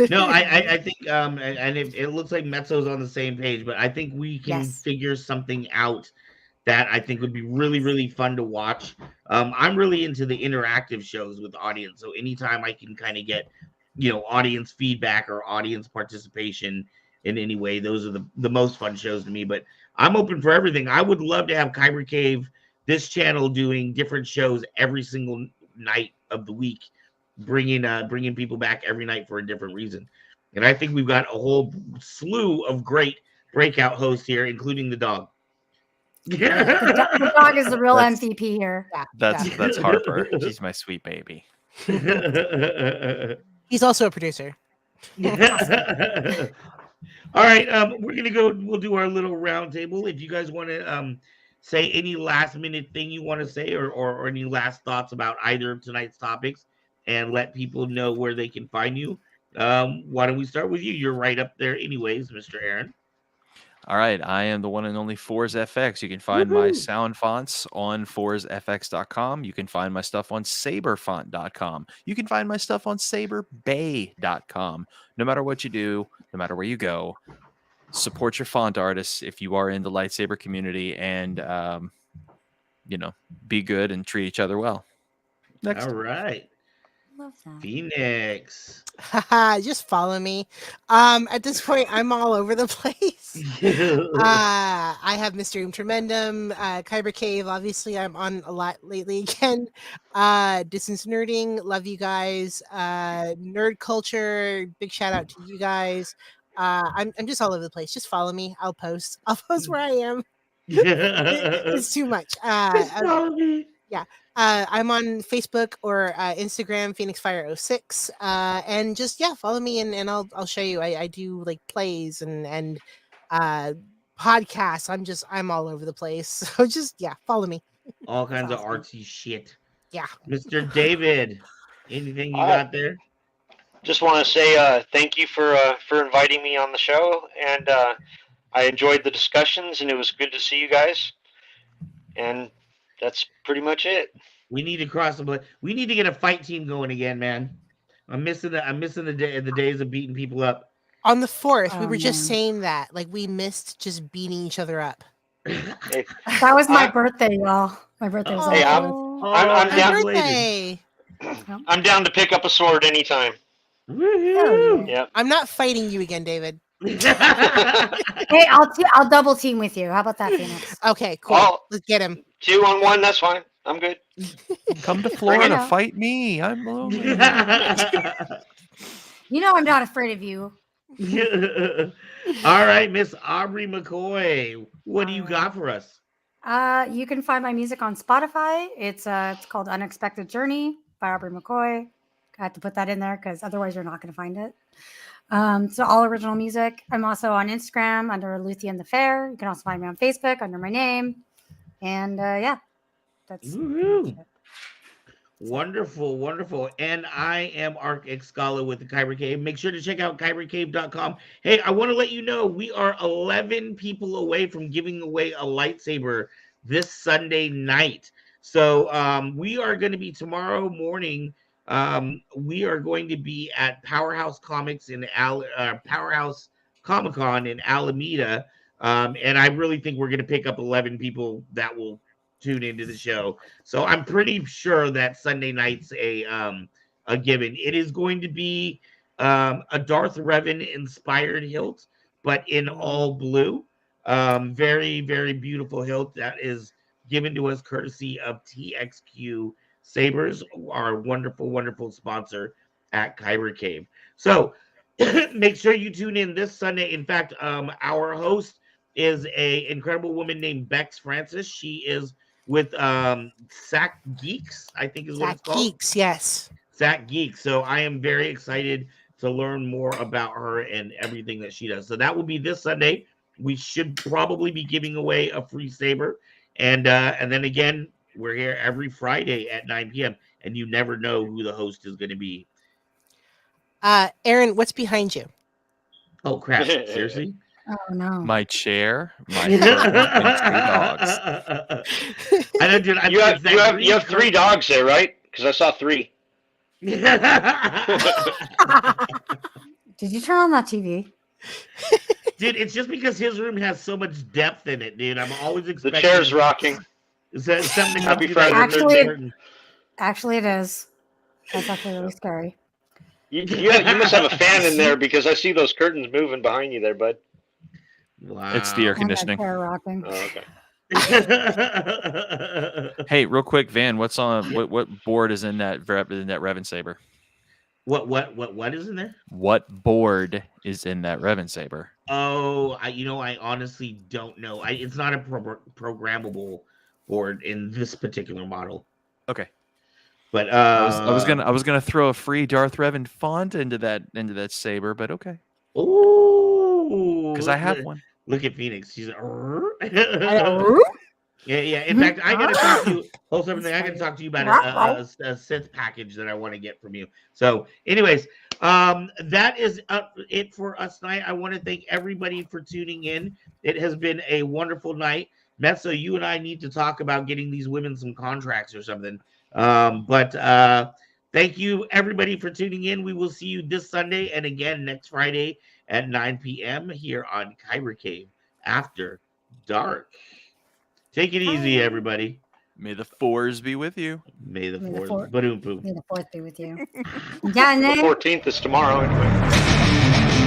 No, I think and it looks like Mezzo's on the same page, but I think we can figure something out that I think would be really, really fun to watch. I'm really into the interactive shows with audience, so anytime I can kind of get audience feedback or audience participation in any way, those are the most fun shows to me. But I'm open for everything. I would love to have Kyber Cave, this channel, doing different shows every single night of the week, bringing people back every night for a different reason. And I think we've got a whole slew of great breakout hosts here, including the dog. The dog is the real That's- MVP here. Yeah, That's Harper. She's my sweet baby. he's also a producer. All right, we're gonna go. We'll do our little round table. If you guys want to say any last minute thing you want to say, or any last thoughts about either of tonight's topics, and let people know where they can find you. Why don't we start with you? You're right up there, anyways, Mr. Aaron. All right, I am the one and only Fours FX. You can find my sound fonts on FoursFX.com. You can find my stuff on SaberFont.com. You can find my stuff on SaberBay.com. No matter what you do, no matter where you go, support your font artists if you are in the lightsaber community, and be good and treat each other well. Next. All right, Love that. Phoenix. Just follow me. At this point, I'm all over the place. I have Mr. Tremendum, Kyber Cave. Obviously, I'm on a lot lately again. Distance Nerding. Love you guys. Nerd Culture. Big shout out to you guys. I'm just all over the place. Just follow me. I'll post. I'll post where I am. It's too much. Just follow me. I'm on Facebook or Instagram, PhoenixFire06, and just follow me and I'll show you. I do like plays and podcasts. I'm all over the place. So just follow me. All kinds of awesome. artsy shit. Yeah. Mr. David, anything you got there? Just want to say thank you for inviting me on the show, and I enjoyed the discussions, and it was good to see you guys. And that's pretty much it. We need to cross the. We need to get a fight team going again, man. I'm missing the days of beating people up. On the 4th, we Oh, were just man. saying that. Like, we missed just beating each other up. Hey, That was my birthday, y'all. My birthday was Hey, on I'm- the I'm Happy down. birthday. I'm down to pick up a sword anytime. Woohoo! Yep. I'm not fighting you again, David. Hey, I'll double team with you. How about that, Phoenix? Okay, cool. Oh. Let's get him. 2-on-1, that's fine. I'm good. Come to Bring it Florida, out. fight me. I'm lonely. You know I'm not afraid of you. All right, Miss Aubrey McCoy, what do you got for us? You can find my music on Spotify. It's called Unexpected Journey by Aubrey McCoy. I had to put that in there because otherwise you're not going to find it. So all original music. I'm also on Instagram under Luthien the Fair. You can also find me on Facebook under my name. And that's Woohoo. Wonderful, wonderful. And I am Arc Excala with the Kyber Cave. Make sure to check out kybercave.com. Hey, I want to let you know we are 11 people away from giving away a lightsaber this Sunday night. So we are going to be tomorrow morning. We are going to be at Powerhouse Comics in Powerhouse Comic Con in Alameda. And I really think we're going to pick up 11 people that will tune into the show. So I'm pretty sure that Sunday night's a given. It is going to be a Darth Revan inspired hilt, but in all blue. Very, very beautiful hilt that is given to us courtesy of TXQ Sabers, our wonderful, wonderful sponsor at Kyber Cave. So make sure you tune in this Sunday. In fact, our host is a incredible woman named Bex Francis. She is with Sack Geeks, I think is what it's called. Geeks, yes. Sack Geeks. So I am very excited to learn more about her and everything that she does. So that will be this Sunday. We should probably be giving away a free saber. And then again, we're here every Friday at 9 p.m. And you never know who the host is going to be. Aaron, what's behind you? Oh, crap. Seriously? Oh no. My chair, my and 3 dogs. I know, dude. You have 3 dogs there, right? Because I saw 3. Did you turn on that TV? Dude, it's just because his room has so much depth in it, dude. I'm always The expecting chair's rocking. something. Happy to Friday. Actually, it is. That's actually really scary. You must have a fan in there because I see those curtains moving behind you there, bud. Wow. It's the air And that conditioning. chair rocking. Oh, okay. Hey, real quick, Van, what's on what board is in that Revan Saber? What is in there? What board is in that Revan Saber? Oh, I honestly don't know. It's not a programmable board in this particular model. Okay. But I was gonna throw a free Darth Revan font into that saber, but okay. Oh, Because I have one. Look at Phoenix. She's yeah. In fact, I gotta talk to you. Hold something. I gotta talk to you about a Sith package that I want to get from you. So, anyways, that is it for us tonight. I want to thank everybody for tuning in. It has been a wonderful night. Metso, you and I need to talk about getting these women some contracts or something. But thank you everybody for tuning in. We will see you this Sunday and again next Friday at 9 p.m. here on Kyber Cave After Dark. Take it easy, everybody. May the fours be with you. May the fourth. May the fourth be with you. Yeah, and The then 14th is tomorrow anyway.